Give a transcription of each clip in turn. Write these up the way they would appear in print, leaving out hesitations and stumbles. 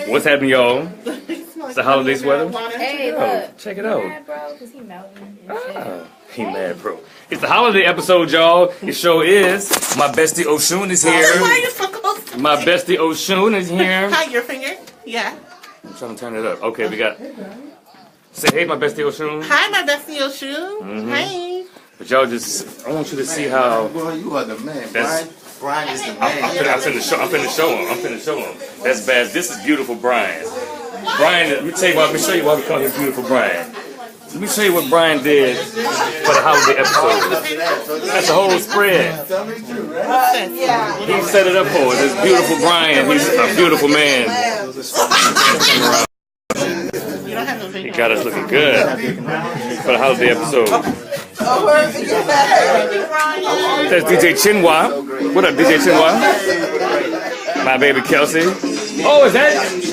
What's happening, y'all? It's the holiday sweater. Hey, look. Check it out. He mad, bro, because he melting. He mad, bro. It's the holiday episode, y'all. It sure is. My bestie Oshun is here. My bestie Oshun is here. Hi, your finger. Yeah. I'm trying to turn it up. Okay, we got. Say hey, my bestie Oshun. Hi, my bestie Oshun. Hi. But y'all just, I want you to see how. Well, you are the man, That's, Brian is the man. I'm finna show him. That's bad. This is beautiful Brian. Brian, let me tell you what, let me show you why we call him beautiful Brian. Let me show you what Brian did for the holiday episode. That's the whole spread. He set it up for us. This beautiful Brian. He's a beautiful man. He got us looking good for the holiday episode. That's DJ Chinua. What up, DJ Chinua? My baby Kelsey. Oh, is that?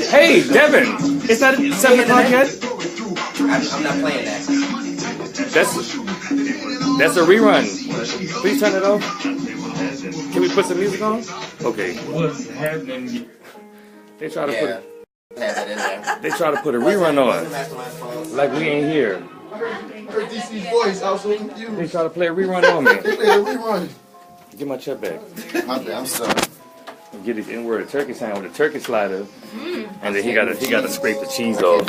Hey, Devin. Is that 7 o'clock yet? I'm not playing that. That's a rerun. Please turn it off. Can we put some music on? Okay. What's happening? They try to put a rerun on. Like we ain't here. Heard DC's voice. I was so confused. They try to play a rerun on me. They played a rerun. Get my check back. My bad, I'm sorry. Get his N-word turkey sound with a turkey slider, and then he gotta scrape the cheese off.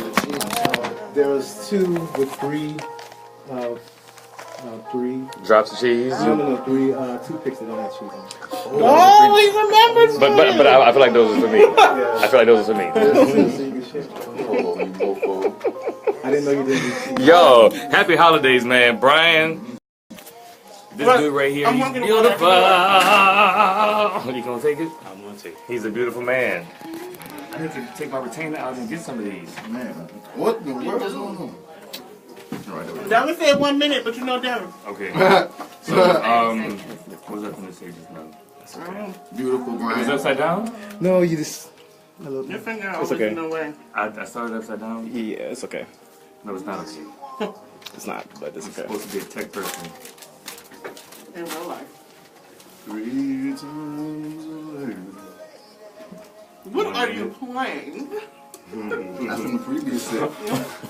There was 2 with 3 Drops of cheese. No, 3 toothpicks that don't have cheese on. Oh, he remembers. But I feel like those are for me. I feel like those are for me. I didn't know you didn't. Yo, happy holidays, man, Brian. This dude right here, he's beautiful. You gonna take it? I'm gonna take it. He's a beautiful man. I need to take my retainer out and get some of these. Man, what in the world is going on? Devin said 1 minute, but you know Devin. Okay. So, what was I gonna say just now? That's okay. Beautiful, Brian. Is it upside down? No, you just. Your finger It's okay. no way. I started upside down? Yeah, it's okay. No, it's not okay. It's not, but it's okay. I'm supposed to be a tech person. In real life. 3 times away. What are you playing? That's from the previous set.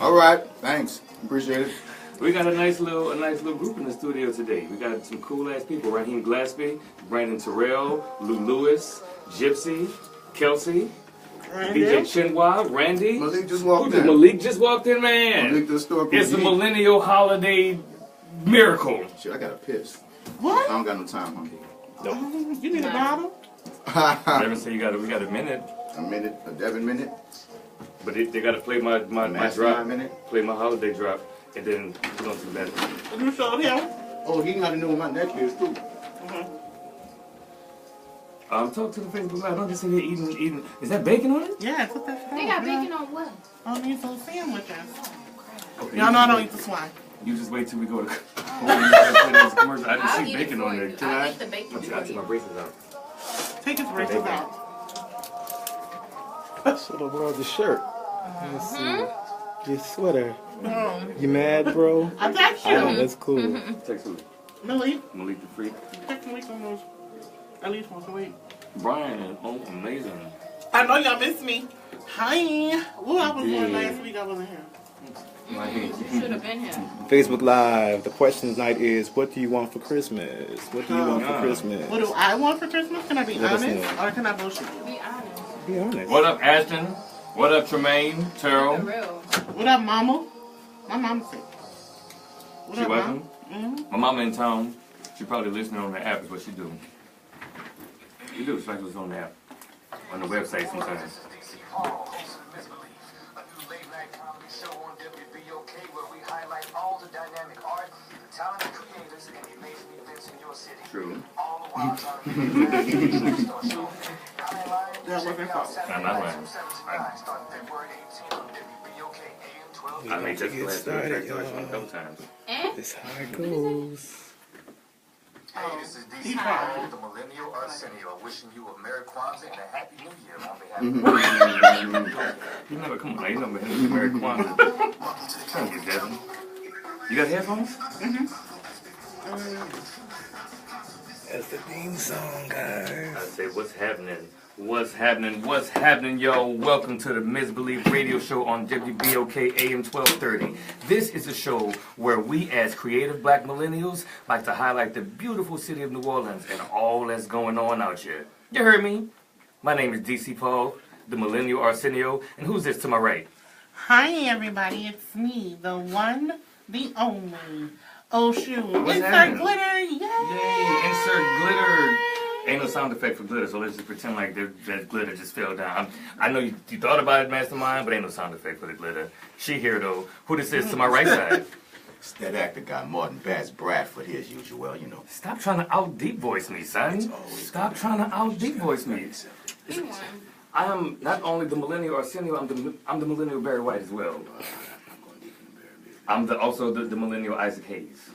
All right, thanks. Appreciate it. We got a nice little group in the studio today. We got some cool ass people. Raheem Gyspy, Brandon Tarell, Lou Lewis, Gypsy, Kelsey, DJ Chinua, Randy. Malik just walked in. Malik just walked in, man. Malik the store. It's a millennial holiday miracle. Shit, I gotta piss. What? I don't got no time, huh? Nope. You need a bottle? Devin said we got a minute. A minute, a Devin minute. But they gotta play my drop, minute. play my holiday drop, and then put on some better. You showed him? Oh, he gotta know what my neck is too. Talk to the Facebook Live. Don't just sit here eating. Is that bacon on it? Yeah, put that shit They got bacon on what? on these little sandwiches. Okay. Y'all know I don't eat the swine. You just wait till we go to commercial. I didn't see eat bacon it on for there. you. Can I'll I? eat the bacon I'll for take you. my braces out. Take his braces out. That's what I wore the shirt. Let's see. Your sweater. You mad, bro? I got you. Oh, that's cool. Text who? Malik, Malik the Freak. text Malik on those at least once a week. Brian, oh, amazing. I know y'all miss me. Hi. Well, I was here last week. I wasn't here. Should have been here. Facebook Live. The question tonight is, what do you want for Christmas? What do you want for Christmas? What do I want for Christmas? Can I be Let us honest know. or can I bullshit? Be honest. Be honest. What up, Ashton? What up, Tremaine? For Terrell? real. What up, mama? My mama's sick. What She up, working? Mom? My mama in town. She probably listening on the app is what she do. She do. She like was on the app. On the website sometimes. True. I'm not lying. I made this Get last started, a couple times. That's how it goes. Hey, this is DC the Millennial Arsenio, wishing you a Merry Kwanzaa and a Happy New Year on behalf of You never come on, you never had a Merry Kwanzaa. Thank you, Devin. You got headphones? That's the theme song, guys. I say, what's happening? What's happening? What's happening, yo? Welcome to the Misbelief radio show on WBOK AM 1230. This is a show where we, as creative black millennials, like to highlight the beautiful city of New Orleans and all that's going on out here. You heard me? My name is DC Paul, the Millennial Arsenio, and who's this to my right? Hi, everybody. It's me, the one, the only, Oshun. What's Insert happening? glitter. Yay! Yay! Insert glitter. Ain't no sound effect for glitter, so let's just pretend like that glitter just fell down. I know you thought about it, Mastermind, but ain't no sound effect for the glitter. She here, though. Who this is to my right side? It's that actor guy, Martin Bass Bradford, here as usual, you know. Stop trying to out-deep voice me, son. Stop trying to out-deep voice me. I am not only the Millennial Arsenio, I'm the Millennial Barry White as well. I'm also the Millennial Isaac Hayes.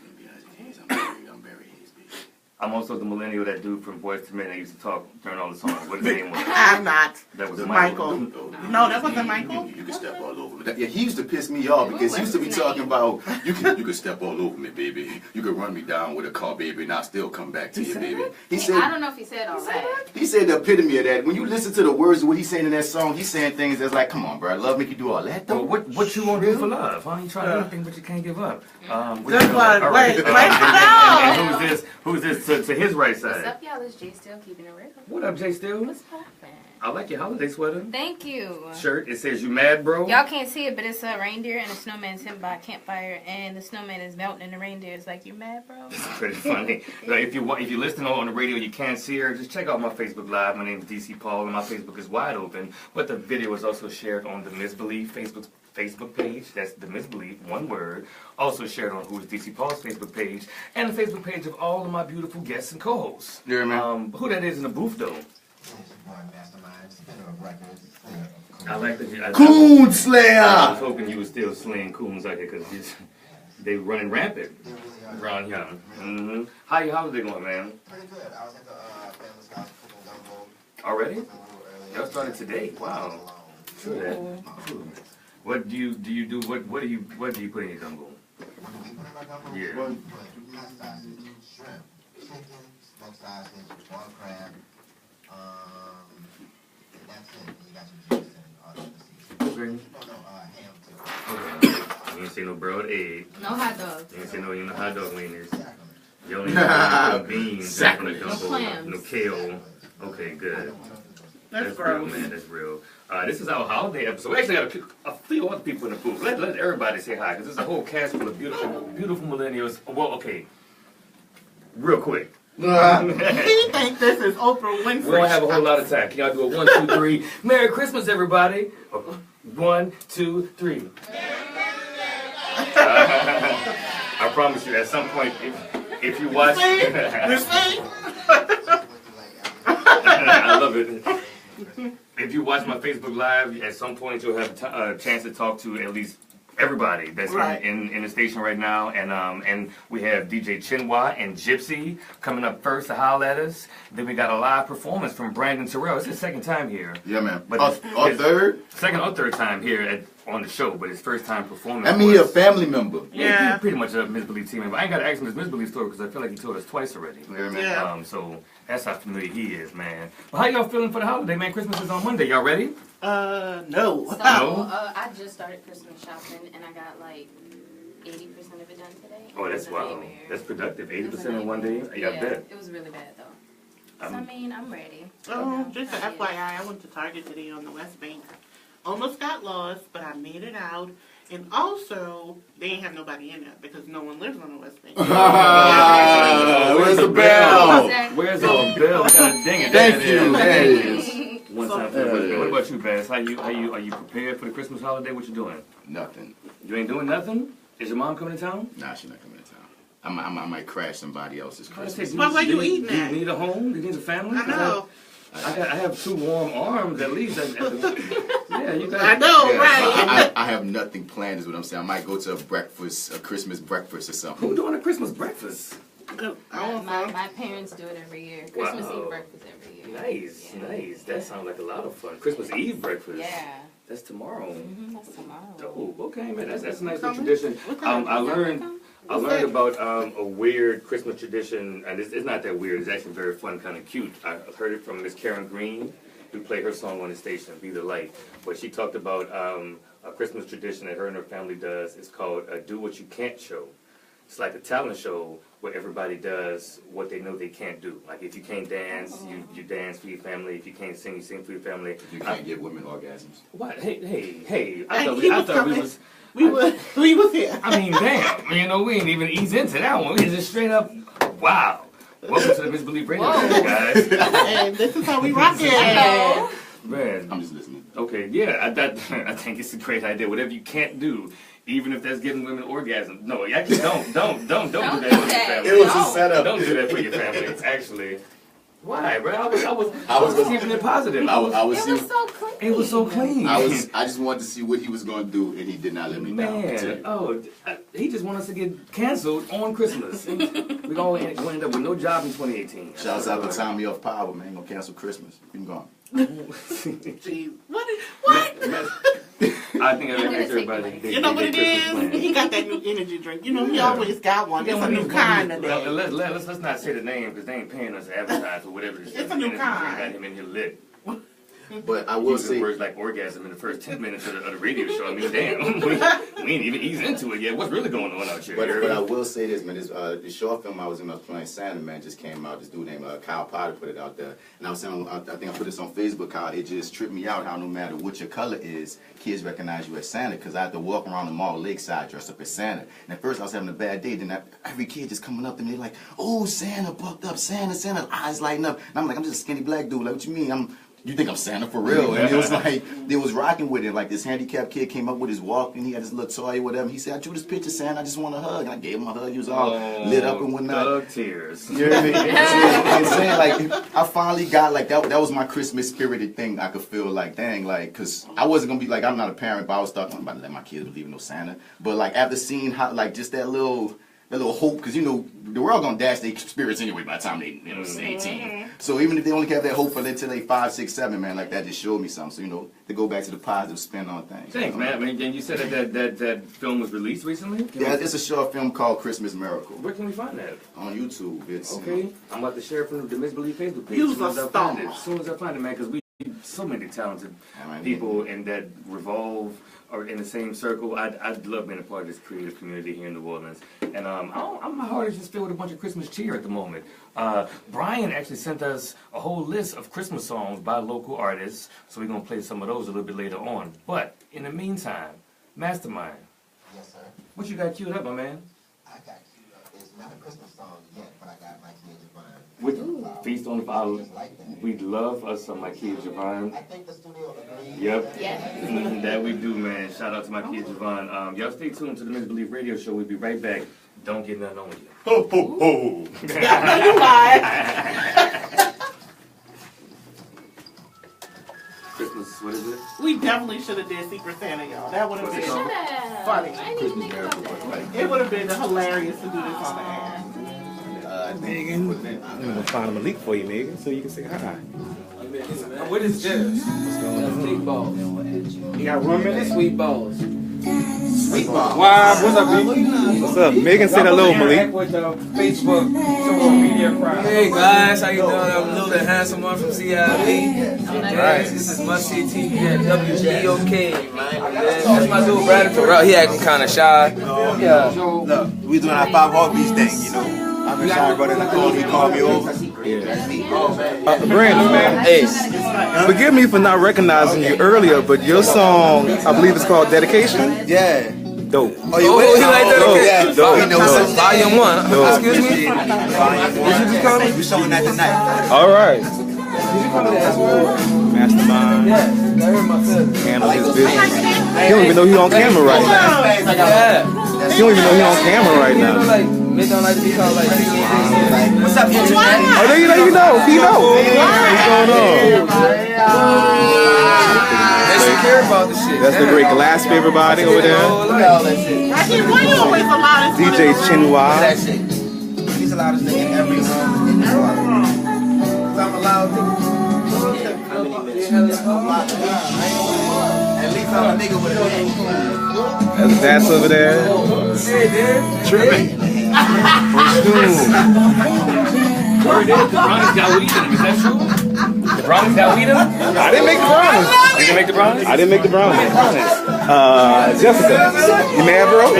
I'm also the millennial, that dude from Boys to Men that used to talk during all the songs. What his name was? I'm not. That was Michael. No, that wasn't Michael. You can step all over me. Yeah, he used to piss me off because he used to be talking about, you can step all over me, baby. You can run me down with a car, baby, and I'll still come back to you, baby. He said, I don't know if he said all that. he said the epitome of that. When you listen to the words of what he's saying in that song, he's saying things that's like, come on, bro, love make you do all that, though. Well, what you gonna do for love? Huh? You try anything, but you can't give up. Good one. All right. Wait. And who's this to his right side? What's up, y'all? It's Jay still keeping it real. What up, Jay Still? What's poppin'? I like your holiday sweater. Thank you. Shirt. It says you mad, bro. Y'all can't see it, but it's a reindeer and a snowman sitting by a campfire, and the snowman is melting, and the reindeer is like, "You mad, bro?" It's pretty funny. If you're listening on the radio, you can't see her. Just check out my Facebook Live. My name is DC Paul, and my Facebook is wide open. But the video is also shared on the Misbelief Facebook page. That's the Misbelief, one word. Also shared on Who's DC Paul's Facebook page, and the Facebook page of all of my beautiful guests and co-hosts. Yeah, man. Who that is in the booth, though? I like that. Coon Slayer! I was hoping you were still slaying coons like it, because they running rampant around here. Mm-hmm. How your holiday going, man? Pretty good. I was at the family's house cooking gumbo. Already? Y'all started today. Wow. True that. True. What do you do? What do you put in your gumbo? Yeah. Sausage, shrimp, chicken, smoked sausage, one crab. That's it. You got your juice and all the other seasonings. Okay. No, ham too. Okay. You ain't see no broiled egg. No hot dogs. You ain't see no hot dog wieners. Exactly. You only no beans. Exactly. No gumbo. clams. No kale. Okay, good. That's real, gross. man. That's real. This is our holiday episode. We actually got a few other people in the booth. Let everybody say hi, because there's a whole cast full of beautiful millennials. Well, okay. Real quick. He think this is Oprah Winfrey. We don't have a whole lot of time. Can y'all do a 1, 2, 3? Merry Christmas, everybody. 1, 2, 3. I promise you, at some point, if you watch... I love it. If you watch my Facebook Live, at some point you'll have a chance to talk to at least everybody that's right. in the station right now, and we have DJ Chinua and Gypsy coming up first to holler at us. Then we got a live performance from Brandon Tarell. It's his second time here. Yeah, man. But Our third? Second or third time here on the show, but his first time performing. I mean, he a family member. Yeah, he's pretty much a Misbelief team member. I ain't got to ask him his Misbelief story because I feel like he told us twice already. Yeah, man. Yeah. So that's how familiar he is, man. But how y'all feeling for the holiday, man? Christmas is on Monday. Y'all ready? No. So, No? I just started Christmas shopping, and I got like 80% of it done today. Oh, that's It was a wow. nightmare. That's productive. It was 80% a in one day. nightmare. Yeah, I Yeah, bet. it was really bad though. So I mean, I'm ready. Oh, just an FYI, I went to Target today on the Westbank. Almost got lost, but I made it out. And also, they ain't have nobody in there because no one lives on the Westbank. Where's the bell? Exactly. Where's the bell? We gotta ding it. Thank There you. it There is. it is. One time for the Westbank. What about you, Bass? Are you prepared for the Christmas holiday? What you doing? Nothing. You ain't doing nothing? Is your mom coming to town? Nah, she's not coming to town. I might crash somebody else's I Christmas. Why are you eating Do you that? need a home? Do you need a family? I know. I have 2 warm arms at least. Yeah, you got. I know, Yeah, right? I have nothing planned, is what I'm saying. I might go to a Christmas breakfast or Who something. doing a Christmas breakfast? My parents do it every year. Christmas Wow. Eve breakfast every year. Nice, Yeah. nice. That sounds like a lot of fun. Christmas Eve breakfast. Yeah. That's tomorrow. That's tomorrow. Oh, okay, man. That's a nice little Coming? tradition. What time? I learned about a weird Christmas tradition, and it's not that weird. It's actually very fun, kind of cute. I heard it from Miss Karen Green, we play her song on the station, Be the Light. But she talked about a Christmas tradition that her and her family does. It's called Do What You Can't Show. It's like a talent show where everybody does what they know they can't do. Like if you can't dance, you dance for your family. If you can't sing, you sing for your family. If you can't give women orgasms. What? Hey! We was here. I mean, damn. You know, we ain't even ease into that one. We just straight up, wow. Welcome to the Misbelief Radio Show, guys. And this is how we rock it. Man, I'm just listening. okay, yeah, I think it's a great idea. Whatever you can't do, even if that's giving women orgasms. No, actually, don't do that for your family. It was a setup. Don't do that for your family. It's actually, why, bro? I was keeping it positive. It was so clean. It was so clean. I just wanted to see what he was going to do, and he did not let me down. Man, he just wanted us to get canceled on Christmas. We're going to end up with no job in 2018. Shouts out to Tommy off Power, man. Gonna cancel Christmas. You can go. Jeez. What? I think everybody. You know what it is? He got that new energy drink. You know, he always got one. It's a new kind of that. Let's not say the name because they ain't paying us to advertise or whatever it is. It's a new kind. Got him in here lit. But I will say, words like orgasm in the first 10 minutes of the radio show. I mean, damn, we ain't even eased into it yet. What's really going on out here? but I will say this, man. This short film I was playing Santa, man, just came out. This dude named Kyle Potter put it out there, and I was saying, I think I put this on Facebook. How it just tripped me out how no matter what your color is, kids recognize you as Santa. Because I had to walk around the mall, Lakeside, dressed up as Santa. And at first I was having a bad day. Then every kid just coming up to me like, "Oh, Santa, bucked up, Santa, eyes lighting up." And I'm like, "I'm just a skinny black dude. Like, what you mean? You think I'm Santa for real?" And it was like, they was rocking with it. Like this handicapped kid came up with his walk and he had his little toy or whatever. He said, "I drew this picture, Santa. I just want a hug." And I gave him a hug. He was all lit up and whatnot. Thug tears. You know what I mean? I'm saying, like, I finally got, like, that was my Christmas spirited thing. I could feel like, dang, like, because I wasn't going to be, like, I'm not a parent, but I was thought, I'm about to let my kids believe in no Santa. But, like, after seeing how, like, just that little hope, because, you know, the world gonna dash their spirits anyway by the time they, 18. So even if they only have that hope for until they 5, 6, 7, man, like that just showed me something. So, you know, to go back to the positive spin on things. Thanks, man. I mean, and you said that film was released recently? It's a short film called Christmas Miracle. Where can we find that? On YouTube. It's okay. I'm about to share it from the Misbelief Facebook page. Use a star. As soon as I find it, man, because we so many talented people and that revolve or in the same circle. I'd love being a part of this creative community here in New Orleans. And my heart is just filled with a bunch of Christmas cheer at the moment. Brian actually sent us a whole list of Christmas songs by local artists, so we're going to play some of those a little bit later on. But in the meantime, Mastermind. Yes, sir. What you got queued up, my man? I got queued up. It's not a Christmas song yet, but I got my kid Javon. Feast on the Fire. We'd love us some My Kid Javon. I think the studio agrees. Yep. Yes. That we do, man. Shout out to My Kid Javon. Y'all stay tuned to the Misbelief Radio Show. We'll be right back. Don't get nothing on you. Ho, ho, ho. You lied. Christmas, what is it? We definitely should have did Secret Santa, y'all. That would have What's it been called? funny. I didn't even think about that. It would have been hilarious to do this on the air. Megan, I'm gonna find a Malik for you, Megan, so you can say hi. What is this? What's going on? Sweet balls. You got 1 minute? Sweet balls. Sweet Bob. Why? What's up, B? What's up? Megan said hello, Malik. With Facebook social media crowd. Hey guys, how you doing? I'm Lou, the handsome one from CIB. Guys, this is Must See TV at WGOK, man. That's my dude, Bradford. He acting kind of shy. Yeah. Look, we doing our 5 heartbeats thing, you know. I've been shy brother in the call, he called me over. Brandon, man. Hey. Forgive me for not recognizing you earlier, but your song, I believe it's called Dedication? Yeah. Dope. Oh, you with it? Yeah, dope. You know, Volume 1. Dope. Excuse me? We're showing that tonight. All right. Mastermind. Yeah, I heard my cousin. Handle his business. He don't even know he's on camera right now. Yeah. He don't even know he's on camera right now. Like, they don't like to be called like What's up, internet? Oh, there you know. He know. What's going on? They should care about the shit. That's the great Gillespie, everybody over there. Raheem, why you always allow this? DJ Chinua. That shit. He's allowed us in every room in this life. I'm allowed to. At least I'm a nigga with a name. That's That's over there. Tripping. Word is, Ronnie's got weed in him. Is that true? Brownies got weed in them? I didn't make the brownies. You didn't make the brownies? I didn't make the brownies. Jessica, you mad, bro?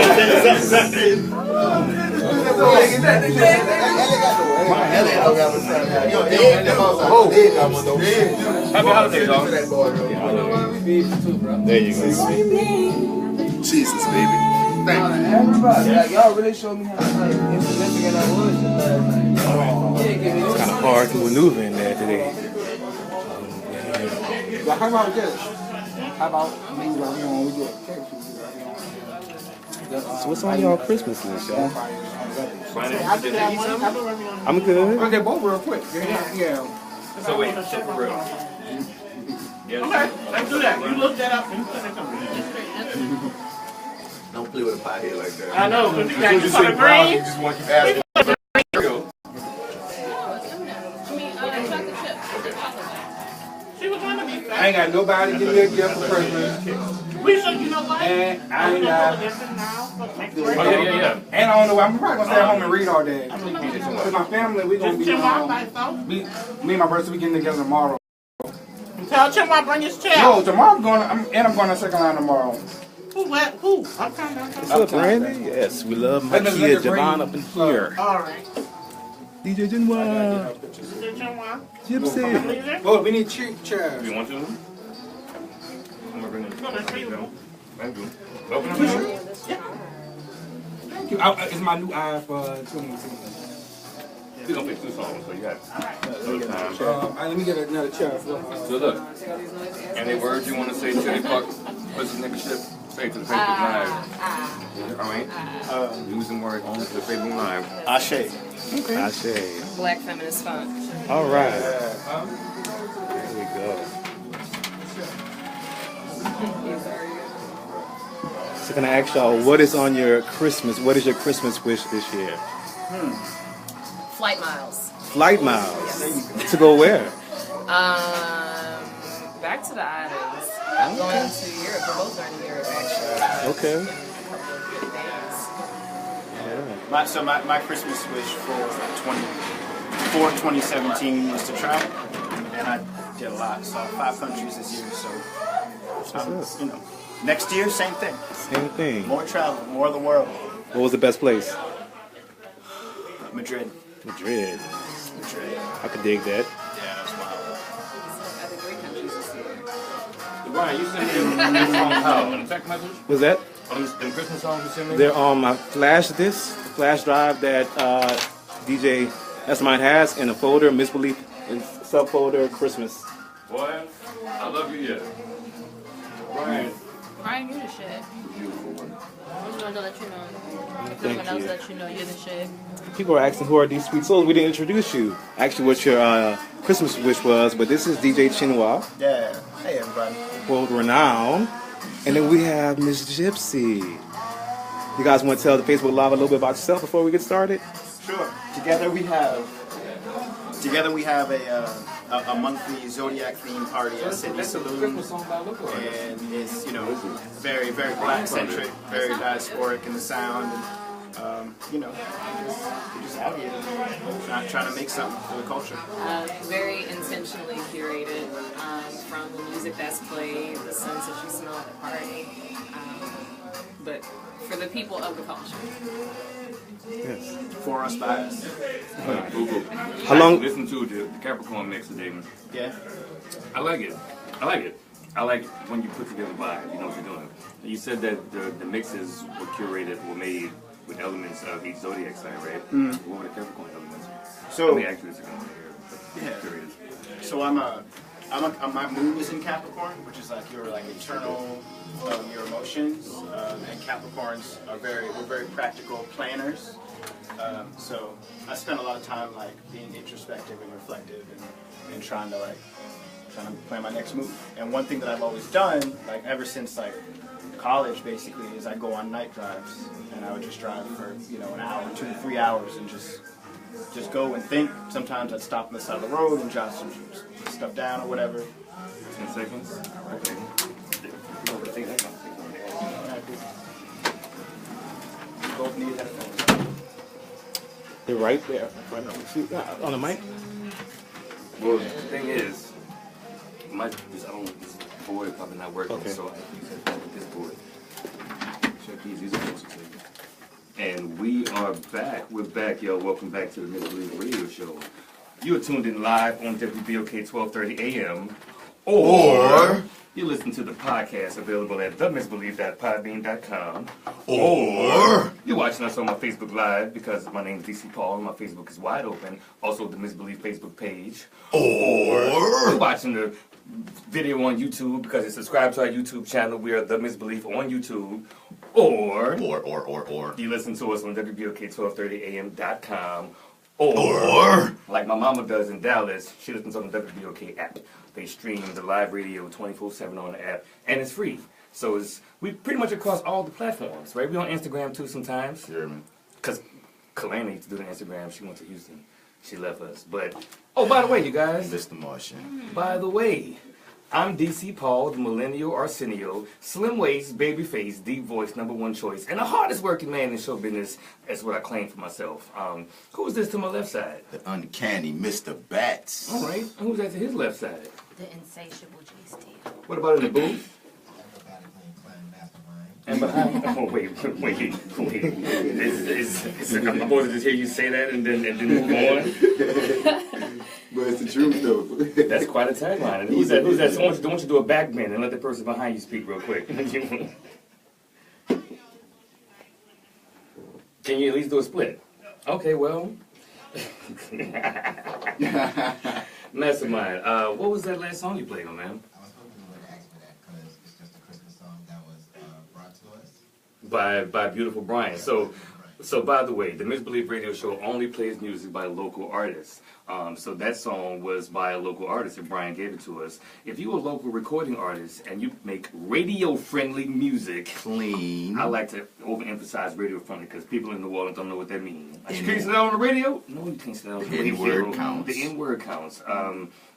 Happy holidays, dog. There you go. Jesus, baby. Everybody, like, y'all really showed me how insignificant I was last night. It's kind of hard to maneuver in there today. Well, how about this? How about me, like, when we do a cake shoot, So what's on y'all Christmas list, y'all? I'm good. Well, they're both real quick. Yeah. So wait, shit for real. Okay, let's do that. You look that up and send it to me. Don't play with a pie head like that. I know, because you got you for the green. just want you to ask. She was trying to be I fat. ain't got nobody to give me a gift for Christmas. We should, you know what? And I ain't know got. this is now, but next Oh, week. yeah. And I don't know. I'm probably gonna stay at home and read all day. Cause my family, we gonna Just be. Chinua by itself. Me and my brother, we getting together tomorrow. Tell Chinua bring his chair. No, tomorrow I'm going. I'm going to second line tomorrow. Who? Uptown, downtown. What's up, Randy? Yes, we love my Let me kid, bring- Javon, up in here. All right. DJ Chinua, Chinua. Gypsy. Oh, we need cheap chairs. You want to? I'm gonna bring it. Thank you. Open up. Thank you. It's my new eye for 2018. We're gonna fix two songs, so you got time. Let me get another chair. So look, any words you want to say to the fuck, pussy nigga shit, say to the Facebook Live. Alright? Using words on the Facebook Live. Ashe. Ashe. Black feminist funk. All right. There we go. So can I ask y'all, what is on your Christmas? What is your Christmas wish this year? Flight miles. Flight miles. To go where? Back to the islands. I'm going to Europe. We're both going to Europe, actually. Okay. My Christmas wish for 2017 was to travel, and I did a lot. Saw 5 countries this year, so next year same thing. Same thing. More travel, more of the world. What was the best place? Madrid. Madrid. I could dig that. Yeah, that's wild. Brian, you sent me your song how? In a text message? Was that? On the Christmas songs you sent me? They're on my flash drive that DJ Mastermind has in a folder, Misbelief, and subfolder Christmas. Boy, I love you, yeah. Brian. Brian, you're the shit. I just wanted to let you know. Thank Someone else you. let you know you're the shit. People are asking, who are these sweet souls? We didn't introduce you. Actually, what your Christmas wish was, but this is DJ Chinua, Yeah. Hey, everybody. world renowned. And then we have Miss Gypsy. You guys want to tell the Facebook Live a little bit about yourself before we get started? Sure. Together we have a monthly zodiac themed party at City Saloon, and it's very very black centric, very diasporic in the sound, and we're just out here trying to make something for the culture. Very intentionally curated from the music that's played, the scents that you smell at the party, but for the people of the culture. Yes. For us, by us. How long? Listen to the Capricorn mix today, man. Yeah. I like it. I like when you put together vibe. You know what you're doing. You said that the mixes were curated, were made with elements of each zodiac sign, right? What were the Capricorn elements? So, actually, it's curated. So my moon is in Capricorn, which is like your internal, your emotions, and Capricorns are we're very practical planners. So I spend a lot of time being introspective and reflective and trying to plan my next move. And one thing that I've always done, ever since college basically, is I go on night drives, and I would just drive for an hour, 2 to 3 hours, and just go and think. Sometimes I'd stop on the side of the road and jot some stuff down or whatever. 10 seconds. Okay. Both need headphones. They're right there. On the mic? Well, the thing is, I don't. This board probably not working, Okay. so I use this board. Check these are closer to you. And we are back. We're back, y'all. Welcome back to the Misbelief Radio Show. You are tuned in live on WBOK 1230 AM, or you listen to the podcast available at TheMisbelief.podbean.com, or you're watching us on my Facebook Live because my name is DC Paul and my Facebook is wide open. Also, the Misbelief Facebook page, or you're watching the video on YouTube because it's subscribed to our YouTube channel. We are The Misbelief on YouTube. Or you listen to us on WBOK1230am.com. Or like my mama does in Dallas, she listens on the WBOK app. They stream the live radio 24/7 on the app, and it's free. So we pretty much across all the platforms, right? We on Instagram too sometimes. Because Kalana used to do the Instagram. She went to Houston. She left us. But, oh, by the way, you guys. Mr. Martian. By the way, I'm DC Paul, the Millennial Arsenio, slim waist, baby face, deep voice, #1 choice, and the hardest working man in show business. That's what I claim for myself. Who's this to my left side? The uncanny Mr. Bats. All right. Who's that to his left side? The insatiable Gypsy. What about in the booth? Mastermind. And behind? Oh wait. I'm supposed to just hear you say that and then move on. But it's the truth, though. That's quite a tagline. And who's that? Who's that? So I want you to do a back bend and let the person behind you speak real quick. Can you at least do a split? Okay, well. Mastermind. What was that last song you played on, man? I was hoping you would ask for that because it's just a Christmas song that was brought to us. By Beautiful Brian. So by the way, the Misbelief Radio Show only plays music by local artists. So that song was by a local artist, and Brian gave it to us. If you're a local recording artist and you make radio-friendly music, clean. I like to overemphasize radio-friendly because people in New Orleans don't know what that means. Like, you can't say that on the radio? No, you can't say that on the radio. The N-word counts. The N-word counts.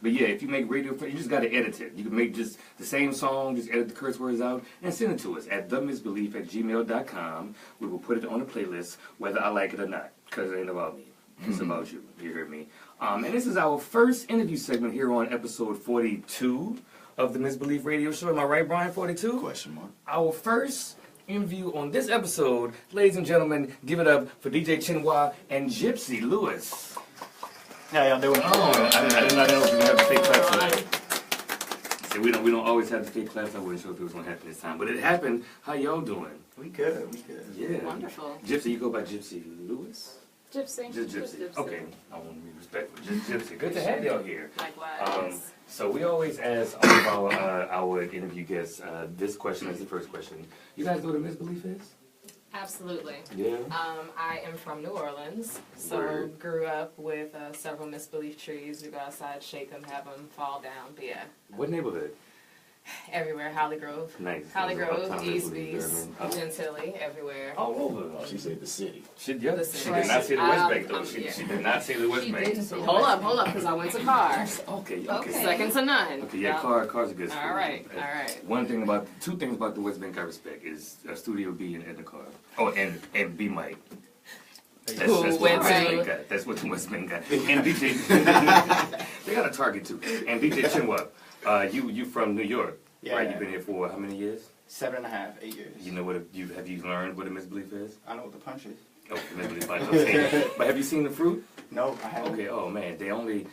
But yeah, if you make radio-friendly, you just got to edit it. You can make just the same song, just edit the curse words out, and send it to us at themisbelief@gmail.com. We will put it on a playlist, whether I like it or not, because it ain't about me. It's about you. You heard me. And this is our first interview segment here on episode 42 of the Misbelief Radio Show. Am I right, Brian? 42? Question mark. Our first interview on this episode, ladies and gentlemen, give it up for DJ Chinua and Gypsy Lewis. How y'all doing? Oh, I did not know if we would have the fake claps tonight. See, we don't always have the fake claps. I wasn't sure if it was going to happen this time, but it happened. How y'all doing? We good. Yeah. Wonderful. Gypsy, you go by Gypsy Lewis? Gypsy. Just Gypsy. Okay, I want to be respectful. Just Gypsy. Good to have y'all here. Likewise. So we always ask all of our interview guests this question as the first question. You guys know what a misbelief is? Absolutely. Yeah. I am from New Orleans, so Word. grew up with several misbelief trees. We go outside, shake them, have them fall down. But yeah, What neighborhood? everywhere. Holly Grove. Nice. Holly Grove, Uptown East Misbelief, Beach, you know what I mean? Gentilly, everywhere. All over. She said the city. She did The not city. say the Westbank though. She yeah. did not say the Westbank. So. Hold up, because I went to cars. Okay. Second to none. Okay, yeah, cars are good. All right. Two things about the Westbank I respect is Studio B and Edna Carr. Oh, and B Mike. That's what the Westbank got. That's what the Westbank got. And DJ, they got a target too. And DJ Chinua, you from New York, Yeah. right? You've been here for how many years? 7.5, 8 years. You know have you learned what a misbelief is? I know what the punch is. Oh, misbelief. Okay. But have you seen the fruit? No, I haven't. Okay. Oh man, they only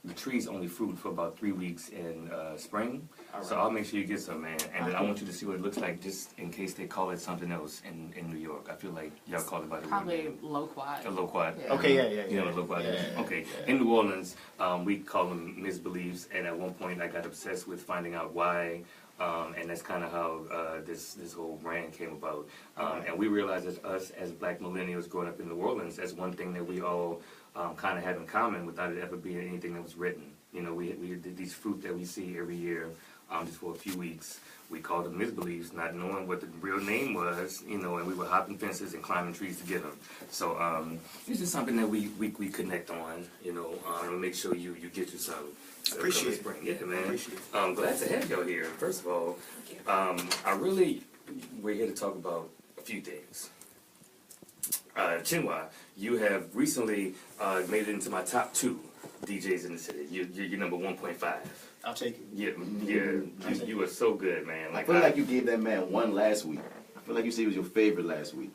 the trees only fruit for about 3 weeks in spring. All So right. I'll make sure you get some, man. And then I want you to see what it looks like, just in case they call it something else in New York. I feel like y'all call it by the Probably word. loquat. A loquat. Yeah. Okay, yeah. You know what a loquat is? Yeah. Okay. In New Orleans, we call them misbeliefs, and at one point I got obsessed with finding out why. And that's kind of how this whole brand came about. And we realized that us as black millennials growing up in New Orleans, that's one thing that we all kind of have in common without it ever being anything that was written. You know, we did these fruit that we see every year just for a few weeks. We called them misbeliefs, not knowing what the real name was, you know, and we were hopping fences and climbing trees to get them. So it's just something that we connect on, you know, and make sure you get you some. Appreciate it. Spring. Yeah, man. Appreciate it. I'm glad to have y'all here. First of all, we're here to talk about a few things. Chinua, you have recently made it into my top 2 DJs in the city. You're number 1.5. I'll take it. Yeah. You are so good, man. I feel like you gave that man one last week. I feel like you said he was your favorite last week.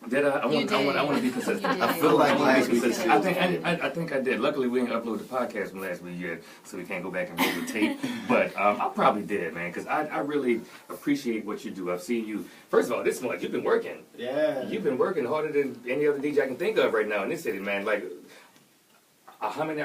Did I? I want to be consistent. I feel like last week. I think I did. Luckily, we didn't upload the podcast from last week yet, so we can't go back and roll the tape. But I probably did, man, because I really appreciate what you do. I've seen you. First of all, this month you've been working. Yeah. You've been working harder than any other DJ I can think of right now in this city, man. Like, how many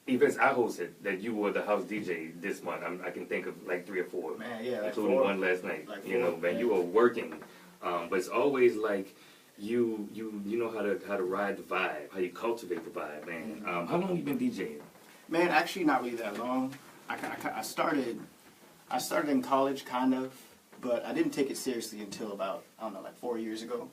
events I hosted that you were the house DJ this month? I can think of like 3 or 4. Man, yeah, like including 4. one last night. Like you know, 4, man, yeah. you are working. But it's always like you know how to ride the vibe, how you cultivate the vibe, man. How long you been DJing? Man, actually not really that long. I started in college, kind of, but I didn't take it seriously until about, I don't know, like 4 years ago.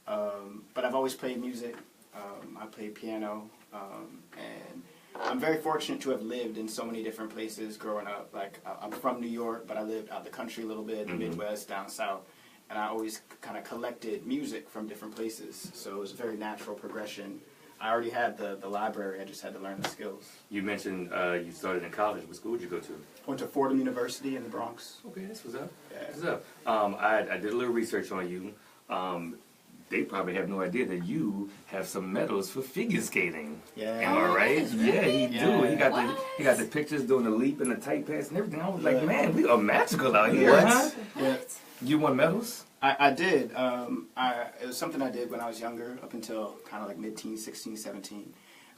But I've always played music. I played piano, and I'm very fortunate to have lived in so many different places growing up. Like, I'm from New York, but I lived out the country a little bit, in the Midwest, down south. And I always kind of collected music from different places. So it was a very natural progression. I already had the library. I just had to learn the skills. You mentioned you started in college. What school did you go to? Went to Fordham University in the Bronx. Okay, that's what's up. Yeah. That's what's up. I did a little research on you. They probably have no idea that you have some medals for figure skating. Yeah. Am I right? Yeah, he do. Yeah. He got the pictures doing the leap and the tight pass and everything. I was like, man, we are magical out here, huh? Yeah. You won medals? I did. It was something I did when I was younger, up until kind of like mid-teens, 16, 17.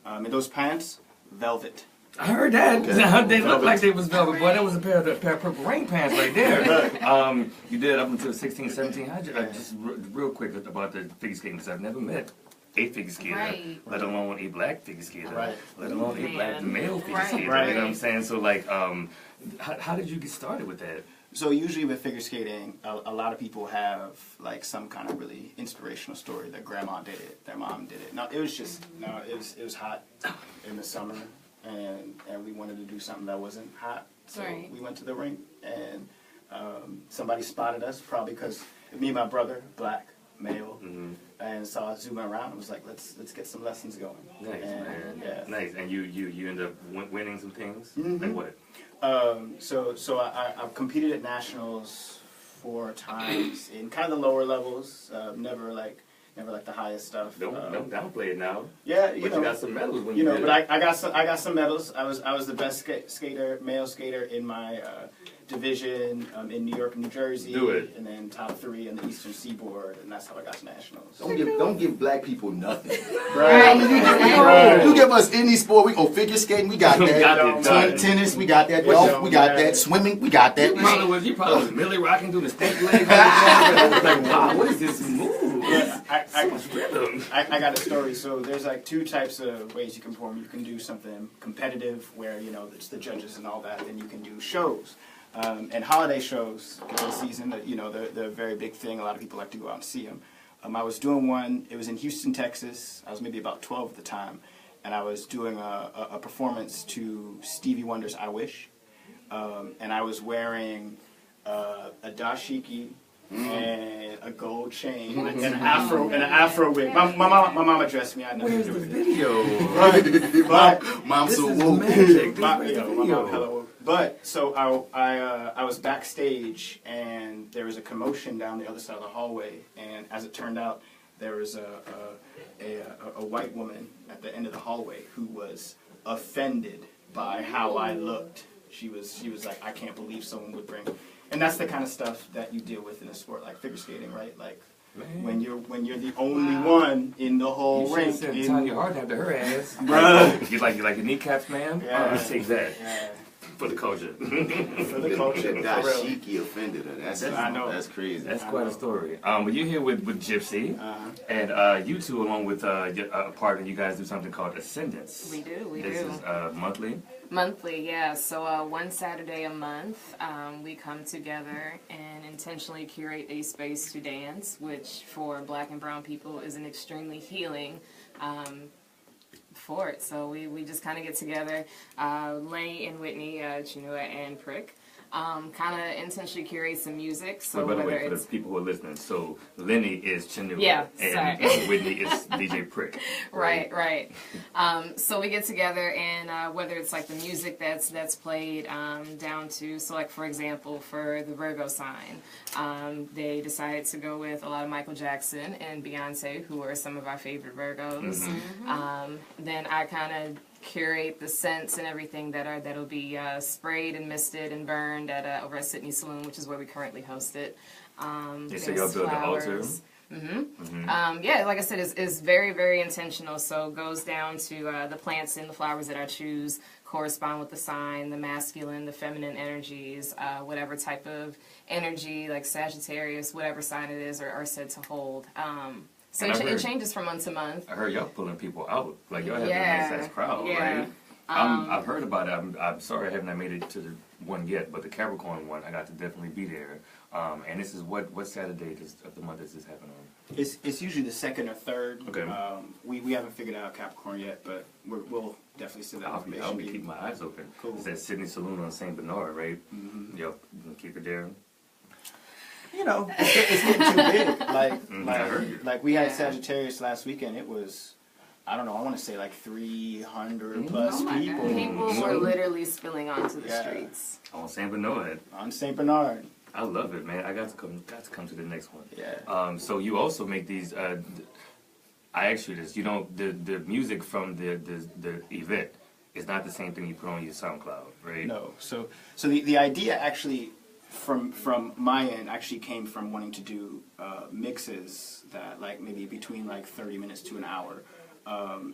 And those pants, velvet. I heard that. They looked like they was velvet, boy. That was a pair of purple rain pants right there. You did up until 16, 17. Just real quick about the figure skating, because I've never met a figure skater, let alone a black figure skater, let alone a black male figure skater. You know what I'm saying? So, like, how did you get started with that? So usually with figure skating, a lot of people have like some kind of really inspirational story. Their grandma did it, their mom did it. No, it was hot in the summer, and we wanted to do something that wasn't hot. So we went to the rink, and somebody spotted us, probably because me and my brother, black, male, and saw us zooming around and was like, let's get some lessons going. Nice, and, man. Yeah. Nice. And you end up winning some things? Like what? So I've competed at nationals 4 times in kind of the lower levels. Never like the highest stuff. Don't downplay it now. Yeah, but you got some medals when you know. But I got some medals. I was the best male skater in my division in New York and New Jersey. Do it. And then top 3 in the Eastern Seaboard, and that's how I got to nationals. Don't give black people nothing. Right. You give us any sport, we go figure skating, we got that. Tennis, we got that. Golf, we got that. Swimming, we got that. You probably was Millie rocking doing the stink leg. I was like, wow, what is this move? Yeah, so much rhythm. I got a story. So there's like 2 types of ways you can perform. You can do something competitive where, you know, it's the judges and all that. Then you can do shows. And holiday shows in the season, you know, they're a very big thing. A lot of people like to go out and see them. I was doing one, it was in Houston, Texas. I was maybe about 12 at the time. And I was doing a performance to Stevie Wonder's I Wish. And I was wearing a dashiki and a gold chain and an afro wig. My mama dressed me. I never Where's do the it. video? But Mom's so is woke. magic. my mom hella woke. But so I was backstage, and there was a commotion down the other side of the hallway. And as it turned out, there was a white woman at the end of the hallway who was offended by how I looked. She was like, I can't believe someone would bring. And that's the kind of stuff that you deal with in a sport like figure skating, right? Like when you're the only one in the whole ring. You Tanya Hart after her ass. Bruh. You like your kneecaps, ma'am? Yeah. Let's take that. Yeah. For the culture. For the culture. Dashiki offended her. I know. That's crazy. That's quite a story. But you're here with Gypsy, and you two, along with a partner, you guys do something called Ascendance. We do. This is monthly. Monthly, yeah. So one Saturday a month, we come together and intentionally curate a space to dance, which for Black and brown people is an extremely healing for it. So we just kind of get together, Lenny and Whitney, Chinua and Prick. Kind of intentionally curate some music. So by the way, for the people who are listening, so Lenny is Chinua, and Whitney is DJ Prick. Right. So we get together, and whether it's like the music that's played down to, so like for example, for the Virgo sign, they decided to go with a lot of Michael Jackson and Beyonce, who are some of our favorite Virgos. Then I kind of curate the scents and everything that'll be sprayed and misted and burned at over at Sydney Saloon, which is where we currently host it. They say y'all build the altar. Yeah, like I said, it's very, very intentional. So it goes down to the plants and the flowers that I choose correspond with the sign, the masculine, the feminine energies, whatever type of energy, like Sagittarius, whatever sign it is, are said to hold. So it changes from month to month. I heard y'all pulling people out. Like, y'all have a nice-ass crowd, right? I've heard about it. I'm sorry I haven't made it to the one yet, but the Capricorn one, I got to definitely be there. And this is what Saturday of the month does this happen on? It's usually the second or third. Okay. We haven't figured out Capricorn yet, but we'll definitely send that information. I'll be keeping my eyes open. Cool. It's at Sydney Saloon on St. Bernard, right? Yep. You can keep it there. You know, it's getting too big. Like we had Sagittarius last weekend. It was, I don't know, I want to say like 300 plus people. People were literally spilling onto the streets. On St. Bernard. On St. Bernard. I love it, man. I got to come to the next one. Yeah. So you also make these. I asked you this. You know, the music from the event is not the same thing you put on your SoundCloud, right? No. So the idea actually from my end actually came from wanting to do mixes that like maybe between like 30 minutes to an hour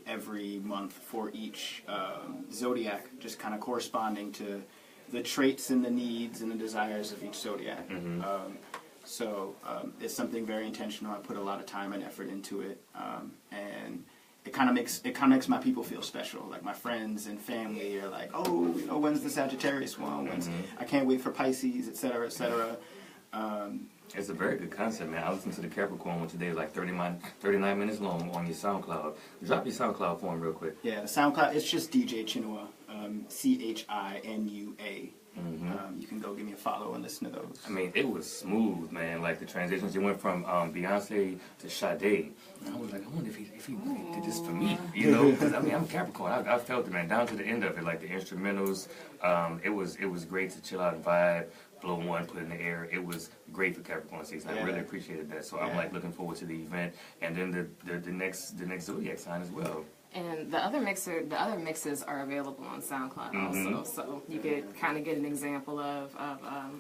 every month for each zodiac, just kind of corresponding to the traits and the needs and the desires of each zodiac. So it's something very intentional. I put a lot of time and effort into it, and it kind of makes my people feel special. Like my friends and family are like, oh, you know, when's the Sagittarius one? I can't wait for Pisces, etc., etc. It's a very good concept, man. I listened to the Capricorn one today, like 39 minutes long on your SoundCloud. Drop your SoundCloud for him real quick. Yeah, the SoundCloud, it's just DJ Chinua, Chinua. You can go give me a follow and listen to those. I mean, it was smooth, man. Like the transitions, you went from Beyonce to Sade. And I was like, I wonder if he did this for me, you know? Because I mean, I'm Capricorn. I felt it, man, down to the end of it, like the instrumentals. It was great to chill out and vibe, blow one, put in the air. It was great for Capricorn season. I really appreciated that. So I'm like looking forward to the event, and then the next zodiac sign as well. And the other mixes are available on SoundCloud also, so you could kind of get an example of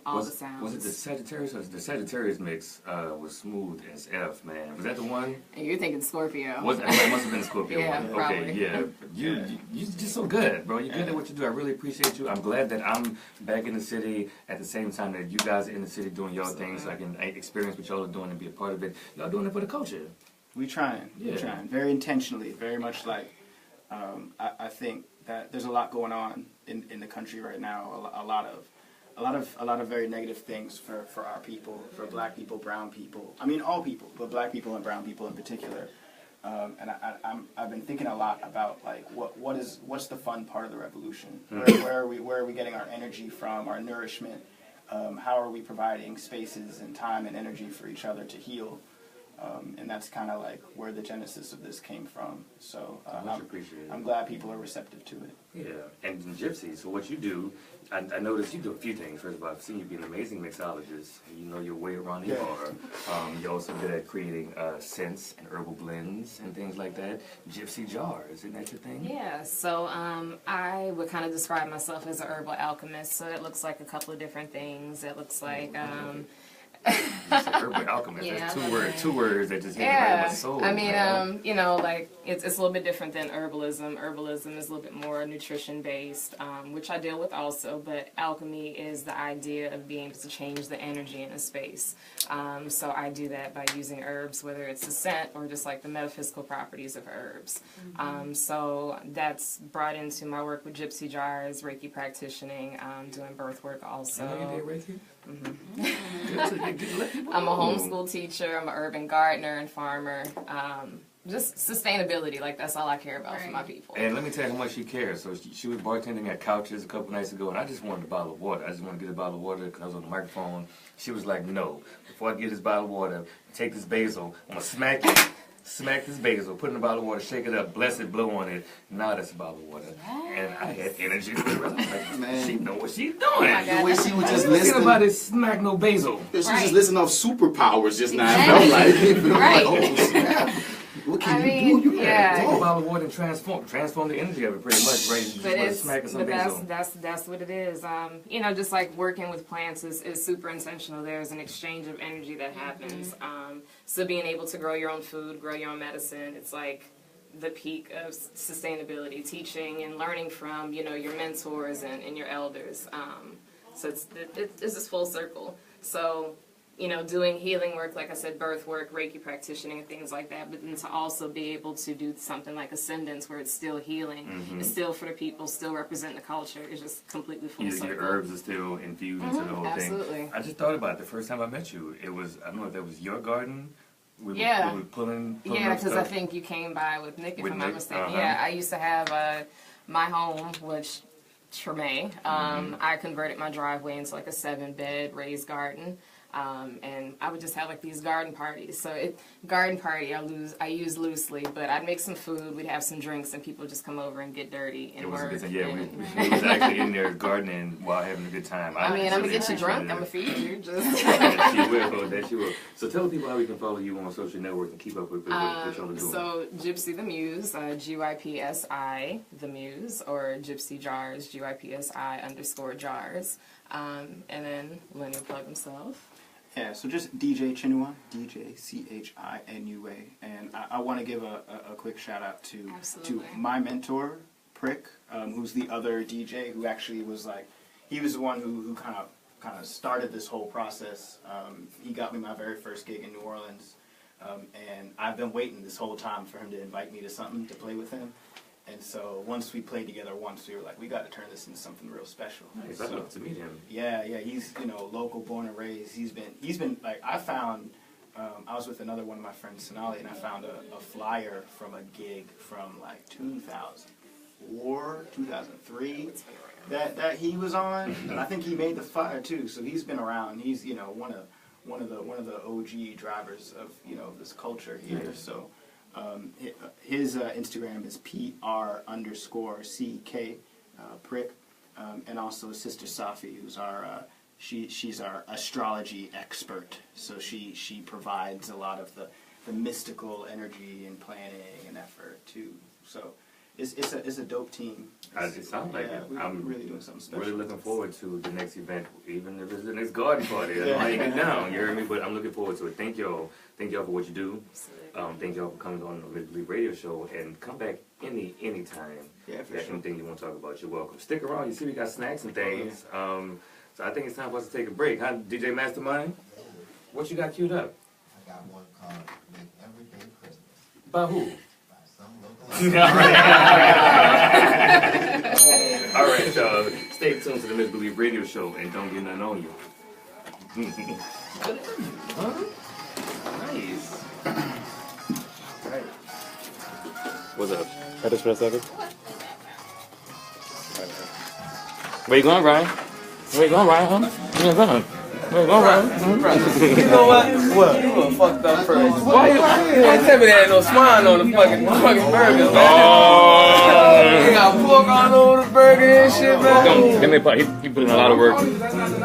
all the sounds. Was it the Sagittarius? The Sagittarius mix was smooth as F, man. Was that the one? And you're thinking Scorpio. It must have been the Scorpio one. Probably. Okay, yeah. You're just so good, bro. You're good at what you do. I really appreciate you. I'm glad that I'm back in the city at the same time that you guys are in the city doing y'all things, so I can experience what y'all are doing and be a part of it. Y'all doing it for the culture. We trying, very intentionally, very much like, I think that there's a lot going on in the country right now. A lot of very negative things for our people, for Black people, brown people. I mean, all people, but Black people and brown people in particular. And I've been thinking a lot about like what's the fun part of the revolution? Where are we getting our energy from? Our nourishment? How are we providing spaces and time and energy for each other to heal? And that's kind of like where the genesis of this came from. So I'm glad people are receptive to it. Yeah, and Gypsy, so what you do, I noticed you do a few things. First of all, I've seen you be an amazing mixologist. You know your way around the bar. You're also good at creating scents and herbal blends and things like that. Gypsy jars, isn't that your thing? Yeah, so I would kind of describe myself as an herbal alchemist. So it looks like a couple of different things. It looks like... Herbal alchemist. Yeah, That's two words that just hit right in my soul. I mean, you know, like it's a little bit different than herbalism. Herbalism is a little bit more nutrition based, which I deal with also. But alchemy is the idea of being able to change the energy in a space. So I do that by using herbs, whether it's a scent or just like the metaphysical properties of herbs. So that's brought into my work with Gypsy jars, Reiki practicing, doing birth work also. You know you did Reiki? I'm a homeschool teacher. I'm an urban gardener and farmer. just sustainability. Like that's all I care about for my people. And let me tell you how much she cares. So she was bartending at Couches a couple nights ago, and I just wanted a bottle of water. I just wanted to get a bottle of water because I was on the microphone. She was like, no, before I get this bottle of water, take this basil, I'm going to smack it. Smack this basil, put it in a bottle of water, shake it up, bless it, blow on it. Now that's a bottle of water. And I had energy for the rest. Like, man, she know what she's doing. The way she was just listening. about it, smack no basil. She was just listening off superpowers just now. Exactly. Felt like, oh, snap. What can you do? You yeah. Take a bottle of water and transform the energy of it pretty much, right? But that's what it is. You know, just like working with plants is super intentional. There's an exchange of energy that happens. So being able to grow your own food, grow your own medicine, it's like the peak of sustainability, teaching and learning from, you know, your mentors and your elders. So it's this full circle. So, you know, doing healing work, like I said, birth work, Reiki practitioning, and things like that, but then to also be able to do something like Ascendance, where it's still healing, it's still for the people, still represent the culture, it's just completely full circle. Your herbs are still infused into the whole thing. I just thought about it the first time I met you. It was, I don't know if that was your garden. We were pulling because I think you came by with Nick, if I'm not mistaken. Yeah, I used to have my home, which Treme, I converted my driveway into like a 7-bed raised garden. And I would just have like these garden parties. So garden party I use loosely, but I'd make some food, we'd have some drinks, and people just come over and get dirty and work. We was actually in there gardening while having a good time. I mean, I'm gonna get you drunk, I'm gonna feed you. Just she will. So tell people how we can follow you on social networks and keep up with what you're doing. So Gypsy the Muse, GYPSI the Muse, or Gypsy Jars, GYPSI_jars. And then Lenny will plug himself. Yeah, so just DJ Chinua, DJCHINUA, and I want to give a quick shout out to my mentor, Prick, who's the other DJ who actually was like, he was the one who kind of started this whole process. He got me my very first gig in New Orleans, and I've been waiting this whole time for him to invite me to something to play with him. And so once we played together we were like, we got to turn this into something real special. Nice. I'd love to meet him. Yeah, he's, you know, local, born and raised. He's been like, I found, I was with another one of my friends, Sonali, and I found a flyer from a gig from like 2004, 2003 that he was on, and I think he made the flyer too. So he's been around. He's, you know, one of the OG drivers of, you know, this culture here. So. His Instagram is PR_CK Prick, and also Sister Safi, who's she's our astrology expert. So she provides a lot of the mystical energy and planning and effort too. So it's a dope team. It sounds like it. I'm really doing something special. Really looking forward to the next event, even if it's the next garden party. I don't want to get down, you hear me? But I'm looking forward to it. Thank y'all for what you do. Thank y'all for coming on the Misbelief radio show, and come back anytime. Yeah, for sure. Anything you want to talk about, you're welcome. Stick around. You see, we got snacks and things. So I think it's time for us to take a break. Huh, DJ Mastermind? What you got queued up? I got one called Make Everyday Christmas. By who? By some local. All right, y'all. Stay tuned to the Misbelief radio show, and don't get nothing on you. Huh? Nice. What's up? Got this for a second? Where you going, Ryan? Where you going, Ryan? Where you going? Where you going, Ryan? You know what? What? You a fucked up person. Why you tell me there ain't no swine on the fucking burger, man? You got pork all over the burger and shit, man. He put in a lot of work.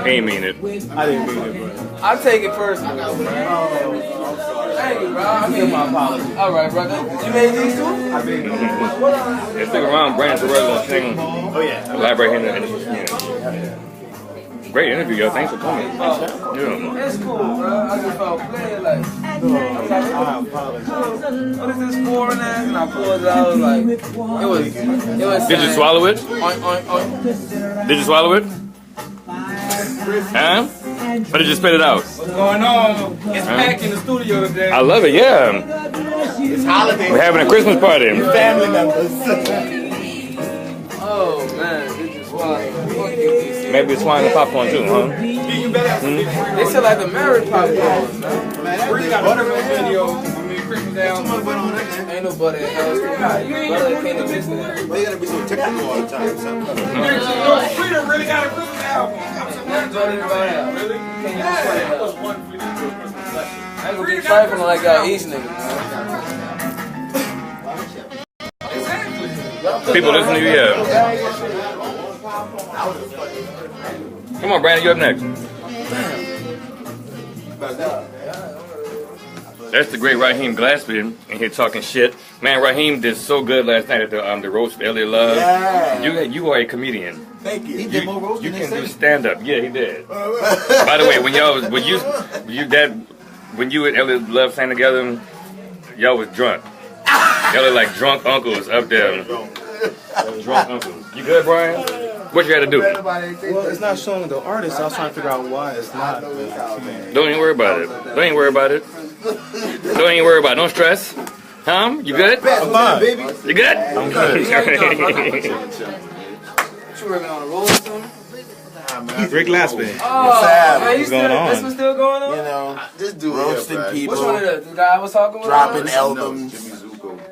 He ain't mean it. I didn't mean it, but I take it personally, man. Thank you, bro. I mean, my apologies. All right, brother. You made these too? I made them. Let's stick around. Brandon Tarell gonna sing. Oh yeah. Elaborate in the great interview, yo. Thanks for coming. It's cool, bro. I just felt playing like. What is this foreign ass? And I pulled it out like it was. Did you swallow it? Did you swallow it? Huh? Or did you spit it out? What's going on? It's packed in the studio today. I love it, yeah. It's holiday. We're having a Christmas party. Family members. Oh man, it's just wild. Maybe it's wine and popcorn too, huh? They sell like the marriage popcorn, man. We got buttermilk video. I mean, Christmas down. Ain't no butter in hell. Butter can't exist in that. They gotta be so technical all the time, son. Freedom really got a Christmas album. Really? Can't even sweat it up. I ain't gonna be trifling like y'all East niggas, man. People listen to you, yeah. Come on, Brandon, you up next. That's the great Raheem Glaspie in here talking shit. Man, Raheem did so good last night at the roast for Elliot Love. Yeah. You are a comedian. Thank you. He did more roast You than can they do said. stand up. Yeah, he did. By the way, when you and Elliot Love sang together, y'all was drunk. Y'all look like drunk uncles up there. Drunk uncles. You good, Brian? What you got to do? Well, it's not showing the artist. I was trying to figure out why it's not. Don't even worry about it. Don't even worry about it. Don't even worry about it. Don't stress. You good? I'm fine. Baby. You good? I'm good. You working on a roll or something? Rick Glaspie. Oh, man, What's going on? This was still going on? You know, Just do roasting it. people, Which one of the guy I was talking with? dropping albums,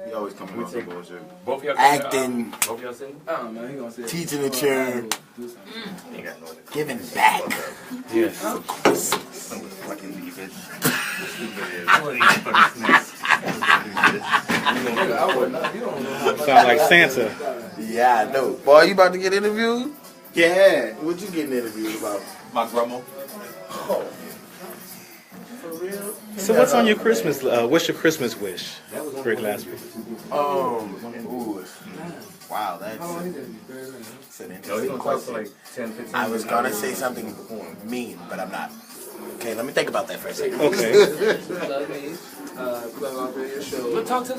He always coming with some bullshit. Both y'all acting, Both y'all sing? Oh, man, he gonna say teaching the chair, Ain't got no idea. giving back. Yes. Fucking leave it. What are these fucking snakes? Sound like Santa. Yeah, I know. Boy, you about to get interviewed? Yeah. What you getting interviewed about? My grandma. So what's on your Christmas? What's your Christmas wish, Rick Glaspie? Ooh, wow, that's an interesting question. 10, 15 I was gonna say something mean, but I'm not. Okay, let me think about that for a second. Okay. Look, talk to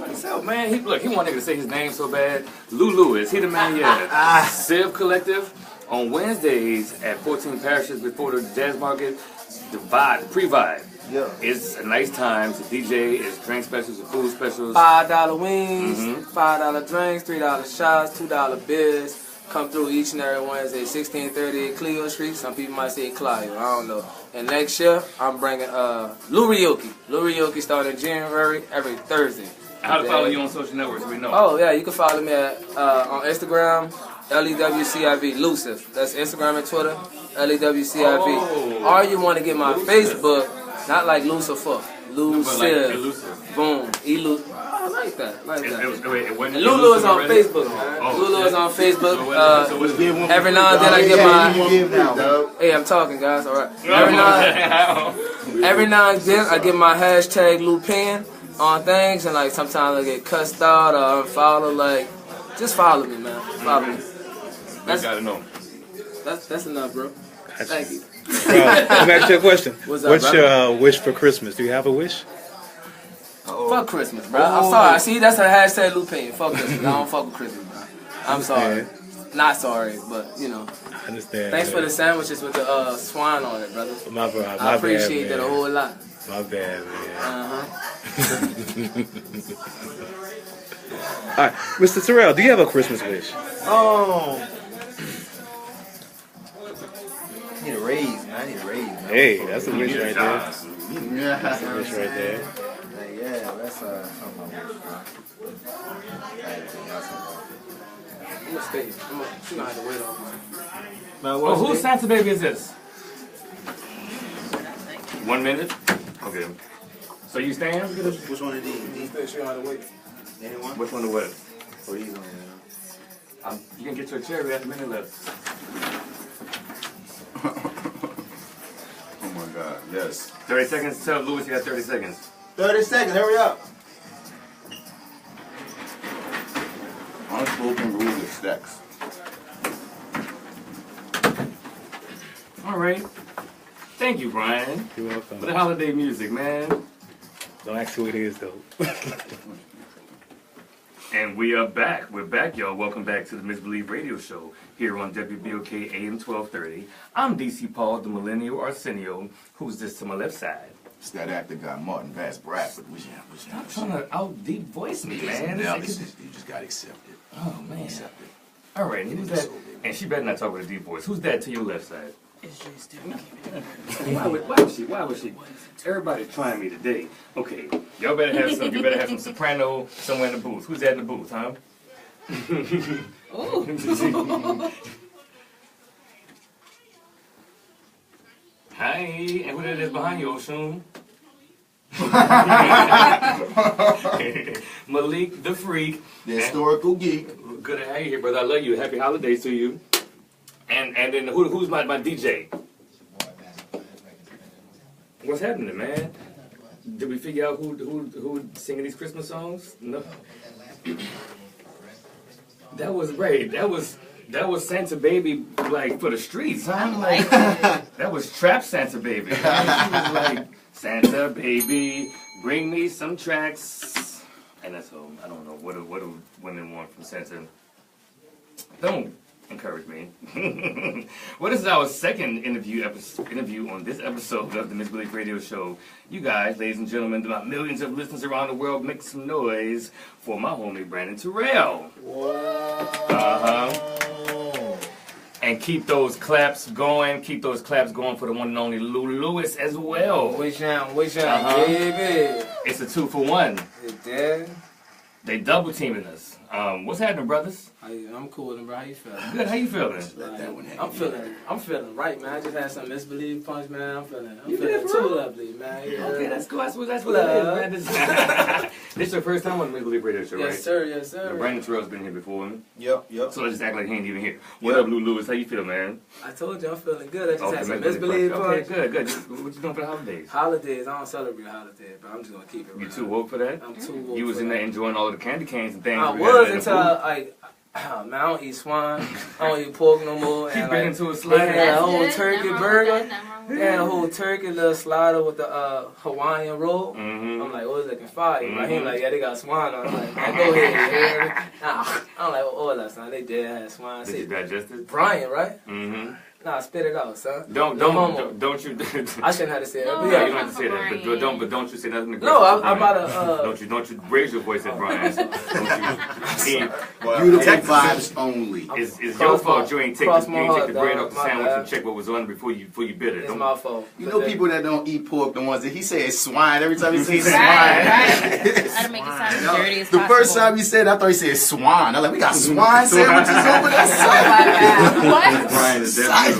himself, man. He wanted to say his name so bad. Lou Lewis, he the man, yeah. Civ Collective on Wednesdays at 14 Parishes before the Jazz Market. The vibe, pre-vibe. Yeah. It's a nice time to DJ. It's drink specials, and food specials. $5 wings, $5 drinks, $3 shots, $2 beers. Come through each and every Wednesday, 1630 Clio Street. Some people might say Clio, I don't know. And next year, I'm bringing Lou Ryoki. Lou Ryoki starting in January every Thursday. How to follow you on social networks? We know. Oh yeah, you can follow me at on Instagram, LEWCIV Lucif. That's Instagram and Twitter, LEWCIV. Oh. Or you want to get my Facebook, not like Lucifer, Lucif. Boom, Elu. I like that. Lulu is on Facebook, man. Lulu is on Facebook. Every now and then I get my. Hey, I'm talking, guys. All right. Every now and then I get my hashtag Lupin on things, and like sometimes I get cussed out or unfollowed. Like, just follow me, man. Follow me. That's gotta know. That's enough, bro. Thank you. Let me ask you a question. What's up, What's brother? your wish for Christmas? Do you have a wish? Fuck Christmas, bro. I'm sorry. See, that's a hashtag Lupin. Fuck Christmas. I don't fuck with Christmas, bro. I'm sorry. Not sorry, but you know. I understand. Thanks for the sandwiches with the swine on it, brother. My bad. I appreciate that a whole lot. My bad, man. All right, Mr. Tarell, do you have a Christmas wish? I need a raise, man. I need a raise, man. Hey, that's a wish right there. That's a wish right there. Yeah, that's something I wish, I'm gonna stay. You gonna have to wait on me. Whose Santa baby is this? 1 minute? Okay. So you stand? Which one of these? You gonna have to wait. Anyone? Which one to what? Or these on You can get your chair. We have a minute left. Oh my God, yes. 30 seconds. Tell Louis you got 30 seconds. 30 seconds, hurry up. Unspoken rules of sex. All right. Thank you, Brian, You're welcome. for the holiday music, man. Don't ask who it is, though. And we are back. We're back, y'all. Welcome back to the Misbelief Radio Show here on WBOK AM 1230. I'm DC Paul, the Millennial Arsenio. Who's this to my left side? It's that actor guy, Martin Bass Bradford. Stop trying to out deep voice me, man. You just got to accept it. Oh, man. All right, who's that? And she better not talk with a deep voice. Who's that to your left side? Why was she? Everybody's trying me today. Okay, y'all better have some. You better have some soprano somewhere in the booth. Who's that in the booth, huh? Hi, and who that is behind you, Oshun? Malik, the freak, the historical geek. Good to have you here, brother. I love you. Happy holidays to you. And then who's my DJ? What's happening, man? Did we figure out who singing these Christmas songs? No. That was great. That was Santa Baby, like, for the streets, huh? Like, that was trap Santa Baby. She was like, Santa Baby, bring me some tracks. And that's all. I don't know. What do women want from Santa? Don't encourage me. Well, this is our second interview on this episode of the Misbelief Radio Show. You guys, ladies and gentlemen, about millions of listeners around the world, make some noise for my homie Brandon Tarell. And keep those claps going. Keep those claps going for the one and only Lou Lewis as well. Wish out, baby. It's a 2-for-1. Yeah. They double teaming us. What's happening, brothers? I'm cool, bro. How you feeling? Good. How you feeling? I'm feeling right, man. I just had some misbelief punch, man. I'm feeling too lovely, man. Yeah. Okay, that's cool. That's what it is, man. This is your first time on the Misbelief Radio Show, right? Yes, sir. Yes, sir. Brandon Terrell's been here before. Yep. So let's just act like he ain't even here. What up, Lou Lewis? How you feel, man? I told you I'm feeling good. I just had some misbelief punch. Okay, good. What you doing for the holidays? Holidays. I don't celebrate holidays, but I'm just gonna keep it real. You too woke for that? I'm too woke. You was in there enjoying all of the candy canes and things. I was until man, I don't eat swine. I don't eat pork no more. Keep and it into a slider. They had a whole turkey burger. They had a whole turkey little slider with the Hawaiian roll. I'm like, oh, it's looking fire. But he like, yeah, they got swine on. I'm like, man, go ahead. I'm like, oh, last time they did have swine. Did you digest it? Brian, right? Nah, spit it out, son. Don't you? I shouldn't have to say that. No, yeah, you don't have to say that. But don't you say nothing aggressive. No, I'm about to. Don't you raise your voice at Brian? Beautiful vibes only. It's your fault. You ain't take the bread off the sandwich and check what was on it before you bit it. It's my fault. You know people that don't eat pork, the ones that he says swine every time he says swine. Right. Gotta make it sound as dirty as possible. The first time he said, I thought he said swine. I'm like, we got swine sandwiches over there. What? Brian is definitely.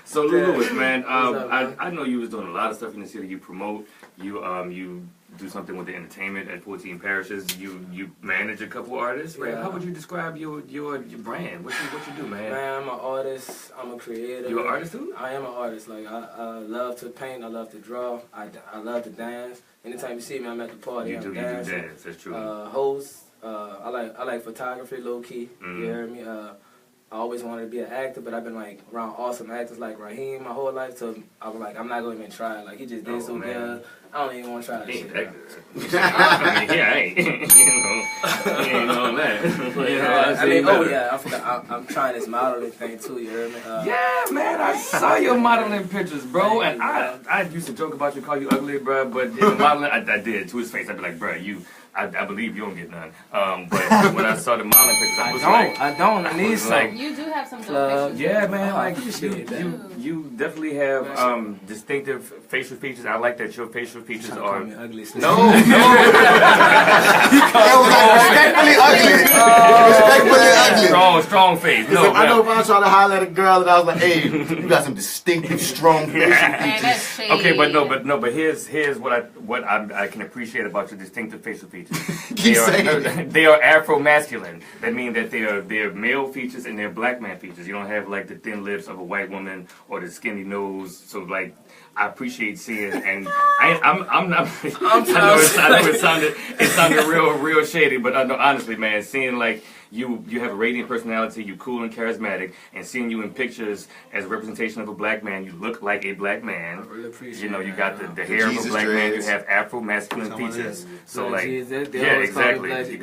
So Lewis, man, I know you was doing a lot of stuff in the city. You promote, you do something with the entertainment at 14 parishes. You manage a couple artists, right? Yeah. How would you describe your brand? What you do, man? Man, I'm an artist. I'm a creator. You an artist too? I am an artist. Like I love to paint. I love to draw. I love to dance. Anytime you see me, I'm at the party. You do dance. That's true. Host. I like photography, low key. You hear me? I always wanted to be an actor, but I've been like around awesome actors like Raheem my whole life. So I was like, I'm not going to even try. Like he just did so good. I don't even want to try that shit. I mean, yeah, I ain't. You ain't on that. I'm trying this modeling thing too. You heard me? Yeah, man, I saw your modeling pictures, bro. And I used to joke about you, call you ugly, bro. But in the modeling, I did to his face. I'd be like, bro, I believe you don't get none. But when I saw the modeling pictures, I don't. I need some. You do have some good pictures. Yeah, man. Like you definitely have distinctive facial features. I like that your facial features are ugly. No. Respectfully ugly. Strong face. No, I know if I was trying to holler at a girl and I was like, hey, you got some distinctive, strong facial features. Okay, but here's what I can appreciate about your distinctive facial features. They are Afro-masculine. That means that they are male features and they're black man features. You don't have like the thin lips of a white woman or the skinny nose. So like, I appreciate seeing, and I'm not. I know it sounded real shady, but I know honestly, man, seeing like you have a radiant personality, you cool and charismatic, and seeing you in pictures as a representation of a black man, you look like a black man. I really appreciate you got the hair of a black man, you have Afro-masculine features. So like, exactly. You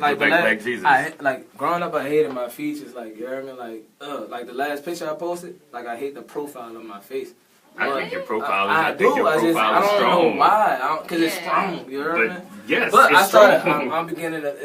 look like Black Jesus. Like growing up, I hated my features. Like you heard me, like the last picture I posted, like I hate the profile of my face. I think your profile is. I don't know why. Because it's strong. You heard me? Yes, but it's I started. strong. I'm beginning to.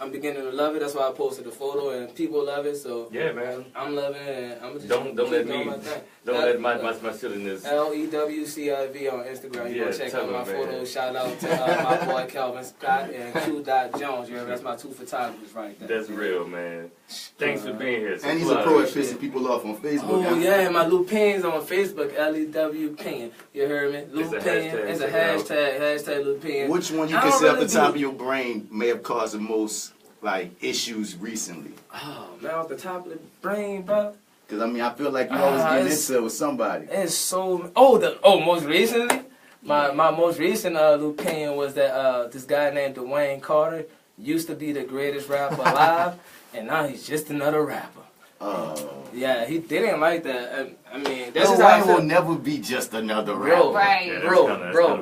I'm beginning to love it. That's why I posted the photo, and people love it. So yeah, man. I'm loving it, and I'm just don't let me my silliness. LEWCIV on Instagram. You go check out my photos. Shout out to my boy Calvin Scott and Q. Jones. You know, that's my 2 photographers right there. That's real, man. Thanks for being here. And he's a pro at pissing people off on Facebook. Oh yeah, my Lou Payne's on Facebook. LEW Payne. You heard me? Lou Payne. It's a hashtag Lou Payne. Which one you can say off the top of your brain may have caused the most like issues recently? Oh man, off the top of the brain, bro. Because I mean, I feel like you always getting into it with somebody. It's so most recently, my most recent Lou Payne was that this guy named Dwayne Carter used to be the greatest rapper alive, and now he's just another rapper. Oh. Yeah, he didn't like that. I mean, that's just how he will never be just another rapper. Bro, right. Yeah,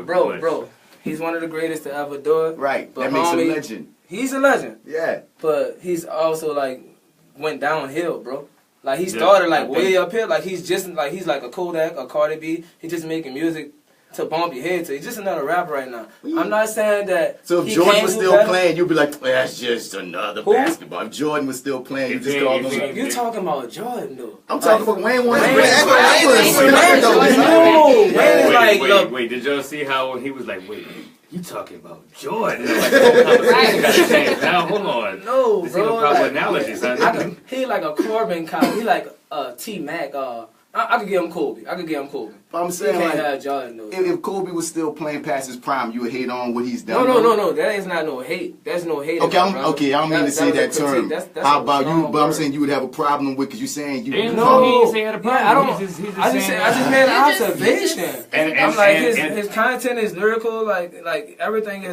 bro. He's one of the greatest to ever do it. Right. But that makes him a legend. He's a legend. Yeah. But he's also like went downhill, bro. Like he started like way up here. Like he's like a Kodak, a Cardi B. He's just making music to bump your head to. He's just another rapper right now. I'm not saying that. So if Jordan was still playing, you'd be like, well, that's just another basketball. If Jordan was still playing, you just call him. You're talking about Jordan though. I'm talking about Wayne. Wait, did y'all see how he was like, wait, you talking about Jordan? Like, conversation got to change. Now, hold on. No, this bro. This ain't a proper analogy, son. He like a Corbin kind. He like T-Mac. I could give him Kobe. But I'm saying, like, have Jordan, though. If Kobe was still playing past his prime, you would hate on what he's done. No. That is not no hate. That's no hate. Okay, I don't mean to say that term. That's how about you? But I'm saying you would have a problem with because you're saying you. No, he ain't saying had a problem. I don't. I just made an observation. And I'm like his content is lyrical. Like everything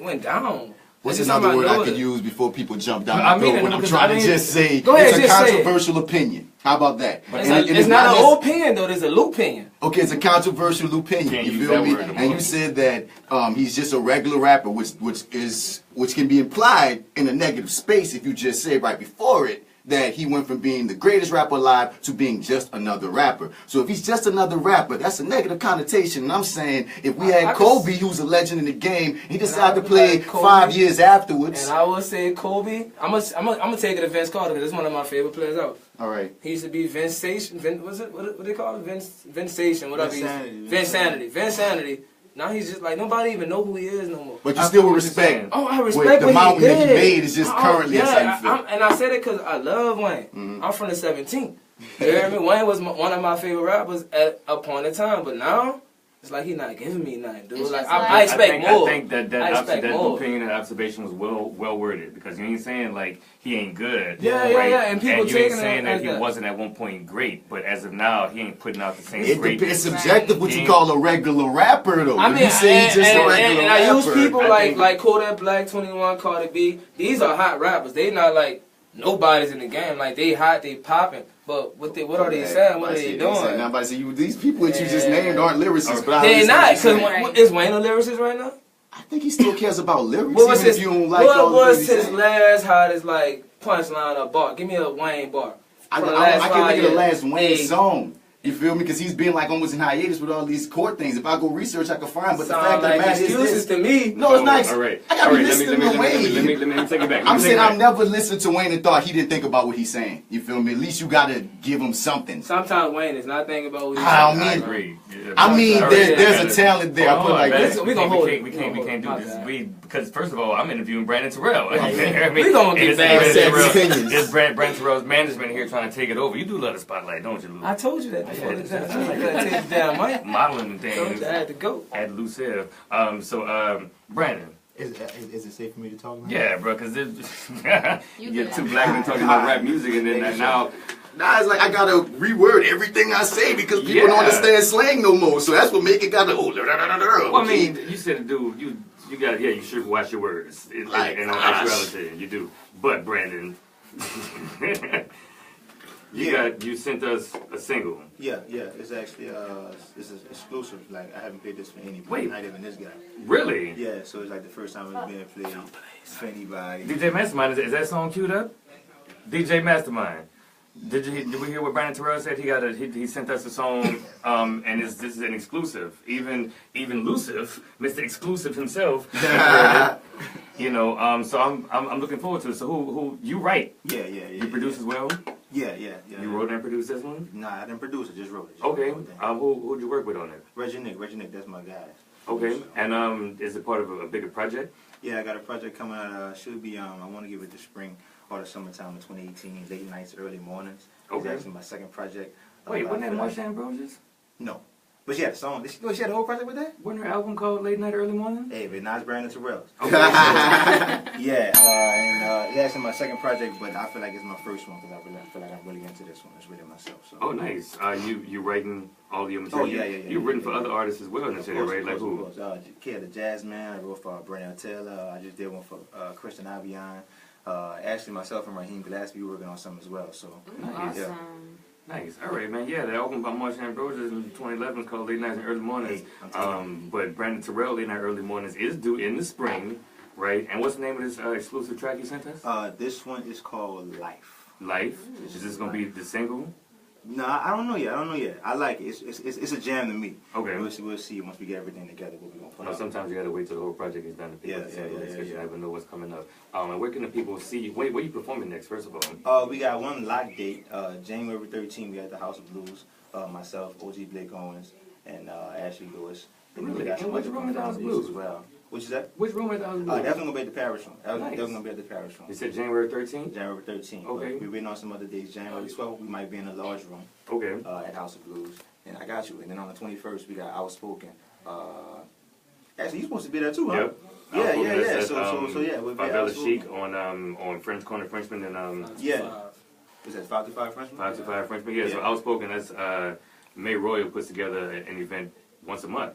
went down. What's another word I could use before people jump down my throat when I'm trying to just say it's a controversial opinion? How about that? It's not an opinion though. There's a opinion. Okay, it's a controversial opinion. You feel me? And you said that he's just a regular rapper, which can be implied in a negative space if you just say right before it that he went from being the greatest rapper alive to being just another rapper. So if he's just another rapper, that's a negative connotation. And I'm saying if we had Kobe, who's a legend in the game, he decided to play 5 years afterwards. And I would say Kobe. I'm gonna take it to Vince Carter because it's one of my favorite players out. All right. He used to be Vince Station. What they call it? Vince Station. Whatever. Vince Sanity. Now he's just like nobody even know who he is no more. But you still respect. Oh, I respect the mountain that he made is just currently. Yeah, and I said it because I love Wayne. Mm-hmm. I'm from the 17th. You hear me? Wayne was one of my favorite rappers at a point in time, but now it's like he's not giving me nothing, dude. Like I expect more. I think that opinion and observation was well worded because you ain't saying like he ain't good. Yeah. And people and you ain't saying that he wasn't at one point great, but as of now he ain't putting out the same. It's subjective what you call a regular rapper though. I mean, you say he's just a regular rapper. I use people like Kodak Black, 21, Cardi B. These are hot rappers. They not like nobody's in the game. Like they hot, they popping. But what are they saying? What are they doing? Nobody say these people that you just named aren't lyricists. But they're not. Because is Wayne a lyricist right now? I think he still cares about lyrics. What was his last hottest like punchline or bar? Give me a Wayne bar. I can't think of the last Wayne song. You feel me? Because he's been like almost in hiatus with all these court things. If I go research, I can find. But the fact of the matter is excuses to me. No, it's nice. All right. I gotta be listening to Wayne. Let me take it back. I'm saying I've never listened to Wayne and thought he didn't think about what he's saying. You feel me? At least you gotta give him something. Sometimes Wayne is not thinking about what he's saying. I agree. I mean, there's a talent there. I put like that. We can't do this. Because first of all, I'm interviewing Brandon Tarell. We gonna get bad opinions. It's Brandon Terrell's management here trying to take it over. You do love the spotlight, don't you, Lou? I told you that before. I gotta take the damn mic. Modeling and things. I had to go. At Lucille. Brandon. Is it safe for me to talk about? Yeah, bro, because you get two black men talking about rap music, and then now it's like I gotta reword everything I say because people don't understand slang no more. So that's what make it gotta. Well, I mean, you said, dude, you got you should watch your words. In actuality, you do. But Brandon. You sent us a single. Yeah. It's actually it's exclusive. Like I haven't played this for anybody. Not even this guy. Really? Yeah. So it's like the first time it's been played for anybody. DJ Mastermind, is that song queued up? DJ Mastermind. Did we hear what Brandon Tarell said? He sent us a song, and this is an exclusive. Even Lucifer, Mr. Exclusive himself, you know. So I'm looking forward to it. So who you write? Yeah. You produce as well? Yeah. You wrote and produced this one? Nah, I didn't produce it. Just wrote it. Okay. Who'd you work with on it? Reggie Nick, that's my guy. Okay. And is it part of a bigger project? Yeah, I got a project coming out. Should be. I want to give it the spring or the summertime of 2018. Late nights, early mornings. Okay. It's actually my second project. Wait, wasn't that Marsha Ambrosius? No. But she had a song. She had a whole project with that? Wasn't her album called Late Night, Early Morning? Hey, but now it's Brandon Tarell's. Okay. Yeah, it's my second project, but I feel like it's my first one because I feel like I'm really into this one. It's really myself. So. Oh, nice. You writing all your material? Oh, yeah. You've written for other artists as well in the city, right? Like who? Kid the Jazz Man. I wrote for Brandon Taylor. I just did one for Christian Avion. Actually, myself and Raheem Gillespie were working on some as well. So Awesome. Yeah. Nice. All right, man. Yeah, that album by Marsha Ambrosius in 2011 is called Late Nights and Early Mornings. But Brandon Tarell, Late Night, Early Mornings is due in the spring, right? And what's the name of this exclusive track you sent us? This one is called Life. Life? Is this going to be the single? No, I don't know yet. I like it. It's a jam to me. Okay. We'll see once we get everything together what we're going to put out. Sometimes you got to wait till the whole project is done to pick up the single because you never know what's coming up. And where can the people see you? Where you performing next, first of all? We got one lock date, January 13th. We at the House of Blues. Myself, OG Blake Owens, and Ashley Lewis. Really? And which room at the House of Blues? As well. Which is that? Which room at the House of Blues? Definitely going to be at the Parish Room. Nice. Definitely going to be at the Parish Room. You said January 13th? January 13th. Okay. We're waiting on some other dates. January 12th, we might be in a large room. Okay. At House of Blues. And I got you. And then on the 21st, we got Outspoken. Actually, you're supposed to be there too, huh? Yep. Yeah. So yeah, we'll be Favela Chic on French Corner Frenchman and yeah. Is that 5 to 5 Frenchman? 5 to 5 Frenchman. Yeah. So Outspoken. That's May Royal puts together an event once a month.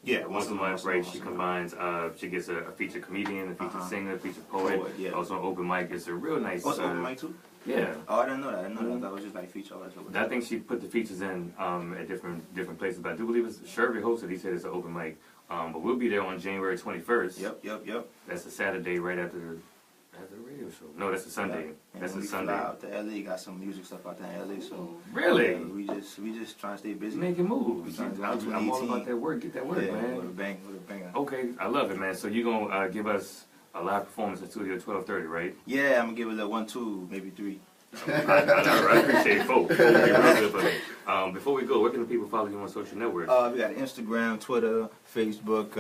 Yeah, once a month, right? She combines. She gets a featured comedian, a featured singer, a featured poet. Yeah. Also, an open mic. It's a real nice. Also, open mic too. Yeah. Oh, I didn't know that. I thought it was just like feature. I think she put the features in at different places, but I do believe it's Shervy hosted. He said it's an open mic. But we'll be there on January 21st. Yep. That's a Saturday right after the radio show. No, that's a Sunday. Yeah. That's a Sunday. Out to LA, got some music stuff out there in LA. So really, we just trying to stay busy. Making moves. I'm all about that work. Get that work, man. With a bang. Okay, I love it, man. So you gonna give us a live performance at Studio 1230, right? Yeah, I'm gonna give it a 1, 2, maybe 3. I appreciate both. Before we go, where can the people follow you on social networks? We got Instagram, Twitter, Facebook,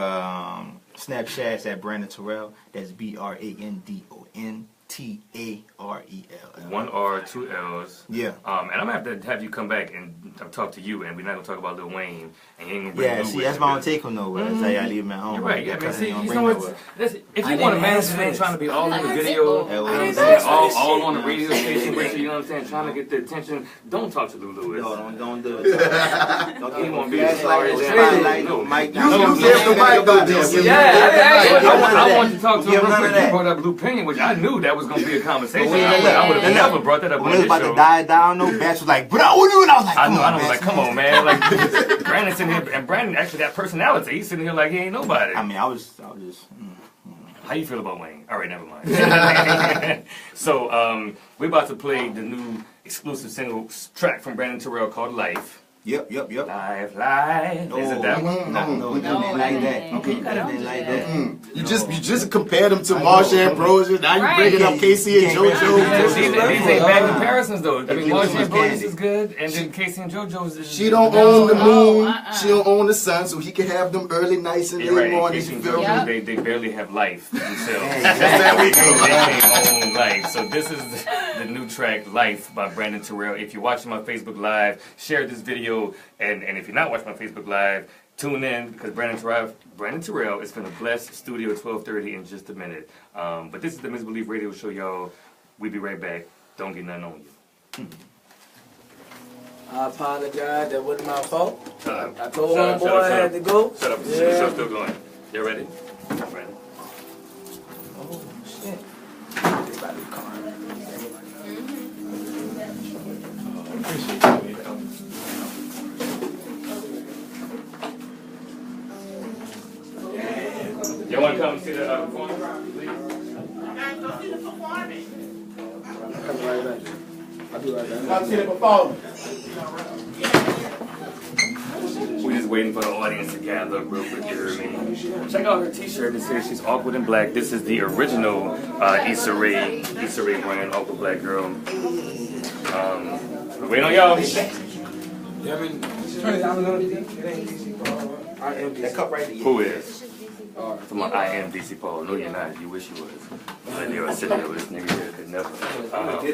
Snapchat at Brandon Tarell. That's BRANDON TAREL. 1 R, 2 L's. Yeah. And I'm gonna have to have you come back and talk to you, and we're not gonna talk about Lil Wayne. And you ain't gonna bring yeah, Lil see, Wayne that's why I don't take him nowhere. That's how I leave him at home. You're right. Yeah, man. See, you bring know what? If you want a man who's trying to be all in the video, all on the radio station with you, you know what I'm saying, trying to get the attention, don't talk to Lil Lewis. No, don't do it. Don't He give won't him be a a star. spotlight. No, Mike. You give the mic though, Gypsy. I wanted to talk to him real quick. You brought up Blue Penny, which I knew that was gonna be a conversation. I would have never brought that up on this show. When it was about to die down, no, Bash was like, bro, what are you doing? I was like, I was like, come on, man. Like, Brandon's sitting here, and Brandon actually got personality. He's sitting here like he ain't nobody. I mean, I was just. How you feel about Wayne? All right, never mind. So, we're about to play the new exclusive single track from Brandon Tarell called Life. Yep. Life. No, Is it that one? No, it doesn't like that. Okay, you got it. Like that. You just compared them to Marsha Ambrosius. Now you bringing up Casey and JoJo. These ain't bad comparisons, though. I mean, Marsha Ambrosius is good, and then Casey and JoJo's is. She don't own the moon. She don't own the sun, so he can have them early nights and late mornings. Casey You and feel me? JoJo, they barely have life themselves. They can't own life. So this is the new track, Life, by Brandon Tarell. If you're watching my Facebook Live, share this video, and if you're not watching my Facebook Live, tune in because Brandon Tarell is going to bless Studio 1230 in just a minute. But this is the Misbelief Radio Show, y'all. We'll be right back. Don't get nothing on you. I apologize. That wasn't my fault. I told Shut up, homeboy I had to go. Shut up. The show's still going. You ready? Ready. Oh, shit. Everybody calm. Appreciate you. Y'all want to come see the performance, please? Guys, go see the performance. I'm coming right back. We're just waiting for the audience to gather real quick, you hear me? Check out her t-shirt. It says she's awkward in black. This is the original Issa Rae brand, Awkward Black Girl. We're waiting on y'all. That cup right there. Who is? Someone, I am DC Paul. No, you're not. You wish you was. But they were sitting there with this nigga here.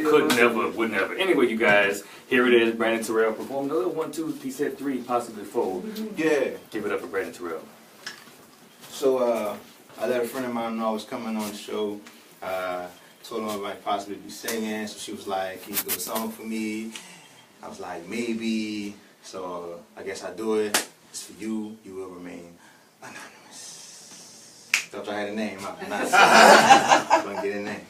Could never, would never. Anyway, you guys, here it is. Brandon Tarell performed a little 1, 2, he said 3, possibly 4. Yeah. Give it up for Brandon Tarell. So I let a friend of mine know I was coming on the show. Told him I might possibly be singing. So she was like, "Can you do a song for me?" I was like, "Maybe." So I guess I do it. It's for you. You will remain anonymous. Thought I had a name. I'm not. I'm gonna get a name.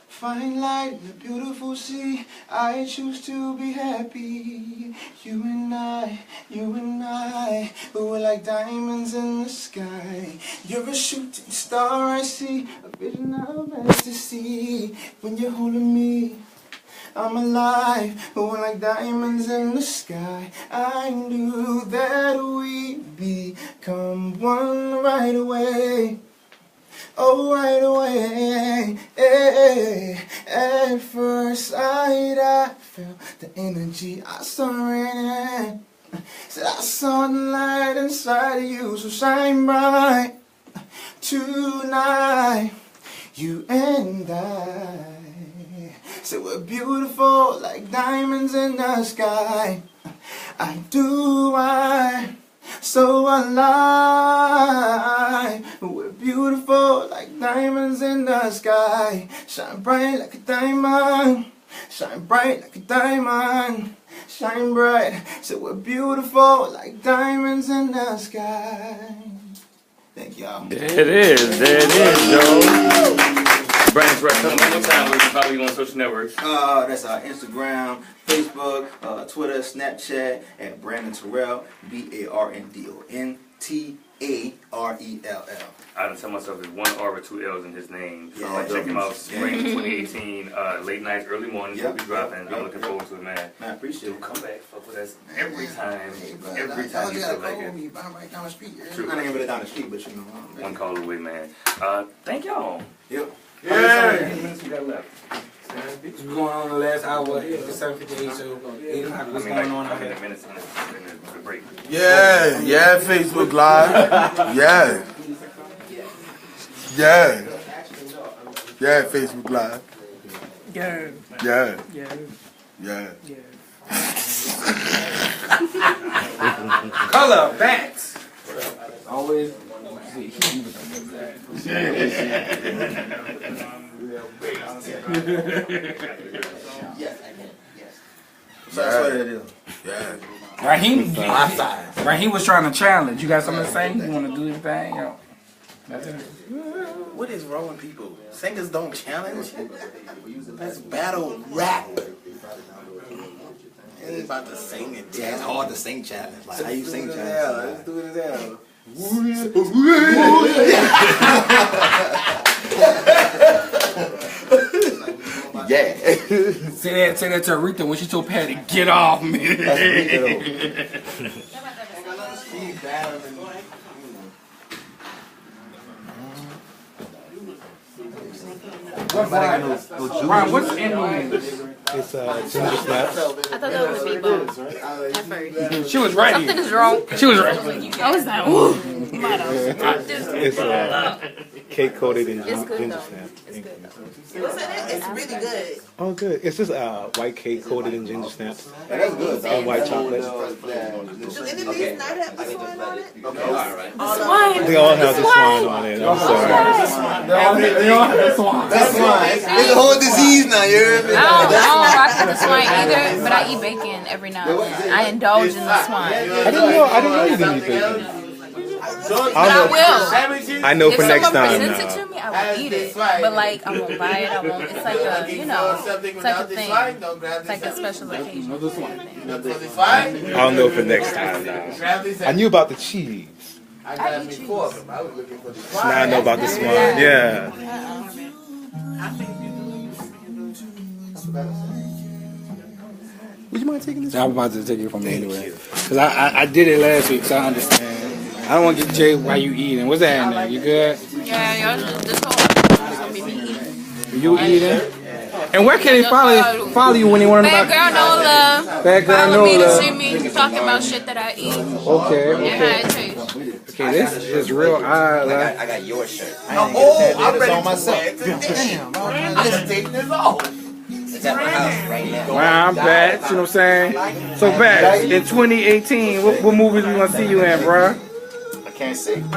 Fine light in the beautiful sea, I choose to be happy. You and I, we're like diamonds in the sky. You're a shooting star I see, a vision of ecstasy. When you're holding me, I'm alive, we're like diamonds in the sky. I knew that we'd become one right away. Oh, right away. At first sight, I felt the energy I saw radiant. Said I saw the light inside of you, so shine bright tonight. You and I said we're beautiful like diamonds in the sky. So alive. We're beautiful like diamonds in the sky. Shine bright like a diamond. Shine bright like a diamond. Shine bright. So we're beautiful like diamonds in the sky. Thank y'all. There it is, yo. Brandon Tarell, tell me one more time where you can follow you on social networks. That's Instagram, Facebook, Twitter, Snapchat at Brandon Tarell, BarnDonTarell. I done tell myself there's 1 R with 2 L's in his name. So check him out. Spring 2018, late nights, early mornings. We'll be dropping. I'm looking forward to it, man. I appreciate it. Come back, fuck with us every time. Every time you feel like it. I'm right down the street. I'm not even really down the street, but you know. One call away, man. Thank y'all. Yep. How many minutes we got left? What's going on in the last hour? It's 7:58, so 8 o'clock. What's going on out here? Minutes in the break. Yeah, Facebook Live. Yeah, Facebook Live. Yeah. Color bats. Always. Raheem was trying to challenge. You got something to say? You want to do this thing? Yo. What is wrong with people? Singers don't challenge. Let's battle rap. It ain't about to sing and jazz. It's hard to sing challenge. Like, how you sing challenge? Let's do it as hell. Yeah. Say that to Aretha when she told Patty, get off me. Brian, what's in It's ginger snaps. I thought that would be Bout at first. She was right. Something is wrong. She was right. I was like, ooh. It's cake coated in ginger snaps. What's in it? It's really good. Oh, good. It's just white cake coated in ginger snaps. That's good. White chocolate. Do any of these not have the swine on it? Okay, all right. They all have the swine on it. I'm sorry. They all have the swine. That's swine. It's a whole disease now, you heard me? I don't rock with the swine either, but I eat bacon every now and then. I indulge in the swine. I didn't know you didn't eat bacon. But I will. I know for next If someone time presents it now. to me, I will eat it. But like, I won't buy it. I won't. It's like a, you know, it's like a thing. It's like a special occasion. I'll know for next time now. I knew about the cheese. I eat cheese. Now I know about the swine. Yeah. Would you mind taking this? I'm about to take it from me anyway. Because I did it last week, so I understand. I don't want to get Jay while you eating. What's that in there? You good? Yeah, y'all just this whole episode is gonna be me eating. You eating? And where can they follow you when they want to know Bad girl no love. Bad girl Follow no me to love. see me talking about shit that I eat. Okay, And how it tastes. Okay, this is real odd. Like, I got your shirt. I'm ready on myself. Damn, I'm just taking this off. It's at my house right now. wow, I'm back. You know what I'm saying? So back in 2018, what movies we gonna see you in, bruh? I can't say. We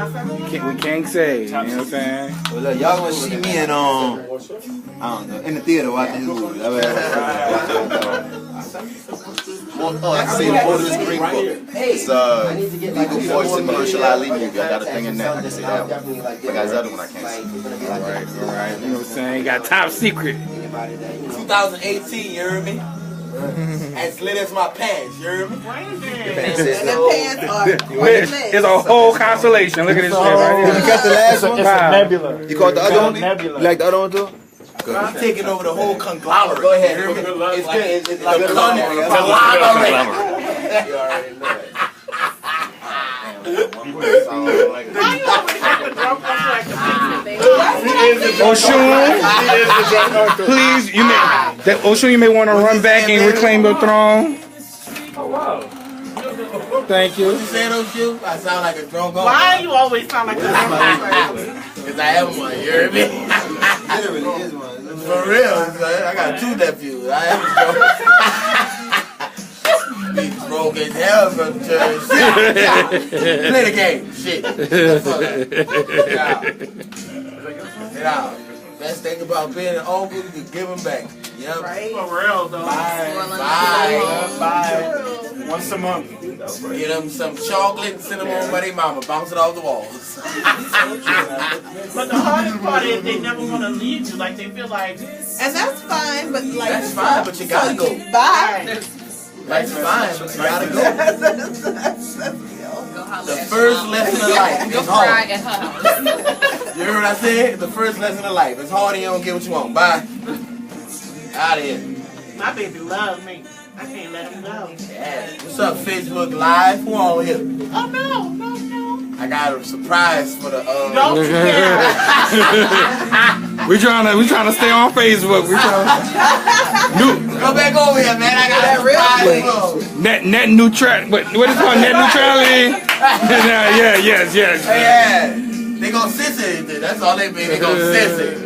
can't say. You know what I'm saying? Well, look, y'all gonna see me in I don't know, in the theater watching this movie. Oh, I see the Order this Green Book. It's Legal Force and Mahershala Ali movie. I got a thing in that. I can say that one. I got this other one I can't say. All right. You know what I'm saying? You got top secret. 2018, you heard me? As lit as my pants, you heard me? It's a whole constellation. Look at this shit right here. You got the last one? It's a nebula. You caught the other one? You like the other one too? I'm taking over the whole conglomerate. Go ahead. It's good. It's like a conglomerate. You already know it. Oshun, please, Oshun, you may want to run back and reclaim your throne. Oh wow. Thank you. What you saying, Oshun? I sound like a drunk. Why you always sound like a drunk? Because I am one, you heard me? Literally is one. For real, I got two nephews. I am a drunk. Be broke as hell from church. Play the game. Shit. Get out. Best thing about being an uncle, you can give them back. Yep. Right. For real, though. Bye. Once a month. Get them some chocolate and cinnamon by their mama. Bounce it off the walls. But the hardest part is they never want to leave you. Like, they feel like... And that's fine, but like... That's fine, but you gotta go. Bye. That's fine, but you gotta go. The first lesson of life is hard. You heard what I said? The first lesson of life. It's hard and you don't get what you want. Bye. Out of here. My baby loves me. I can't let him go. Yeah. What's up, Facebook Live? Who on here? Oh, no. I got a surprise for the Don't you dare. we trying to stay on Facebook. We trying Go back over here, man. I got a surprise for net neutrality. What is it called? Net neutrality. Yes. Yeah. They gonna censor it. That's all they mean. They gonna censor it.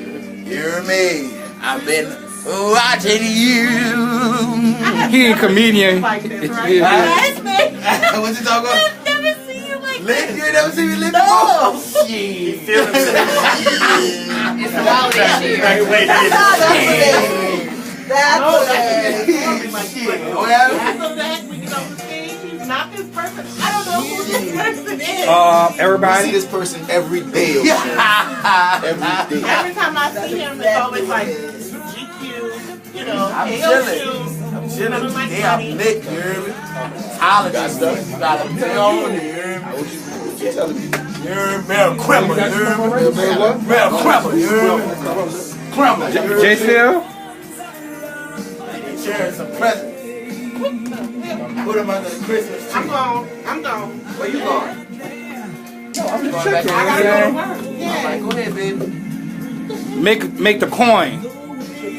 You hear me? I've been watching you. He ain't a comedian. Like this, right? What you talking about? I've never seen you like Lick? You ain't never seen me lick No. before? Shit. It's wild this year. That's What okay. happened? We get on the stage. He's not this person. I don't know who this person is. I Everybody. see this person every day. Every day. Every time I see him, it's always like GQ, you know, I'm KO chilling. shoes. I'm chilling. Today I'm lit, you hear me? Holiday stuff. You gotta put on, you hear me? What you telling me? You hear me? Mel Crumble, you hear me? Mel Crumble, you hear me? Crumble, you hear me? J Still? Sharing some presents. Put them under the Christmas tree. I'm gone. Where you going? I'm just I checking. gotta go to work. I'm like, go ahead, baby. Make the coin.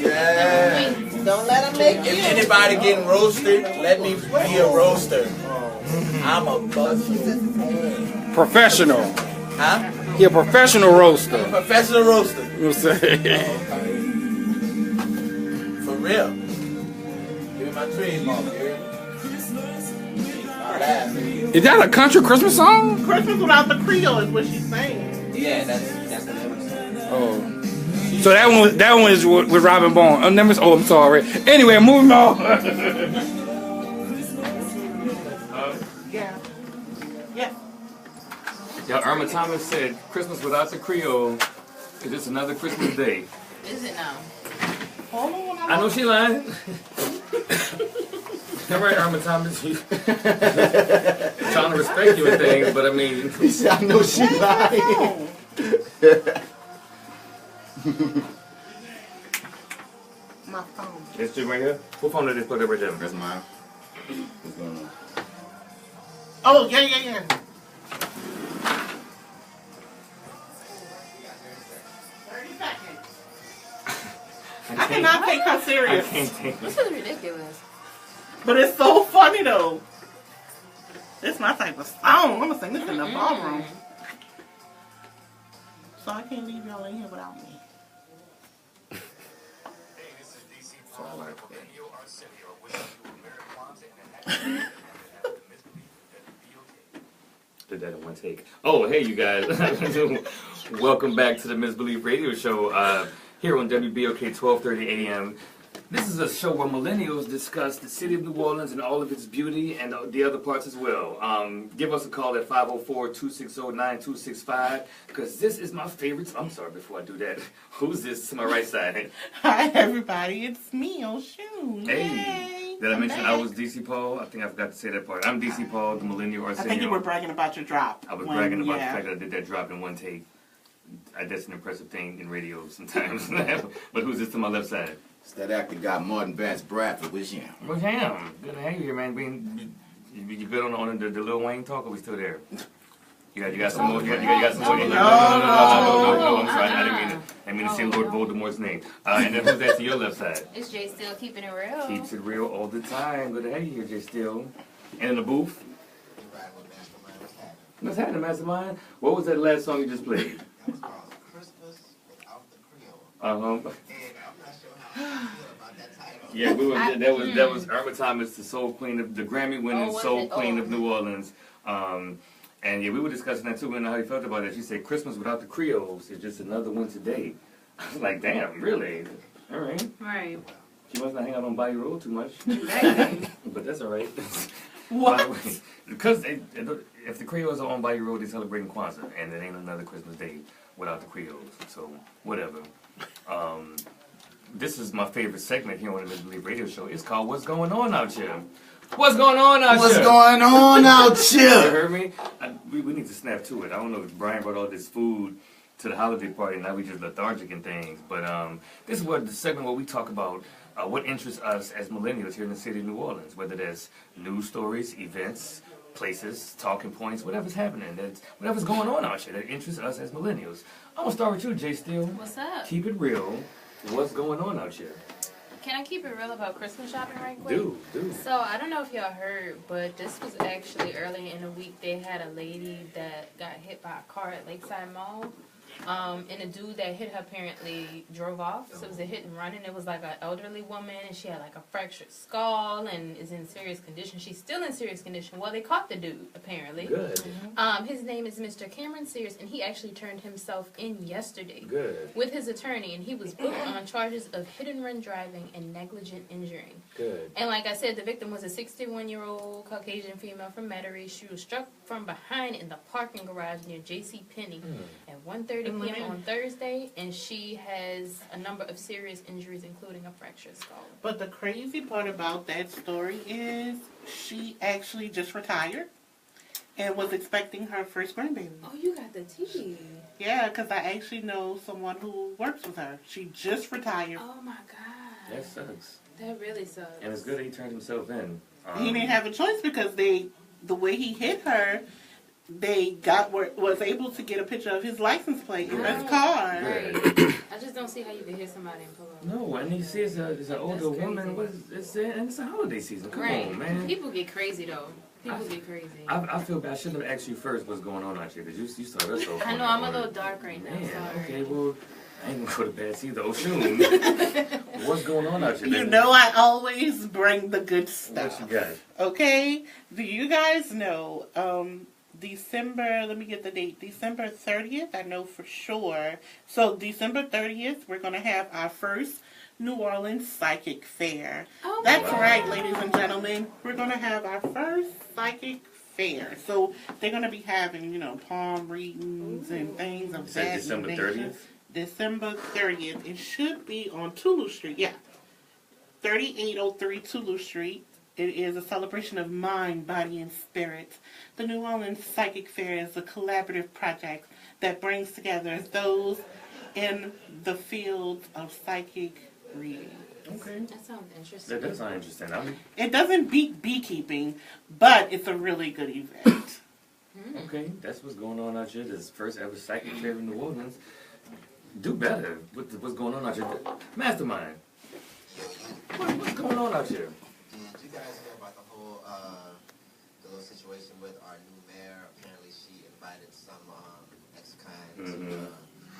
Yeah. Don't let them make If you. anybody getting roasted, let me be a roaster. I'm a buster. Professional. Huh? He a professional roaster. I'm a professional roaster. You know what I'm saying? For real. Give me my trademark, you hear me? Is that a country Christmas song? Christmas without the Creole is what she's saying. Yeah, that's the name of the song. Oh. So that one is with Robin Bone. I'm sorry. Anyway, moving on. Yeah. Yeah, Irma Thomas said Christmas without the Creole is just another Christmas day. Is it now? I know she lying. All right, Irma Thomas. Trying to respect you and things, but I mean. He said, I know she lying. My phone. This chick right here? What phone did they put up right there? That's mine. What's going on? Oh, yeah. 30 seconds. I cannot take her serious. I can't take This is ridiculous. But it's so funny though. It's my type of song. I'm gonna sing this in the ballroom. So I can't leave y'all in here without me. Did that in one take. Oh, hey, you guys. Welcome back to the Misbelief radio show here on WBOK 1230 AM. This is a show where millennials discuss the city of New Orleans and all of its beauty and the other parts as well. Give us a call at 504-260-9265 because this is my favorite. I'm sorry, before I do that. Who's this to my right side? Hi, everybody. It's me, Oshun. Hey. Yay. Did I mention I was DC Paul? I think I forgot to say that part. I'm DC Paul, the millennial Arsenio. I think you were bragging about your drop. I was bragging about the fact that I did that drop in one take. That's an impressive thing in radio sometimes. But who's this to my left side? It's that actor guy, Martin Vance Bradford. Where's him? Where's him? Good to have you here, man. You good on the Lil Wayne talk, or we still there? You got some more? You got some more? No, I'm sorry. I didn't mean to say Lord Voldemort's name. And then who's that to your left side? It's Jay Still keeping it real. Keeps it real all the time. Good to have you here, Jay Still. And in the booth? What's happening, Mastermind? What was that last song you just played? Yeah, that was Irma Thomas, the soul queen of the Grammy-winning soul queen of New Orleans. And yeah, we were discussing that too. We didn't know how you felt about it. She said, "Christmas without the Creoles is just another winter day." I was like, "Damn, really? All right." Right. She must not hang out on Bayou Road too much, but that's all right. What? Because if the Creoles are on Bayou Road, they're celebrating Kwanzaa, and it ain't another Christmas day without the Creoles. So whatever. This is my favorite segment here on the Misbelief Radio Show. It's called "What's Going On Out Here." What's going on out here? What's going on out here? You heard me? We need to snap to it. I don't know if Brian brought all this food to the holiday party, and now we just lethargic and things. But this is what the segment where we talk about what interests us as millennials here in the city of New Orleans, whether that's news stories, events, places, talking points, whatever's happening, whatever's going on out here that interests us as millennials. I'm gonna start with you, Jay Steele. What's up? Keep it real. What's going on out here? Can I keep it real about Christmas shopping right quick? Do. So, I don't know if y'all heard, but this was actually early in the week. They had a lady that got hit by a car at Lakeside Mall. And the dude that hit her apparently drove off. So it was a hit and run, and it was like an elderly woman, and she had like a fractured skull and is in serious condition. She's still in serious condition. Well, they caught the dude, apparently. Good. His name is Mr. Cameron Sears, and he actually turned himself in yesterday. Good. With his attorney, and he was booked on charges of hit and run driving and negligent injuring. Good. And like I said, the victim was a 61-year-old Caucasian female from Metairie. She was struck from behind in the parking garage near J.C. Penney at 1:30 p.m. on Thursday, and she has a number of serious injuries, including a fractured skull. But the crazy part about that story is she actually just retired and was expecting her first grandbaby. Oh, you got the tea. Yeah, because I actually know someone who works with her. She just retired. Oh, my God. That sucks. That really sucks. And it's good that he turned himself in. He didn't have a choice because the way he hit her, they was able to get a picture of his license plate in his car. Right. I just don't see how you can hit somebody and pull up. No, and he sees it's an older woman. And it's a holiday season. Come on, man. People get crazy, though. People get crazy. I feel bad. I should have asked you first what's going on out here, because you started us off. I know, I'm a little dark right now. Man, sorry. okay, well, I ain't gonna go to bed either. Oshun, what's going on out here? You know I always bring the good stuff. What you got? Okay? Do you guys know, December, let me get the date, December 30th, I know for sure. So December 30th, we're going to have our first New Orleans Psychic Fair. Oh, that's right, ladies and gentlemen. We're going to have our first Psychic Fair. So they're going to be having, palm readings and things of that December 30th? December 30th. It should be on Toulouse Street. Yeah. 3803 Toulouse Street. It is a celebration of mind, body, and spirit. The New Orleans Psychic Fair is a collaborative project that brings together those in the field of psychic reading. Okay. That sounds interesting. That does sound interesting. It doesn't beat beekeeping, but it's a really good event. Okay, that's what's going on out here. This first ever psychic fair in New Orleans. Do better. What's going on out here? Mastermind. What's going on out here? Did you guys hear about the whole the little situation with our new mayor? Apparently, she invited some ex-kind to the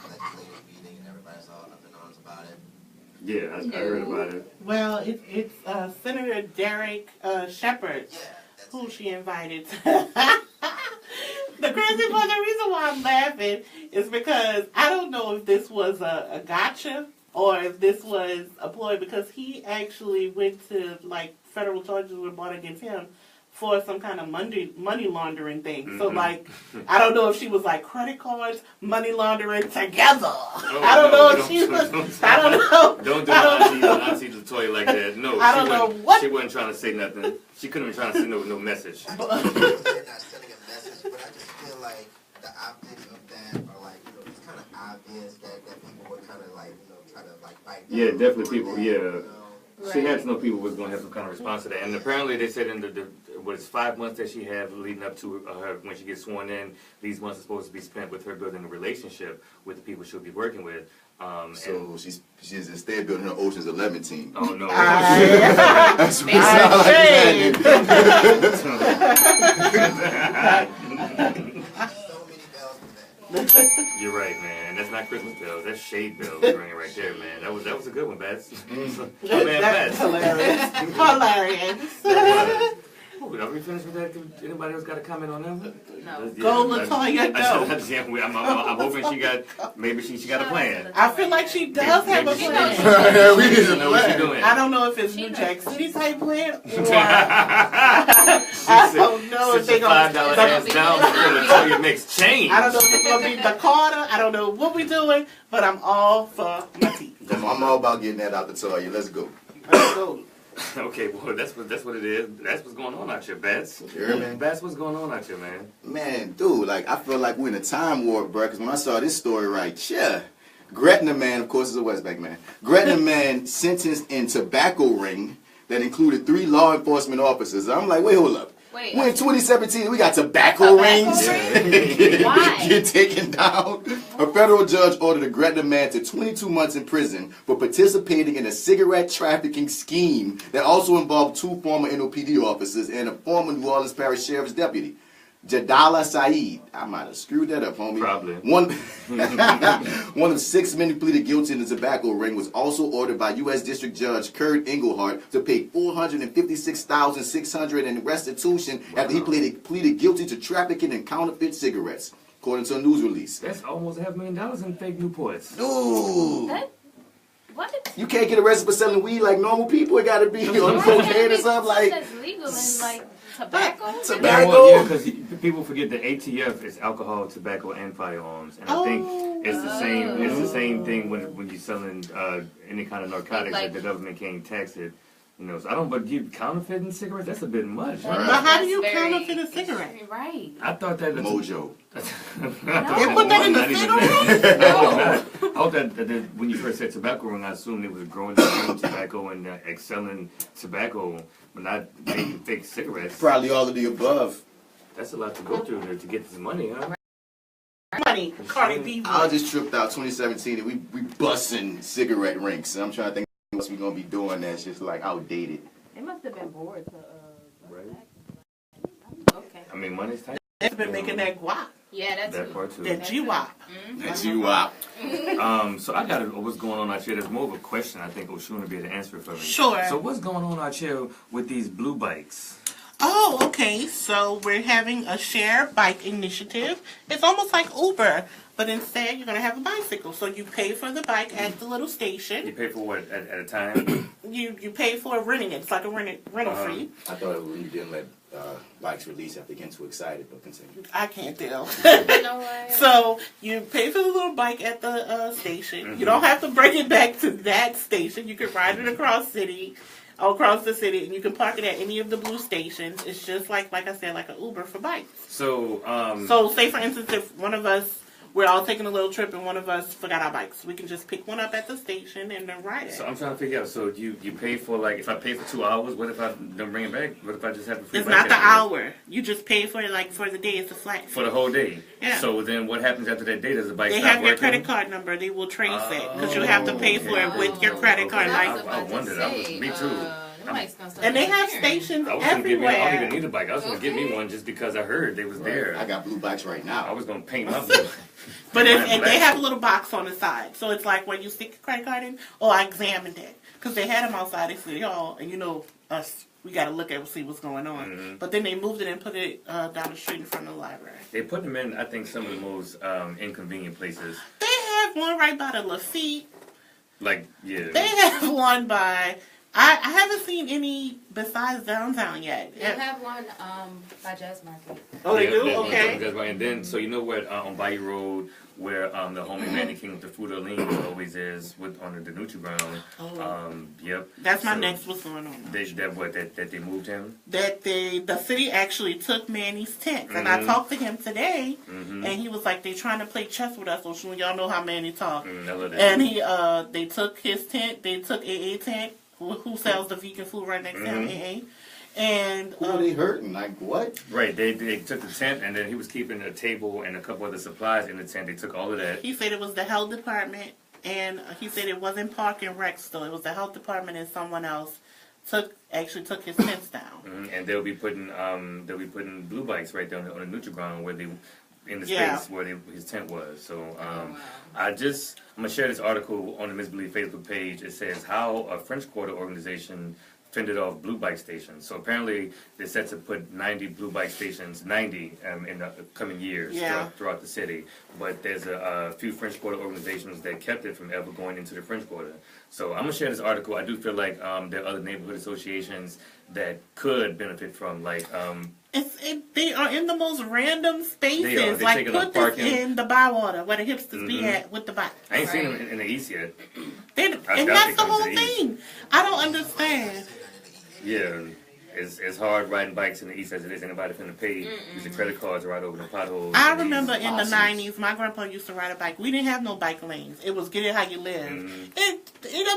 legislative meeting, and everybody's all up in arms about it. Yeah, I heard about it. Well, it's Senator Derek Shepherd who she invited. The crazy part, the reason why I'm laughing is because I don't know if this was a gotcha or if this was a ploy, because he actually went to, like, federal charges were brought against him for some kind of money laundering thing. Mm-hmm. So, like, I don't know if she was like credit cards, money laundering together. Oh, I don't know if she was. I don't know. Don't do Auntie Latoya like that. No, I don't know what. She wasn't trying to say nothing. She couldn't even try to send no message. They're not sending a message, but I just feel like the optics of that are like, you know, it's kind of obvious that people would kind of like, you know, try to like bite. Yeah, definitely people. That, yeah. you know? She had to know people was going to have some kind of response to that. And apparently they said in the 5 months that she had leading up to her, when she gets sworn in, these months are supposed to be spent with her building a relationship with the people she'll be working with. So she's instead building her Ocean's 11 team. Oh, no. That's what it sounds like. You're right, man. That's not Christmas bells. That's shade bells ringing right there, man. That was a good one, Bats. That's hilarious. Hilarious. Are we finished with that? Anybody else got a comment on that? No. Go, Latoya, go. I'm hoping she got a plan. I feel like she does have a plan. We need to know what she's doing. I don't know if it's New Jack City type plan or I don't know if they're going to $5 down before Latoya makes change. I don't know if it's going to be the Carter. I don't know what we're doing, but I'm all for my teeth. I'm all about getting that out the Toya. Let's go. Let's go. Okay, well, that's what it is. That's what's going on out here, Bats. Yeah, man. Bats, what's going on out here, man? Man, dude, like, I feel like we're in a time warp, bro, because when I saw this story right, Gretna man, of course, is a Westbank man. Gretna man sentenced in tobacco ring that included 3 law enforcement officers. I'm like, wait, hold up. Wait, we're in 2017, we got tobacco rings. Why? Get taken down. A federal judge ordered a Gretna man to 22 months in prison for participating in a cigarette trafficking scheme that also involved 2 former NOPD officers and a former New Orleans Parish Sheriff's deputy. Jadala Saeed. I might have screwed that up, homie. Probably. One of 6 men who pleaded guilty in the tobacco ring was also ordered by U.S. District Judge Kurt Engelhardt to pay $456,600 in restitution after he pleaded guilty to trafficking in counterfeit cigarettes, according to a news release. That's almost $500,000 in fake Newports. Dude. What? You can't get arrested for selling weed like normal people. It got to be on cocaine or something like. That's legal in like tobacco. Yeah, because people forget that ATF is alcohol, tobacco, and firearms, and I think it's the same. It's the same thing when you're selling any kind of narcotics that the government can't tax it. You know, so I don't. But you counterfeiting cigarettes? That's a bit much. But how do you counterfeit a cigarette? Right. I thought that Mojo. They put that in the cigarette? No. I thought that when you first said tobacco ring, I assumed it was growing tobacco and excelling tobacco, but not making fake cigarettes. Probably all of the above. That's a lot to go through to get this money, huh? Money, Cardi B. I just tripped out 2017 and we busting cigarette rinks. And I'm trying to think what we're gonna be doing that's just like outdated. It must have been bored to right. Okay. I mean, money's tight. It's been making that guap. Yeah, that's that part too. That G-wop. That G-wop. So I got what's going on out here. There's more of a question. I think Oshun will be able to answer it for me. Sure. So what's going on out here with these blue bikes? Oh, okay. So we're having a share bike initiative. It's almost like Uber, but instead you're going to have a bicycle. So you pay for the bike at the little station. You pay for what at a time? You pay for renting it. It's like a rental fee. I thought it was when you didn't let bikes release after getting too excited, but continue. I can't tell. No way. So you pay for the little bike at the station. Mm-hmm. You don't have to bring it back to that station. You can ride it across the city, and you can park it at any of the blue stations. It's just like I said, like an Uber for bikes. So, so say for instance, if one of us we're all taking a little trip and one of us forgot our bikes. We can just pick one up at the station and then ride it. So I'm trying to figure out, so you pay for, like, if I pay for 2 hours, what if I don't bring it back? What if I just have a free It's bike not the every day? hour. You just pay for it, like, for the day. It's a flat. For the whole day? Yeah. So then what happens after that day? Does the bike They stop have your working? credit card number. They will trace it because you have to pay for it with your credit card. I wondered. Me too. And they have stations I was gonna get me, everywhere. I don't even need a bike. I was going to get me one just because I heard they was there. I got blue bikes right now. I was going to paint my blue. But and they have a little box on the side. So it's like when you stick your credit card in. Oh, I examined it. Because they had them outside. They said, y'all, and you know us, we got to look at see what's going on. Mm-hmm. But then they moved it and put it down the street in front of the library. They put them in, I think, some of the most inconvenient places. They have one right by the Lafitte. Like, yeah. They have one by... I haven't seen any besides downtown yet. They have one by Jazz Market. Oh, they do? There's one Okay. That's right. And then, so you know what, on Bayou Road, where the homie Manny King with the Fruit of Lean always is, with on the Nutri Ground. Oh. Yep. That's my next what's going on. That they moved him? That the city actually took Manny's tent. And I talked to him today, and he was like, they trying to play chess with us, Oshun. Y'all know how Manny talk. And they took his tent, they took AA tent, who sells the vegan food right next to him, AA. And who are they hurting? Like what? Right, they took the tent, and then he was keeping a table and a couple other supplies in the tent. They took all of that. He said it was the health department, and he said it wasn't Park and Rec still. It was the health department, and someone else actually took his tents down. And they'll be putting blue bikes right down on the Nutri Ground where they in the space where his tent was. So I'm gonna share this article on the Misbelief Facebook page. It says how a French Quarter organization fended off blue bike stations. So apparently they're set to put 90 blue bike stations, in the coming years throughout the city. But there's a few French Quarter organizations that kept it from ever going into the French Quarter. So I'm gonna share this article. I do feel like there are other neighborhood associations that could benefit from, like. They are in the most random spaces. They're like put this parking in the Bywater where the hipsters be at with the bike. I ain't seen them in the East yet. And that's the whole thing. I don't understand. Yeah, it's hard riding bikes in the East as it is. Anybody finna pay use the credit cards right over the potholes. I remember in the 90s, my grandpa used to ride a bike. We didn't have no bike lanes. It was get it how you live. It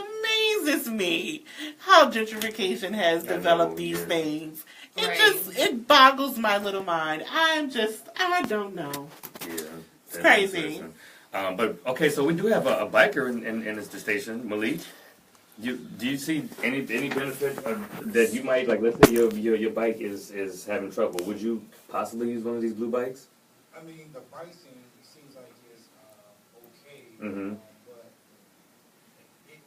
amazes me how gentrification has developed these things. It boggles my little mind. I don't know. Yeah. It's crazy. But, okay, so we do have a biker in the station, Malik. Do you see any benefit that you might, like, let's say your bike is having trouble? Would you possibly use one of these blue bikes? I mean, the pricing seems like it's okay, but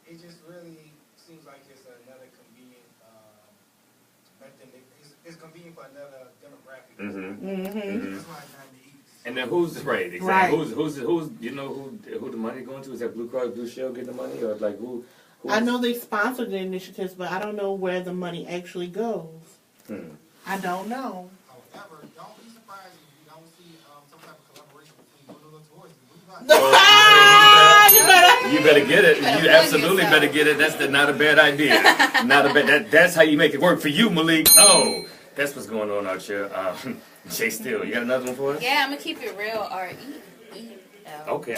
it just really seems like it's another convenient method. It's convenient for another demographic. That's why it's not in the East. And then who's right? Exactly. Right. Who's you know who the money going to? Is that Blue Cross Blue Shield getting the money, or like who? I know they sponsored the initiatives, but I don't know where the money actually goes. I don't know. However, don't be surprised if you don't see some type of collaboration between Blue Toys and Blue. You better get it. You absolutely better get it. That's not a bad idea. Not a bad. That's how you make it work for you, Malik. Oh, that's what's going on out here. Jay Steele, you got another one for us? Yeah, I'm gonna keep it real. Okay.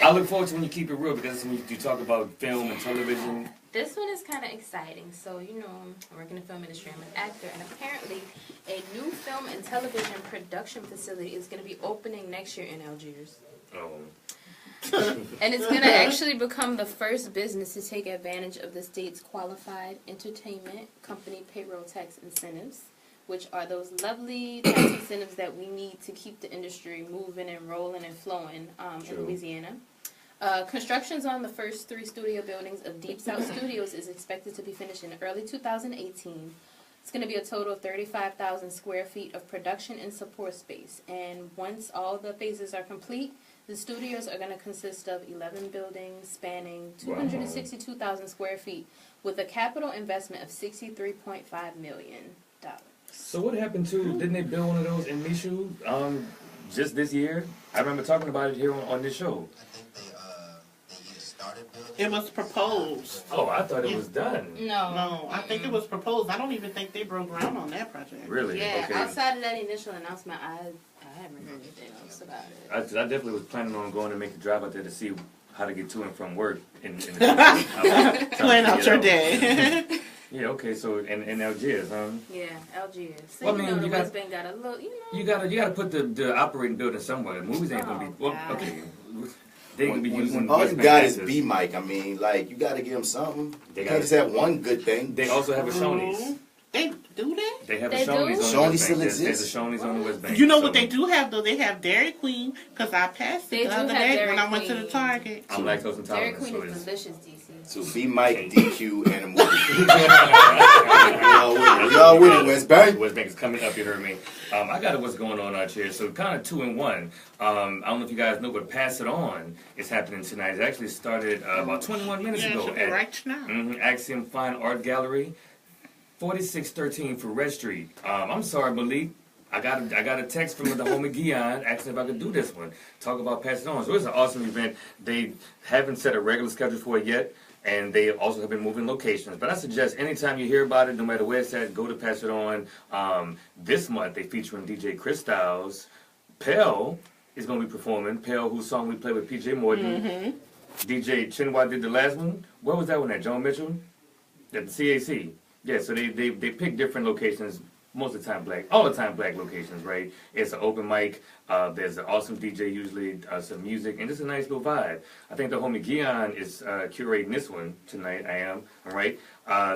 I look forward to when you keep it real, because when you talk about film and television. This one is kind of exciting. So, you know, I work in the film industry. I'm an actor, and apparently a new film and television production facility is going to be opening next year in Algiers. And it's going to actually become the first business to take advantage of the state's qualified entertainment company payroll tax incentives, which are those lovely tax incentives that we need to keep the industry moving and rolling and flowing in Louisiana. Constructions on the first 3 studio buildings of Deep South Studios is expected to be finished in early 2018. It's going to be a total of 35,000 square feet of production and support space. And once all the phases are complete, the studios are going to consist of 11 buildings spanning 262,000 square feet with a capital investment of $63.5 million. So what happened to, didn't they build one of those in Michoud just this year? I remember talking about it here on this show. I think they used It was proposed. Oh, I thought it was done. No, I think it was proposed. I don't even think they broke ground on that project. Really? Yeah, Okay. outside of that initial announcement, I haven't heard anything else about it. I definitely was planning on going to make the drive out there to see how to get to and from work. Plan out your day. Yeah, okay, so, and Algiers, huh? Yeah, Algiers. So Well, I you mean, know you the got- Westbank got a little, You gotta put the operating building somewhere. Movies ain't gonna be, well, okay. They ain't gonna be using all you Westbank got is actors. B Mike. I mean, like, you gotta give them something. They You gotta- can't just have one good thing. They also have a Shoney's. They do that? They have They a Shoney's do? on the Shoney's West still Bank. There's a exists? Shoney's on the West Bank. You know so what they do have though? They have Dairy Queen because I passed They it the do other have day Dairy when I went to the Queen. Target. I'm lactose Dairy intolerant, Queen so is it's... delicious, DC. So B Mike, DQ, and a movie. Y'all with it, West Bank. West Bank is coming up, you heard me. I got what's going on out here, so kind of 2 in 1. I don't know if you guys know, but Pass It On is happening tonight. It actually started about 21 minutes Yeah, it ago should be at right now. Axiom Fine Art Gallery, 4613 for Red Street. I'm sorry, Malik. I got a text from the homie Gian asking if I could do this one. Talk about Pass It On. So it's an awesome event. They haven't set a regular schedule for it yet, and they also have been moving locations. But I suggest anytime you hear about it, no matter where it's at, go to Pass It On. This month, they featuring DJ Chris Styles. Pell is going to be performing. Pell, whose song we played with PJ Morton. DJ Chinua did the last one. Where was that one at? John Mitchell? At the CAC. Yeah, so they pick different locations. Most of the time black, all the time black locations, right? It's an open mic. There's an awesome DJ usually, some music, and just a nice little vibe. I think the homie Gian is curating this one tonight. I am, all right?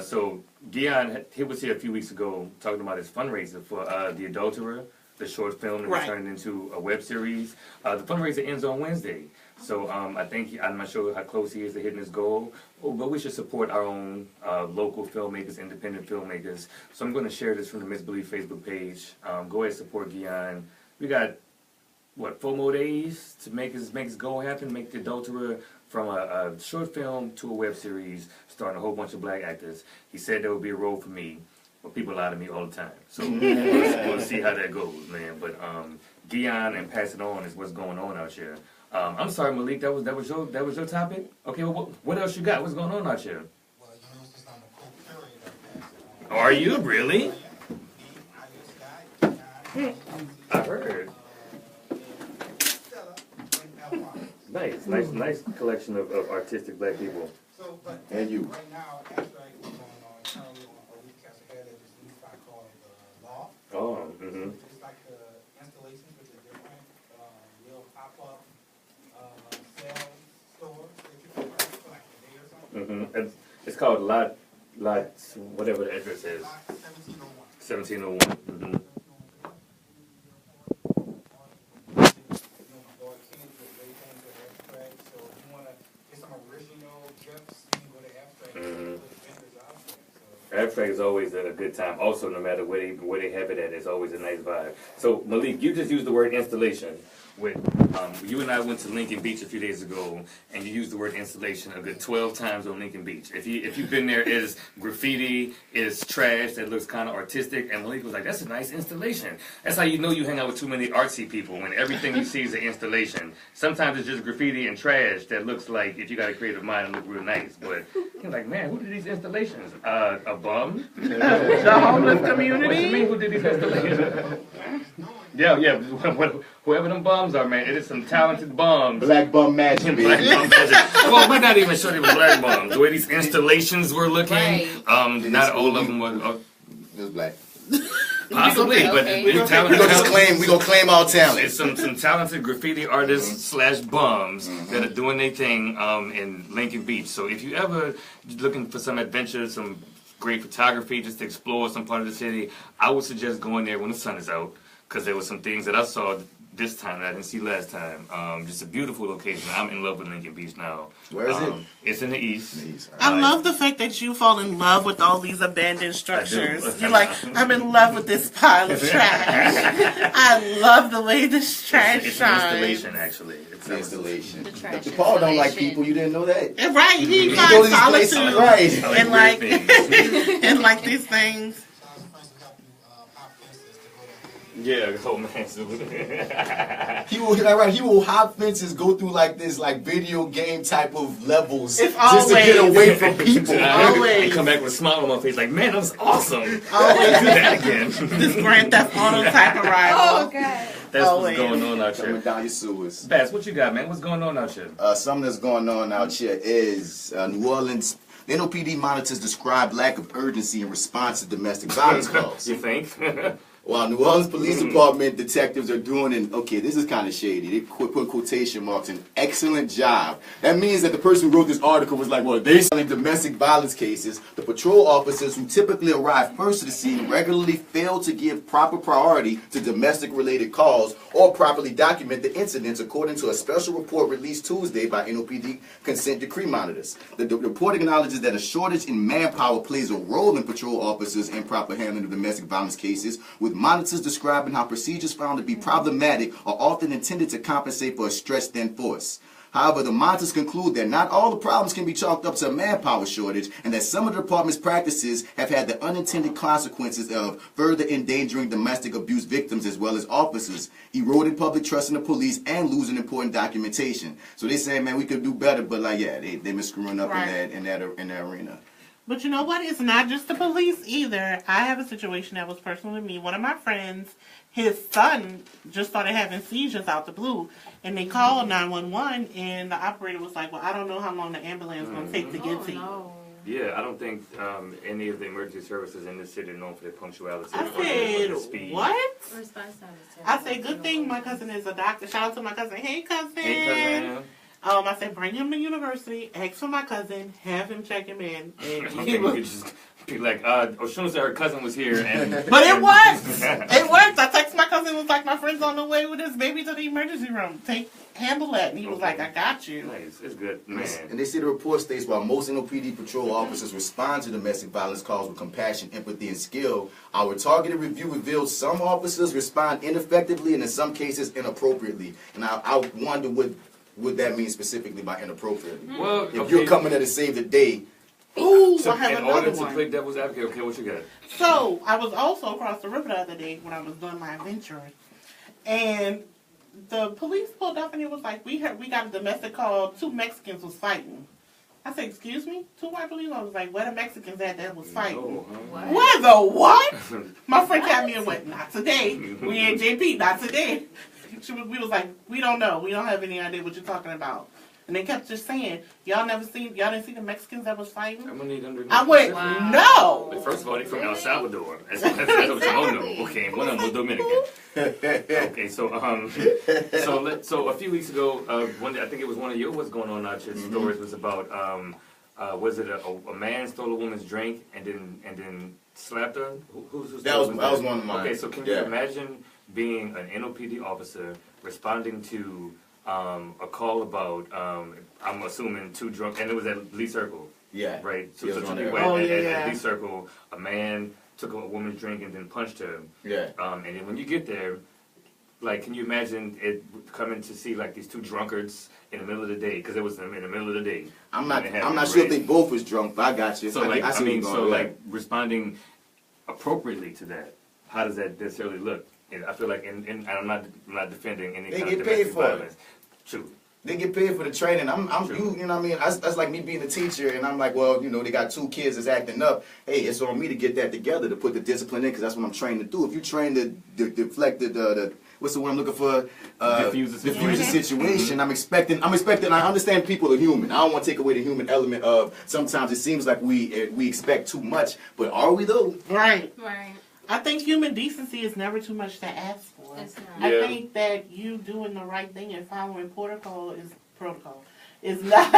So Gian, he was here a few weeks ago talking about his fundraiser for The Adulterer, the short film that was turned into a web series. The fundraiser ends on Wednesday. So I think, I'm not sure how close he is to hitting his goal, but we should support our own local filmmakers, independent filmmakers. So I'm going to share this from the Misbelief Facebook page. Go ahead and support Gian. We got, 4 more days to make his goal happen, make The Adulterer from a short film to a web series, starring a whole bunch of black actors. He said there would be a role for me, but people lie to me all the time. So we'll see how that goes, man. But Gian and Pass It On is what's going on out here. I'm sorry, Malik. That was your topic. Okay, well, what else you got? What's going on out here? Are you really? I heard. Nice collection of artistic black people. And you. Right now, abstract is going on currently on a weekcast ahead of this new spot called Law. Oh, mm-hmm. It's like the installations with the different little pop-up sales stores that you can rent for like a day or something. Mm-hmm. It's called Lot, whatever the address is. 1701. Mm-hmm. Abstract is always a good time. Also, no matter where they have it at, it's always a nice vibe. So, Malik, you just used the word installation. With you and I went to Lincoln Beach a few days ago, and you used the word installation a good 12 times on Lincoln Beach. If you've been there, it is graffiti, it is trash that looks kind of artistic, and Malik was like, "That's a nice installation." That's how you know you hang out with too many artsy people, when everything you see is an installation. Sometimes it's just graffiti and trash that looks like, if you got a creative mind, it look real nice. But you're like, man, who did these installations? A bum? The homeless community? What you mean, who did these installations? Yeah, whoever them bums are, man, it is some talented bums. Black bum magic, baby. Black bum magic. Well, we're not even sure they were black bums. The way these installations were looking, not all of them were. It was black. Possibly, but we gonna claim our talent. It's some talented graffiti artists / bums that are doing their thing in Lincoln Beach. So if you ever looking for some adventure, some great photography, just to explore some part of the city, I would suggest going there when the sun is out, because there were some things that I saw this time that I didn't see last time. Just a beautiful location. I'm in love with Lincoln Beach now. Where is it? It's in the east. I love the fact that you fall in love with all these abandoned structures. You're like, I'm in love with this pile of trash. I love the way this trash It's shines. an installation, actually. It's an installation. The Paul don't like people. You didn't know that? Right, he go to finds these places, solitude right. and like and like these things. Yeah, old man suit. He will hop fences, go through like this, like video game type of levels, It's just to get away from people. And come back with a smile on my face, like, man, that was awesome. Always do that again. This Grand Theft Auto type of ride. Oh, God. That's what's going on out Coming here. down your sewers. Bass, what you got, man? What's going on out here? Something that's going on out here is New Orleans. The NOPD monitors describe lack of urgency in response to domestic violence calls. You think? While New Orleans Police Department detectives are doing this is kind of shady. They put quotation marks, an excellent job. That means that the person who wrote this article was like, well, they're selling domestic violence cases. The patrol officers who typically arrive first to the scene regularly fail to give proper priority to domestic-related calls or properly document the incidents, according to a special report released Tuesday by NOPD consent decree monitors. The report acknowledges that a shortage in manpower plays a role in patrol officers' improper handling of domestic violence cases, with monitors describing how procedures found to be problematic are often intended to compensate for a stretched thin force. However, the monitors conclude that not all the problems can be chalked up to a manpower shortage, and that some of the department's practices have had the unintended consequences of further endangering domestic abuse victims as well as officers, eroding public trust in the police, and losing important documentation. So they say, man, we could do better, but like, yeah, they've been screwing up in that arena. But you know what? It's not just the police either. I have a situation that was personal to me. One of my friends, his son just started having seizures out the blue. And they called 911, and the operator was like, well, I don't know how long the ambulance is going to take to get to you. Yeah, I don't think any of the emergency services in this city are known for their punctuality. I or said, speed. what? I said, good thing my cousin is a doctor. Shout out to my cousin. Hey, cousin. Hey, cousin. I said, bring him to university, ask for my cousin, have him check him in. And Okay, you could just be like, Oshun said her cousin was here. And but it worked. It worked. I texted my cousin, was like, my friend's on the way with his baby to the emergency room. Handle that. And he was like, I got you. Nice. It's good, man. And they say the report states while most NOPD patrol officers respond to domestic violence calls with compassion, empathy, and skill, our targeted review revealed some officers respond ineffectively and in some cases inappropriately. And I wonder what that means specifically by inappropriately. Well, if you're coming there to save the day. Ooh, so I have in another order to one. play devil's advocate, okay, what you got? So, I was also across the river the other day when I was doing my adventuring. And the police pulled up and it was like, we got a domestic call, 2 Mexicans was fighting. I said, excuse me? 2 white police? I was like, where the Mexicans at that was fighting? Where the what? My friend tapped me and went, not today. We in JP, not today. We was like, we don't know. We don't have any idea what you're talking about. And they kept just saying, y'all didn't see the Mexicans that was fighting? I'm gonna need under. I went, no. But first of all, they from El Salvador. That's what you don't know. Okay, one of them was Dominican. Okay, so a few weeks ago, I think it was one of your what's going on out your stories was about was it a man stole a woman's drink and then slapped her? That was one of mine. Okay, so can you imagine being an NOPD officer responding to a call about I'm assuming 2 drunk, and it was at Lee Circle. Yeah. Right. So, Yeah, so 2 people at Lee Circle, a man took a woman's drink and then punched her. Yeah. And then when you get there, like, can you imagine it coming to see like these 2 drunkards in the middle of the day? Because it was in the middle of the day. I'm not sure if they both was drunk, but I got you. So responding appropriately to that, how does that necessarily look? And I feel like, and I'm not defending any kind of domestic violence. True. They get paid for the training. You know what I mean? That's like me being a teacher, and I'm like, well, you know, they got 2 kids that's acting up. Hey, it's on me to get that together, to put the discipline in, because that's what I'm trained to do. If you train to deflect the what's the word I'm looking for? Diffuse the situation. I'm expecting. I understand people are human. I don't want to take away the human element of sometimes it seems like we expect too much, but are we though? Right. I think human decency is never too much to ask for. I think that you doing the right thing and following protocol is protocol. It's not.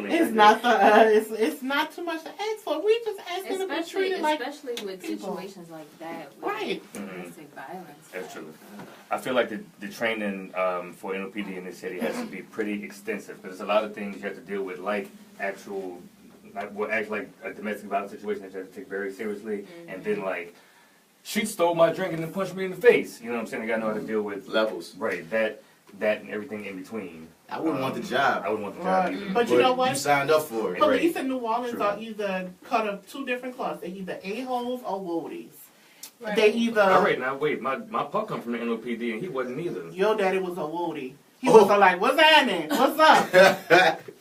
It's not it's not too much to ask for. We just asking to be treated like especially with people. situations like that. With Right. domestic violence. That's true. I feel like the training for NOPD in this city has to be pretty extensive, because there's a lot of things you have to deal with, like actual. Like a domestic violence situation that you have to take very seriously, and then like, she stole my drink and then punched me in the face. You know what I'm saying? You gotta know how to deal with levels. Right. That and everything in between. I wouldn't want the job. I wouldn't want the job either. But you know what? You signed up for it. Police in New Orleans are either cut of 2 different cloths. They're either a-holes or woadies. They either. All right, now wait. My pop come from the NOPD, and he wasn't either. Your daddy was a woody. He was like, "What's happening? What's up?"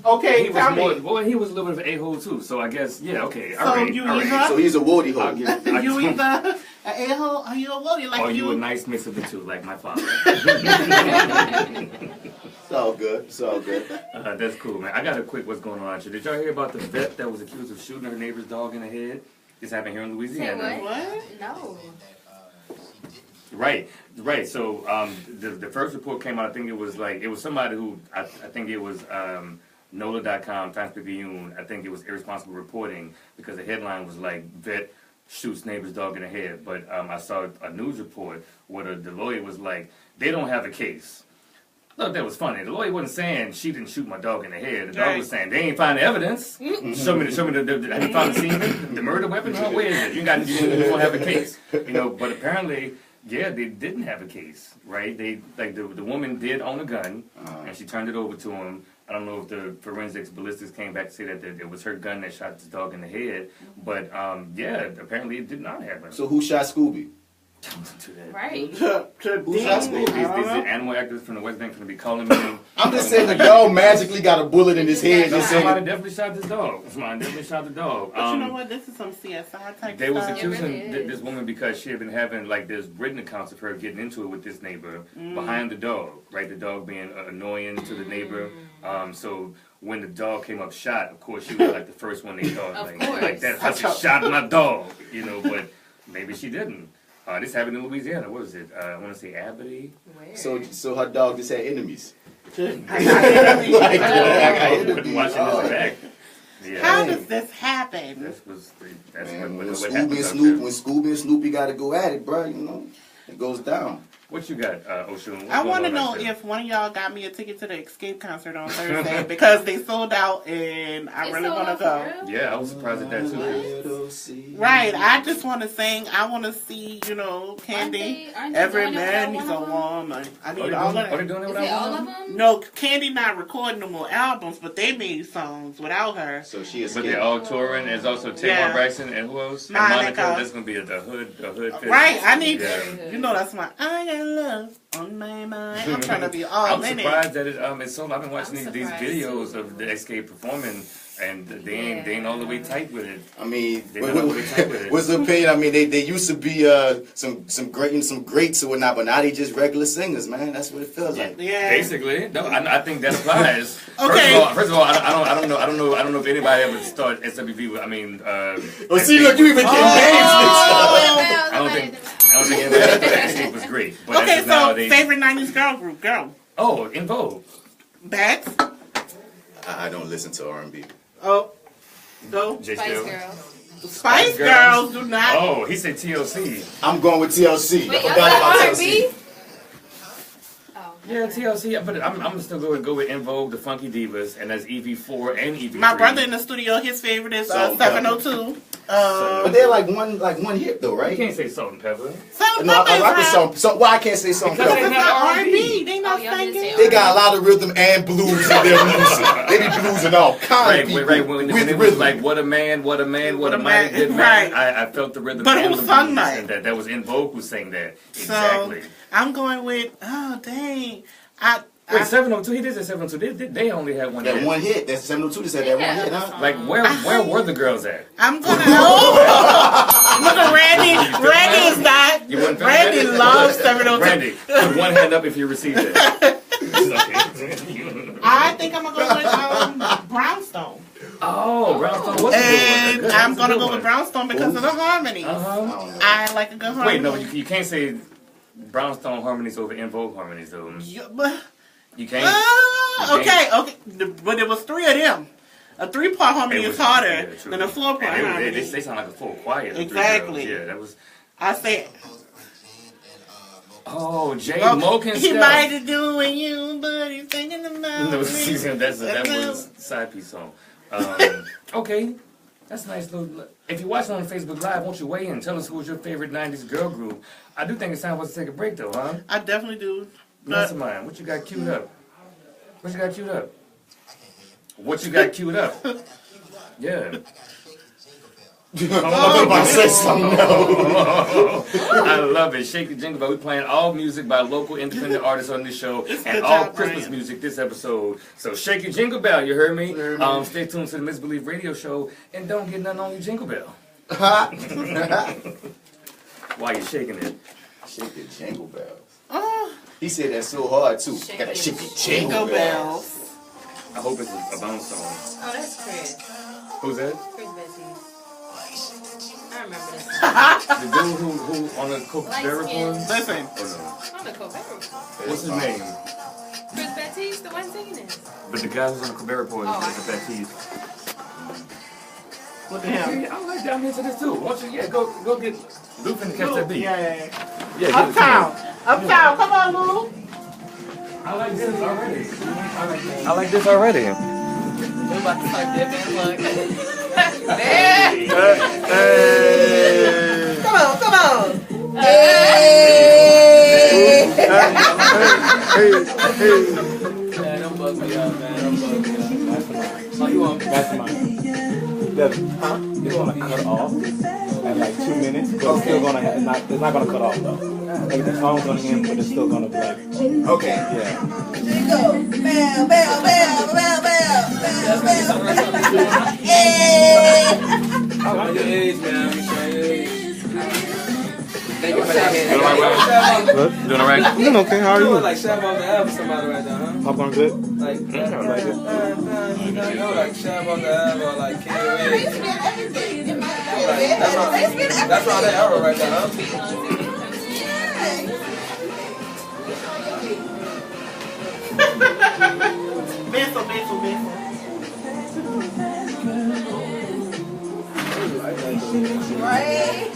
Okay, he tell was me. Well, he was a little bit of an a-hole too. So I guess, yeah, okay. So All right, you all right. either. So he's a woody hole. You either an a-hole or you a woody. Like or you a nice mix of the two, like my father. It's all good. It's all good. That's cool, man. I got a quick what's going on out here. Did y'all hear about the vet that was accused of shooting her neighbor's dog in the head? This happened here in Louisiana. What? No. Right. So the first report came out. I think it was somebody who I think it was NOLA.com, Times Picayune. I think it was irresponsible reporting because the headline was like vet shoots neighbor's dog in the head. But I saw a news report where the lawyer was like, they don't have a case. Look, that was funny. The lawyer wasn't saying she didn't shoot my dog in the head. The dog was saying they ain't find the evidence. Show me the have you found the scene? The murder weapon? Oh, where is it? You don't have a case. But apparently, yeah, they didn't have a case, right? They the woman did own a gun, and she turned it over to him. I don't know if the forensics ballistics came back to say that it was her gun that shot this dog in the head, but yeah, apparently it did not happen. So who shot Scooby? Right. Who shot Scooby? Is the animal activist from the Westbank going to be calling me? I'm just saying the dog magically got a bullet in his head. No, somebody definitely shot this dog. Somebody definitely shot the dog. But you know what? This is some CSI type They was stuff. accusing this woman because she had been having there's written accounts of her getting into it with this neighbor behind the dog, right? The dog being annoying to the neighbor. So when the dog came up shot, of course she was the first one they thought like that. I just shot my dog, but maybe she didn't. This happened in Louisiana. What was it? I want to say Abbey. Where? So her dog just had enemies. Watching this back. Yeah. How does this happen? When Scooby and Snoopy got to go at it, bro, it goes down. What you got, Oshun? I want to know if one of y'all got me a ticket to the Escape concert on Thursday because they sold out and I really want to go. Yeah, I was surprised at that too. Right, I just want to sing. I want to see, Candy. Every man needs a woman. I need all of that. Are they doing it without all of them? No, Candy not recording no more albums, but they made songs without her. So she is. But they're all touring. There's also Tamar Braxton and who else? Monica. That's gonna be the hood. Right, I need. That's my. I got love on my mind. I'm trying to be all I'm in it. surprised that it's so. I've been watching these videos of the Escape performing, and they ain't all the way tight with it. I mean, they're not all the way tight with it. What's the opinion? I mean, they used to be some greats or whatnot, but now they just regular singers, man. That's what it feels like. Yeah. Basically, no, I think that applies. Okay. First of all, I don't know if anybody ever started SWV. See, look, you even get names mixed up. I don't think anybody Escape was great. But Okay, so favorite 90s girl group, girl. Oh, In Vogue. Bex. I don't listen to R&B. Oh, no. Spice Girls. Spice Girls do not. Oh, he said TLC. I'm going with TLC. Wait, I forgot about R&B? TLC. Yeah, TLC, but I'm gonna still go with In Vogue, the Funky Divas, and that's EV4 and EV3. My brother in the studio, his favorite is 702. But they're like one hit though, right? You can't say Salt and Pepper. Salt and No, Pepper I rock with salt. Why I can't say Salt and Because Pepper? they not R&B. They not singing. They got a lot of rhythm and blues in their music. They be bluesing all kind of people When with it was rhythm. like, what a man, what a mighty good man. I felt the rhythm But and who the sung blues. that? And that was In Vogue who sang that. Exactly. So, I'm going with, dang. Wait, 702, he did say 702. They only had one hit. That one hit. That's 702 just had that one hit, huh? Like, where were the girls at? I'm going to, look at Randy. Randy is not. Randy loves 702. Randy, put one hand up if you received it. I think I'm going to go with Brownstone. Oh, Brownstone was a good And one. I'm going to go with Brownstone because of the harmonies. I like a good harmony. Wait, no, you can't say Brownstone harmonies over In Vogue harmonies, though. You can't. Okay. But there was 3 of them. A 3-part harmony is harder than a 4-part harmony. They sound like a full choir. Exactly. Yeah, that was. I said. Oh, Jay Moken He stuff. might be doing you, but he's thinking about That was me. that was side piece song. Okay, that's nice. If you're watching on Facebook Live, won't you weigh in? Tell us who's your favorite '90s girl group. I do think it's time for us to take a break, though, huh? I definitely do. Mastermind, what you got queued up? What you got queued up? Yeah. I'm about to say something. No. I love it. Shake the Jingle Bell. We're playing all music by local independent artists on this show and all Christmas music this episode. So shake your jingle bell. You heard me? Stay tuned to the Misbelief radio show and don't get nothing on your jingle bell. While you're shaking it. Shake your jingle bells. He said that so hard too. Gotta shake your jingle bells. I hope it's a bounce song. Oh, that's Chris. Who's that? Chris Betsy. I remember this. The dude who on the Coca-Cola one? Listen. On the Coca-Cola. What's his name? Chris Baptiste, the one singing it. But the guy who's on the Cabrera report is Chris Baptiste. Look at him. I like down into this too. Why don't you, go get Luke and catch that beat. Yeah. Uptown, come on, Lou. I like this already. I like this already. We're about to start dipping. Look. Hey. Come on. Man, don't bug me out, man. Don't bug me out. Oh, you want Mastermind. Devin, it's gonna cut off at like 2 minutes, but it's still gonna it's not gonna cut off though. Like the song's gonna end, but it's still gonna be like okay. Yeah. Jingle bell, bell, bell, bell, bell, bell. I like your age, man. Your age. Thank you for that hand. Doing all right? Doing okay. How are you? Like Shab off the app with somebody right now, huh? Popcorn good? Like, I like it. like Shab off the app or like King That's all that arrow right there, huh? Beso. Right?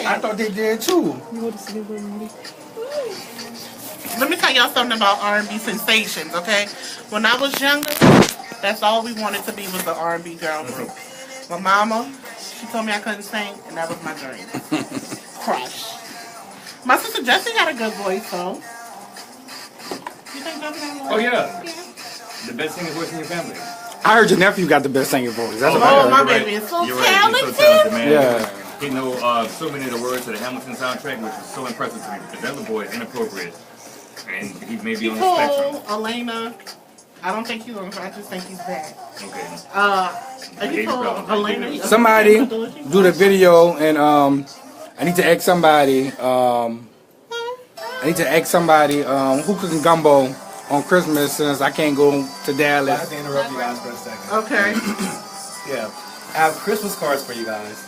I thought they did too. Let me tell y'all something about R&B sensations, okay? When I was younger, that's all we wanted to be was the R&B girl group. My mama, she told me I couldn't sing, and that was my dream. Crush. My sister Jessie had a good voice, though. You think Jessie had a good voice? Oh, yeah. The best singing voice in your family. I heard your nephew got the best singing voice. That's what I Oh, heard. my baby is so You're talented. He's so talented, man. Yeah. He know so many of the words to the Hamilton soundtrack, which is so impressive to me because that little boy is inappropriate. And he may be on the spectrum. Elena, I don't think he's on the I just think he's bad. Okay. He told Elena. Somebody do the video, and I need to ask somebody. Who cooking gumbo on Christmas since I can't go to Dallas. I have to interrupt you guys for a second. Okay. Yeah. I have Christmas cards for you guys.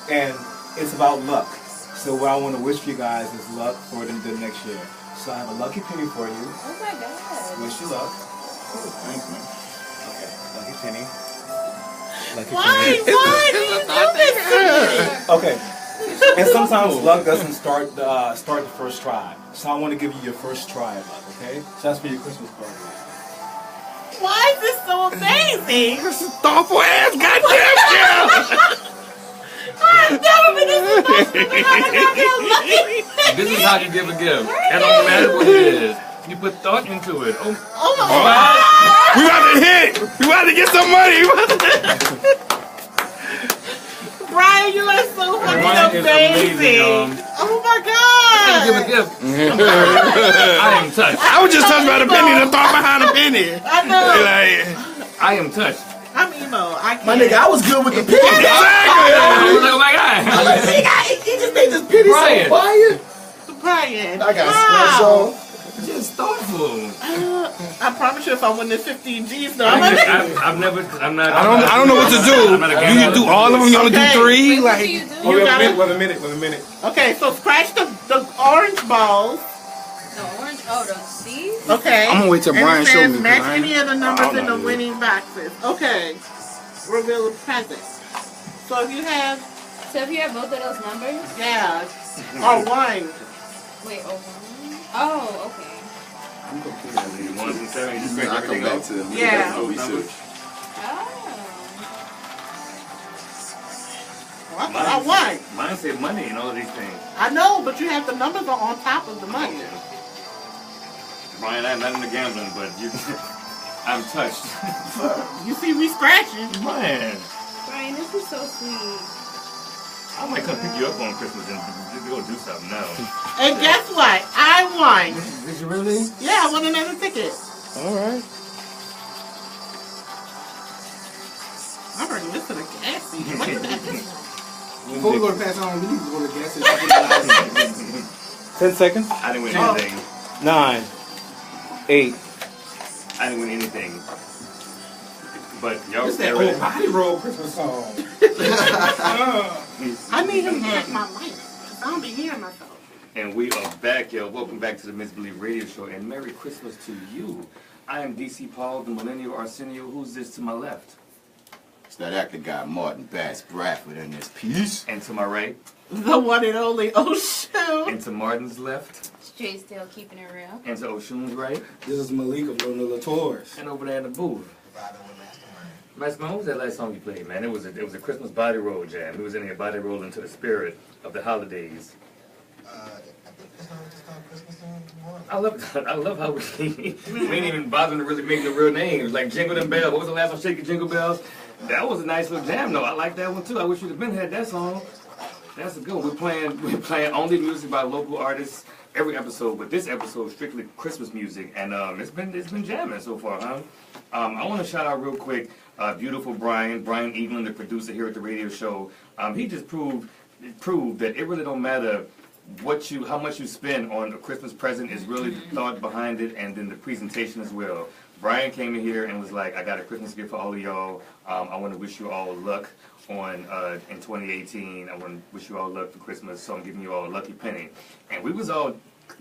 And it's about luck. So what I want to wish for you guys is luck for the next year. So I have a lucky penny for you. Oh my God. Wish you luck. Oh, thanks, man. Okay, lucky penny. Lucky Why? penny. Why do you do this? Okay. And sometimes luck doesn't start the first try. So I want to give you your first try of luck, okay? So that's for your Christmas card. Why is this so amazing? This is thoughtful ass goddamn girl. I've never been this lucky. This is how you give a gift. It don't matter what it is. You put thought into it. Oh my God. We about to hit. We about to get some money. Brian, you are so fucking amazing. Oh my God. Give a gift. I am touched. I was just touched by the penny. The thought behind the penny. I know. I am touched. I'm emo. I can't. My nigga, I was good with the penny. Exactly. Oh my God. He just made this penny Brian. so fire. Brian. I got wow. special. Just thoughtful. I promise you, if I win this 15 G's, no. I'm not. I don't know what to do. You do all of them. You only do 3. Like. Wait a minute. Okay, so scratch the orange balls. The orange, these? Okay. I'm gonna wait till Brian show me. Match any of the numbers in the winning boxes. Okay. Reveal a present. So if you have both of those numbers? Yeah. Or one. Wait, oh, okay. I come back to them. Yeah. Research. Well, I thought I won. Mine said money and all of these things. I know, but you have the numbers on top of the money. Brian, I'm not into gambling, but you. I'm touched. You see me scratching. Man, Brian, this is so sweet. I might come pick you up on Christmas and go do something now. And guess what? I won. Did you really? Yeah, I won another ticket. All right. I'm already missed to the gas station. What is that? Before we go to pass on, we need to go to the gas station. 10 seconds. I didn't win anything. 9, 8. I didn't win anything. But y'all It's that old body roll Christmas song. I need him to check my mic. I don't be hearing myself. And we are back, yo. Welcome back to the Misbelief Radio Show, and Merry Christmas to you. I am DC Paul, the Millennial Arsenio. Who's this to my left? It's that actor guy, Martin Bass Bradford, in this piece. And to my right? The one and only Oshun. And to Martin's left? Straight still keeping it real. And to Oshun's right? This is Malik of Lona Tours. And over there in the booth. Mastermind, what was that last song you played, man? It was a Christmas body roll jam. It was in a body roll into the spirit of the holidays. I love how we ain't even bothering to really make the real names. Like Jingle Them Bells. What was the last one? Shake Your Jingle Bells. That was a nice little jam, though. I like that one too. I wish you'd have been had that song. That's a good one. We're playing only music by local artists every episode, but this episode is strictly Christmas music, and it's been jamming so far, huh? I want to shout out real quick, beautiful Brian Egland, the producer here at the radio show. He just proved that it really don't matter how much you spend on a Christmas present is really the thought behind it, and then the presentation as well. Brian came in here and was like, I got a Christmas gift for all of y'all. I want to wish you all luck in 2018. I want to wish you all luck for Christmas, so I'm giving you all a lucky penny. And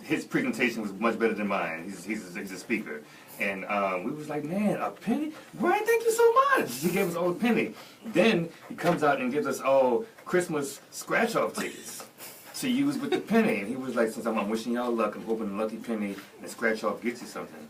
his presentation was much better than mine. He's a speaker. And we was like, man, a penny? Brian, thank you so much. He gave us all a penny. Then he comes out and gives us all Christmas scratch-off tickets to use with the penny. And he was like, since I'm wishing y'all luck, I'm hoping the lucky penny and scratch-off gets you something.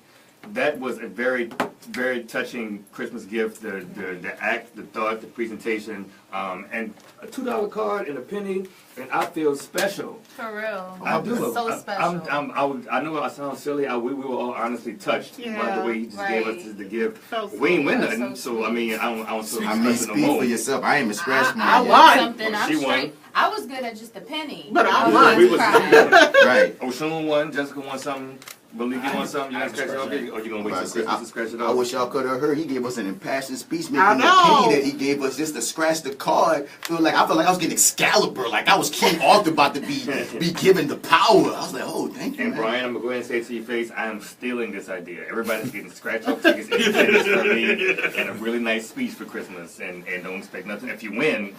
That was a very, very touching Christmas gift. The act, the thought, the presentation, and a $2 card and a penny, and I feel special. For real. I do. So special. I know I sound silly. We were all honestly touched by the way he just gave us the gift. So we ain't win nothing, so I mean, I don't feel I mean, special speak no for more. yourself. I ain't even scratched mine I yet. won. Something. I'm She won. straight. I was good at just a penny. But I was won. We was Right. Oshun won. Jessica won something. Malik, you want something? You gonna scratch it off? Or you gonna wait till Christmas to scratch it I off? wish y'all could have heard. He gave us an impassioned speech I making the know. penny that he gave us just to scratch the card. I felt like I was getting Excalibur, like I was King Arthur about to be given the power. I was like, oh, thank you, And man. Brian, I'm gonna go ahead and say it to your face, I am stealing this idea. Everybody's getting scratch-off tickets independence from me, and a really nice speech for Christmas. And don't expect nothing. If you win,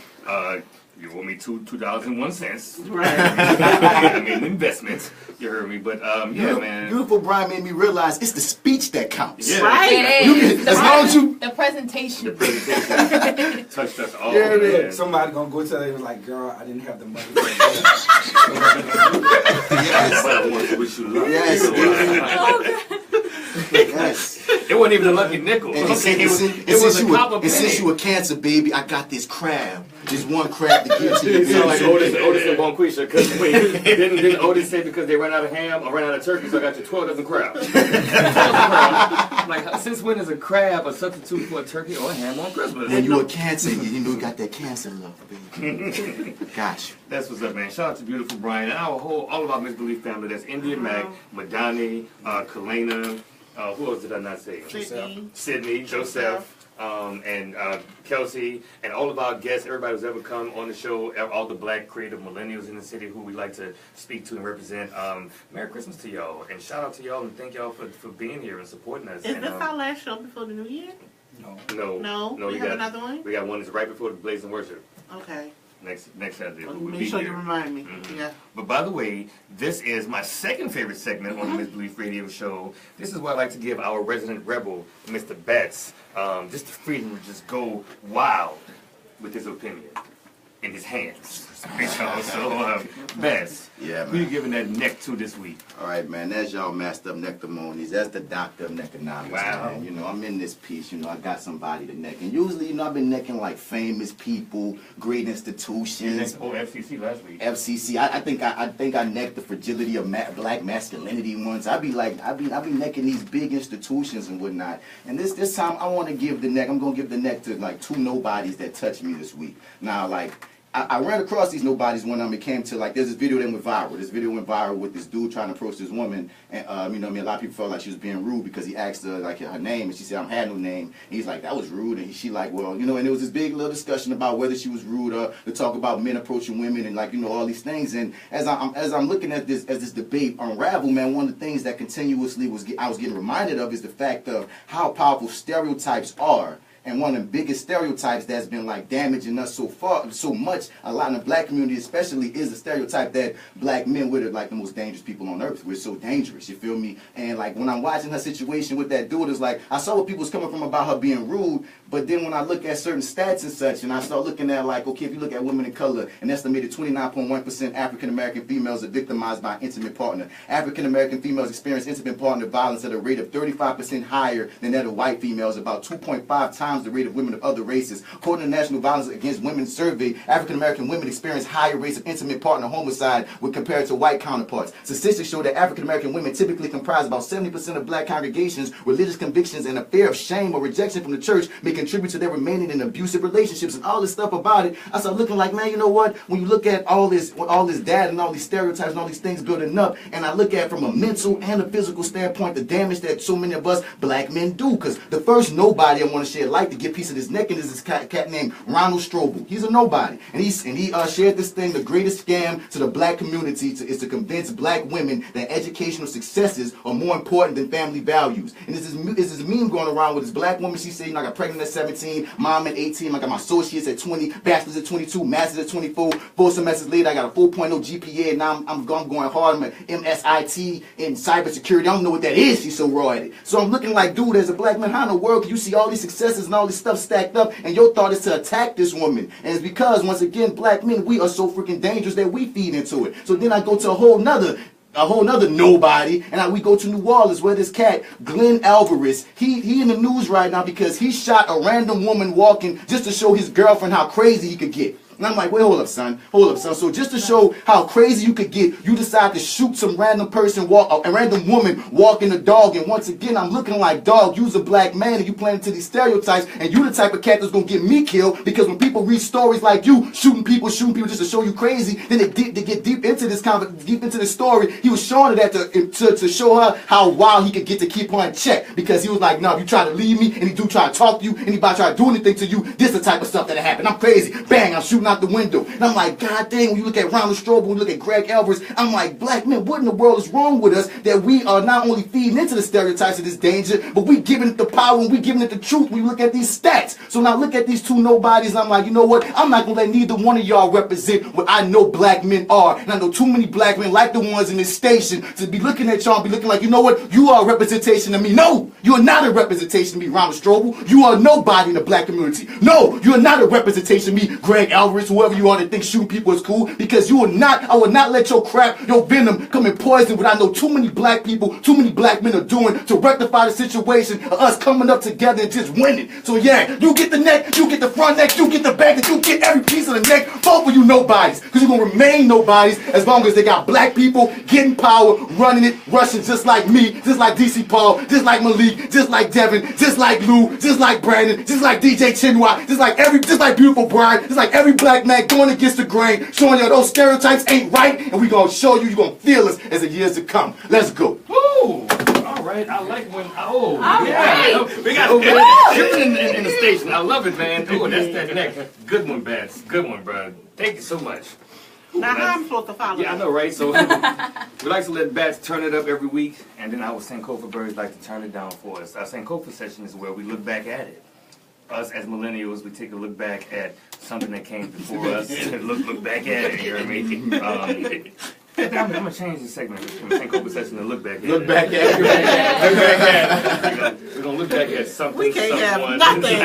you owe me $2.01. Right. I mean, investments. You heard me, but yeah, man. Beautiful Brian made me realize it's the speech that counts. Yeah. Right. It You is. can- as long as you The presentation. The presentation touched us all. Yeah, man. somebody gonna go tell you like, girl, I didn't have the money. yes, But I want to wish you luck. yes, yes. It wasn't even a lucky nickel. And Okay, since a copper penny. you a cancer baby, I got this crab. Just one crab to give to you. It sounds like Otis and Bonquisha. Because didn't Otis say because they ran out of ham or ran out of turkey, so I got you 12 dozen crabs. Like, since when is a crab a substitute for a turkey or a ham on Christmas? When you a cancer, you know you got that cancer love, baby. Gosh. That's what's up, man. Shout out to beautiful Brian and all of our Misbelief family. That's India Mac, Madani, Kalena. Who else did I not say? Sydney, Joseph. And Kelsey, and all of our guests, everybody who's ever come on the show, all the black creative millennials in the city who we like to speak to and represent. Merry Christmas to y'all, and shout out to y'all, and thank y'all for being here and supporting us. Is and, this our last show before the new year? No. We have another one? We got one that's right before the Blaze and Worship. Okay. Next Saturday. Well, We'll make be sure here. you remind me. Yeah. But by the way, this is my second favorite segment on the Misbelief Radio Show. This is where I like to give our resident rebel, Mr. Betts, just the freedom to just go wild with his opinion. in his hands. So, Bess, Yeah, who you man. giving that neck to this week? All right, man. That's y'all masked up nectarmonies. That's the doctor of neckonomics, Wow. man. You know, I'm in this piece. You know, I got somebody to neck, and usually, you know, I've been necking like famous people, great institutions. FCC last week. FCC. I think I necked the fragility of black masculinity once. I be necking these big institutions and whatnot. And this time I want to give the neck. I'm gonna give the neck to like two nobodies that touched me this week. Now, like. I ran across these nobodies when it came to, like, there's this video that went viral. This video went viral with this dude trying to approach this woman, and you know what I mean, a lot of people felt like she was being rude because he asked her like her name, and she said, I had no name. And he's like, that was rude, and she like, well, you know, and there was this big little discussion about whether she was rude or to talk about men approaching women and, like, you know, all these things. And as I'm looking at this debate unravel, man, one of the things that continuously I was getting reminded of is the fact of how powerful stereotypes are. And one of the biggest stereotypes that's been like damaging us so much, a lot in the black community especially, is the stereotype that black men were like the most dangerous people on earth. We're so dangerous, you feel me? And like when I'm watching her situation with that dude, it's like I saw what people was coming from about her being rude, but then when I look at certain stats and such, and I start looking at like, okay, if you look at women of color, an estimated 29.1% African American females are victimized by an intimate partner. African American females experience intimate partner violence at a rate of 35% higher than that of white females, about 2.5 times the rate of women of other races. According to the National Violence Against Women Survey, African American women experience higher rates of intimate partner homicide when compared to white counterparts. Statistics show that African American women typically comprise about 70% of black congregations. Religious convictions and a fear of shame or rejection from the church may contribute to their remaining in abusive relationships, and all this stuff about it. I started looking like, man, you know what? When you look at all this data and all these stereotypes and all these things building up, and I look at from a mental and a physical standpoint the damage that so many of us black men do. Because the first nobody I want to shed light to get a piece of this neck is this cat named Ronald Strobel. He's a nobody, and he shared this thing. The greatest scam to the black community is to convince black women that educational successes are more important than family values. And this is meme going around with this black woman. She said, you know, I got pregnant at 17, mom at 18, I got my associates at 20, bachelor's at 22, master's at 24, 4 semesters later I got a 4.0 GPA, and now I'm going hard. I'm an MSIT in cybersecurity. I don't know what that is. She's so raw at it. So I'm looking like, dude, as a black man, how in the world can you see all these successes and all this stuff stacked up, and your thought is to attack this woman? And it's because, once again, black men, we are so freaking dangerous that we feed into it. So then I go to a whole nother nobody, and we go to New Orleans where this cat, Glenn Alvarez, he in the news right now because he shot a random woman walking just to show his girlfriend how crazy he could get. And I'm like, wait, hold up, son. So just to show how crazy you could get, you decide to shoot some random person, a random woman walking a dog. And once again, I'm looking like, dog, you's a black man and you playing into these stereotypes, and you the type of cat that's going to get me killed, because when people read stories like you shooting people just to show you crazy, then they get deep into this story. He was showing her that to show her how wild he could get to keep her in check, because he was like, no, if you try to leave me and he do try to talk to you, anybody try to do anything to you, this the type of stuff that'll happen. I'm crazy. Bang, I'm shooting out the window. And I'm like, God dang, when you look at Ronald Strobel, when you look at Greg Alvarez, I'm like, black men, what in the world is wrong with us that we are not only feeding into the stereotypes of this danger, but we giving it the power and we giving it the truth when you look at these stats. So now look at these two nobodies, and I'm like, you know what? I'm not going to let neither one of y'all represent what I know black men are. And I know too many black men like the ones in this station to be looking at y'all and be looking like, you know what? You are a representation of me. No, you are not a representation of me, Ronald Strobel. You are nobody in the black community. No, you are not a representation of me, Greg Alvarez, whoever you are that think shooting people is cool, because I will not let your crap, your venom come and poison what I know too many black people, too many black men are doing to rectify the situation of us coming up together and just winning. So yeah, you get the neck, you get the front neck, you get the back, and you get every piece of the neck. Both of you nobodies, because you're going to remain nobodies as long as they got black people getting power, running it, rushing just like me, just like DC Paul, just like Malik, just like Devin, just like Lou, just like Brandon, just like DJ Chinua, just like Beautiful Brian, just like every black man going against the grain, showing you those stereotypes ain't right, and we gonna show you, you're gonna feel us as the years to come. Let's go. Woo! All right, I like when, right. We got shooting in the station. I love it, man. Oh, that's that neck. Good one, Bats. Good one, bro. Thank you so much. Now how I'm supposed to follow? Yeah, I know, right? So we like to let Bats turn it up every week, and then our Sankofa birds like to turn it down for us. Our Sankofa session is where we look back at it. Us as millennials, we take a look back at something that came before us and look back at it, you know what I mean? I'm gonna change the segment from Sankofa session to look back at. Look back at. We're gonna look back at something. We can't someone. have nothing.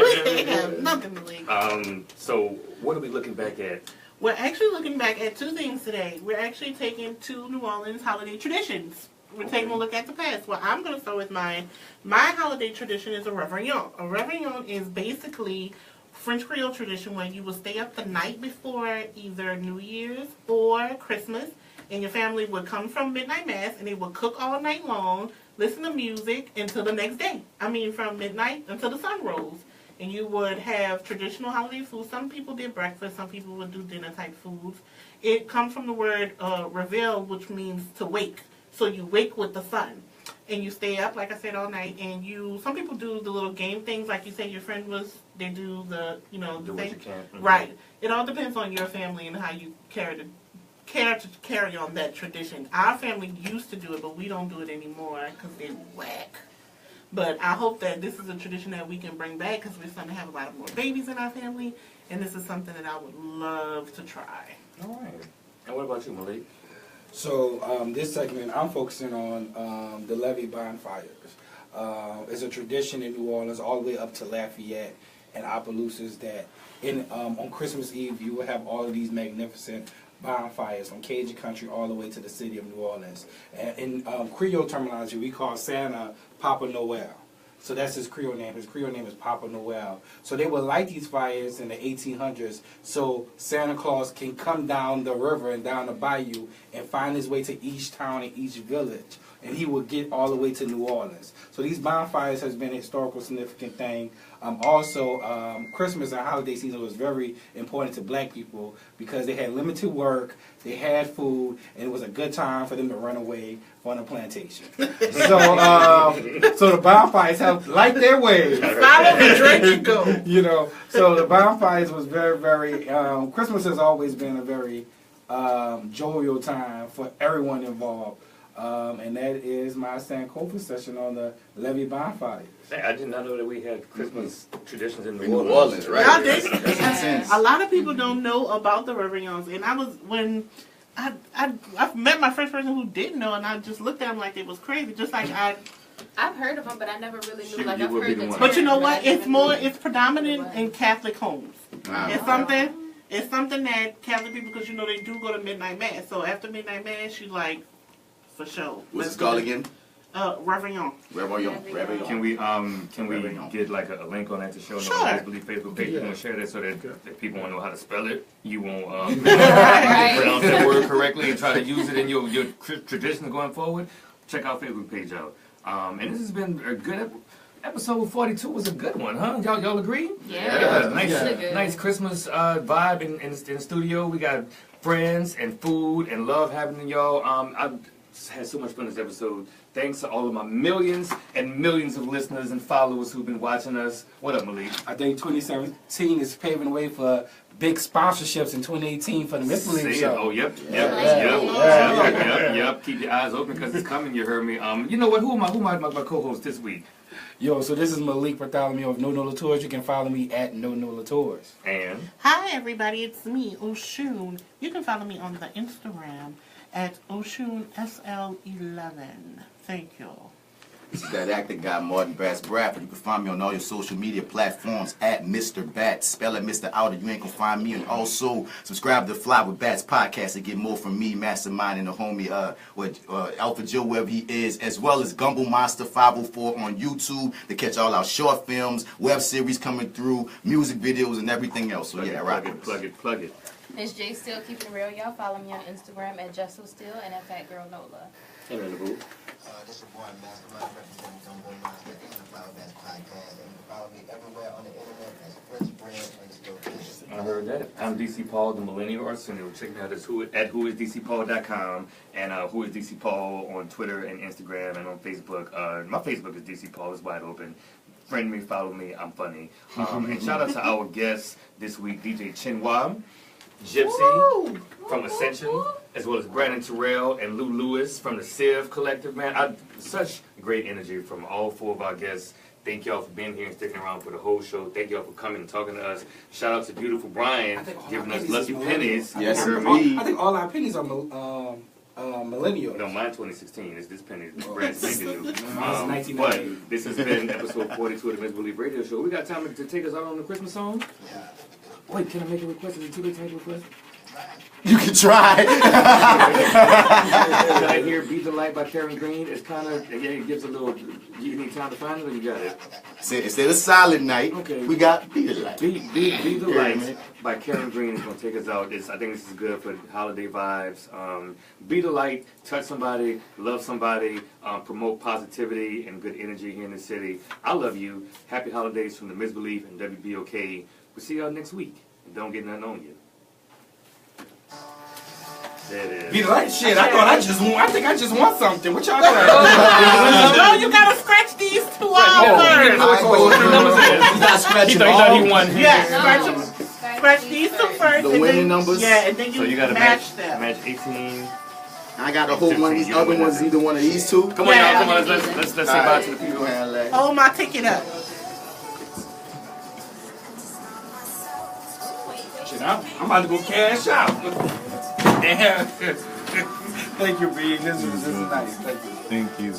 We can't have nothing, Malik. So what are we looking back at? We're actually looking back at two things today. We're actually taking two New Orleans holiday traditions. We're taking a look at the past. Well, I'm going to start with mine. My holiday tradition is a réveillon. A réveillon is basically French Creole tradition where you will stay up the night before either New Year's or Christmas, and your family would come from midnight mass, and they would cook all night long, listen to music until the next day. I mean, from midnight until the sun rose. And you would have traditional holiday food. Some people did breakfast. Some people would do dinner-type foods. It comes from the word réveil, which means to wake. So you wake with the sun. And you stay up, like I said, all night. And some people do the little game things, like you say your friend was, they do the, do the what thing. you can. Mm-hmm. Right. It all depends on your family and how you care to carry on that tradition. Our family used to do it, but we don't do it anymore because they're whack. But I hope that this is a tradition that we can bring back because we're starting to have a lot of more babies in our family, and this is something that I would love to try. All right. And what about you, Malik? So this segment, I'm focusing on the levee bonfires. It's a tradition in New Orleans all the way up to Lafayette and Opelousas that on Christmas Eve you will have all of these magnificent bonfires from Cajun country all the way to the city of New Orleans. And in Creole terminology, we call Santa Papa Noel. So that's his Creole name. His Creole name is Papa Noel. So they would light these fires in the 1800s so Santa Claus can come down the river and down the bayou and find his way to each town and each village. And he would get all the way to New Orleans. So these bonfires has been a historical significant thing. Also, Christmas and holiday season was very important to black people because they had limited work, they had food, and it was a good time for them to run away on a plantation. So the bonfires helped light their way. Follow the drink and go. So the bonfires was very, very, Christmas has always been a very jovial time for everyone involved. And that is my Sankofa session on the levee bonfire. I did not know that we had Christmas traditions in New New Orleans, right? That's intense. A lot of people don't know about the réveillons, and I've met my first person who didn't know, and I just looked at them like it was crazy. Just like I've heard of them, but I never really knew. Like I've heard the term, but you know what? It's predominant in Catholic homes. It's something that Catholic people, because they do go to midnight mass. So after midnight mass, you like. For sure. What's it called again? Réveillon. Réveillon. Can we get like a link on that to show sure. on the TheMisbelief Facebook page? You want to share that so that people want to know how to spell it? You won't pronounce that word correctly and try to use it in your tradition going forward? Check our Facebook page out. And this has been a good episode 42 was a good one, huh? Y'all agree? Yeah. Nice Christmas vibe in the studio. We got friends and food and love having y'all. I've had so much fun this episode. Thanks to all of my millions and millions of listeners and followers who've been watching us. What up, Malik? I think 2017 is paving the way for big sponsorships in 2018 for the TheMisbelief show. Oh, yep. Keep your eyes open because it's coming. You heard me. You know what? Who am I my co-host this week? Yo, so this is Malik Bartholomew of No Tours. You can follow me at No Tours. And hi, everybody. It's me, Oshun. You can follow me on the Instagram at Oshun SL11. Thank you. This is that actor guy, Martin Bradford. You can find me on all your social media platforms at Mr. Bat. Spell it Mr. Outer. You ain't gonna find me. And also subscribe to Fly with Bats podcast to get more from me, Mastermind, and the homie Alpha Joe, wherever he is, as well as Gumbo Monster 504 on YouTube to catch all our short films, web series coming through, music videos, and everything else. So plug it. It's J Still Keeping It Real. Y'all follow me on Instagram at Justo Still and at Fat Girl Nola. Hey, man, the boo. This is your boy Mastermind representing Gumbo Monster and the Fly with Bats podcast. And you can follow me everywhere on the internet as French Brand _Fish. I heard that. I'm DC Paul, the Millennial Arsenal. Check me out at whoisdcpaul.com and whoisdcpaul on Twitter and Instagram and on Facebook. My Facebook is DC Paul. It's wide open. Friend me, follow me. I'm funny. And shout out to our guests this week, DJ Chinua, Gypsy from Ascension, as well as Brandon Tarell and Lou Lewis from the Civ Collective. Man, such great energy from all four of our guests. Thank y'all for being here and sticking around for the whole show. Thank y'all for coming and talking to us. Shout out to beautiful Brian giving us lucky pennies. Yes, sir. I think all our pennies are millennial. No, mine 2016. This penny is brand spanking new. Mine's 1998. But this has been episode 42 of the Misbelief Radio Show. We got time to take us out on the Christmas song? Yeah. Wait, can I make a request? Is it too late to make a request? You can try. Can I hear "Be the Light" by Karen Green? It's kind of, it gives a little. You need time to find it, or you got it? Instead of Silent Night, okay, we got "Be the Light." Be the Light by Karen Green is gonna take us out. I think this is good for holiday vibes. Be the light, touch somebody, love somebody, promote positivity and good energy here in the city. I love you. Happy holidays from the Misbelief and WBOK. We'll see y'all next week. And don't get nothing on you. There it is. Be the light, shit. I think I just want something. What y'all think? No, you gotta scratch these two off first. He thought he won. Yeah, scratch these two first. The winning numbers. Yeah, and then so you gotta match them. Match 18. I got to hold one of these other ones, either one of these two. Come on, y'all. Come on. Let's say bye to the people. Hold my ticket up. Shit, I'm about to go cash out. Damn. Thank you, B. This is nice. Thank you. Thank you.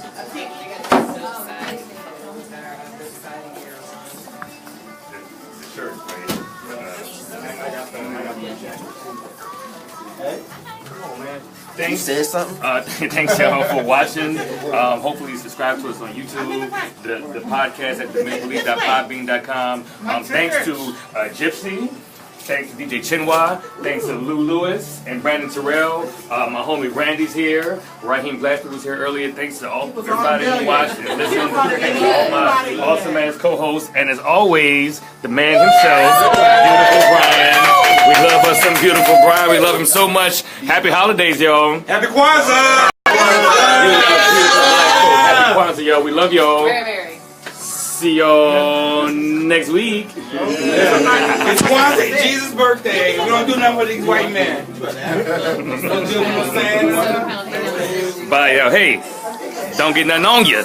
The shirt, right? Thanks. You said something? Thanks y'all for watching. Hopefully you subscribe to us on YouTube, the podcast at TheMisbelief.podbean.com. Thanks to Gypsy. Thanks to DJ Chinua. Thanks to Lou Lewis and Brandon Tarell. My homie Randy's here. Raheem Glasper was here earlier. Thanks to everybody who watched and listened. Thanks to all my awesome ass co-hosts. And as always, the man himself, beautiful Brian. We love us some beautiful Brian. We love him so much. Happy holidays, y'all. Happy Kwanzaa! Happy Kwanzaa, y'all. We love y'all. See y'all next week. It's Kwanzaa, Jesus' birthday. We don't do nothing with these white men. Bye, y'all. Hey, don't get nothing on you.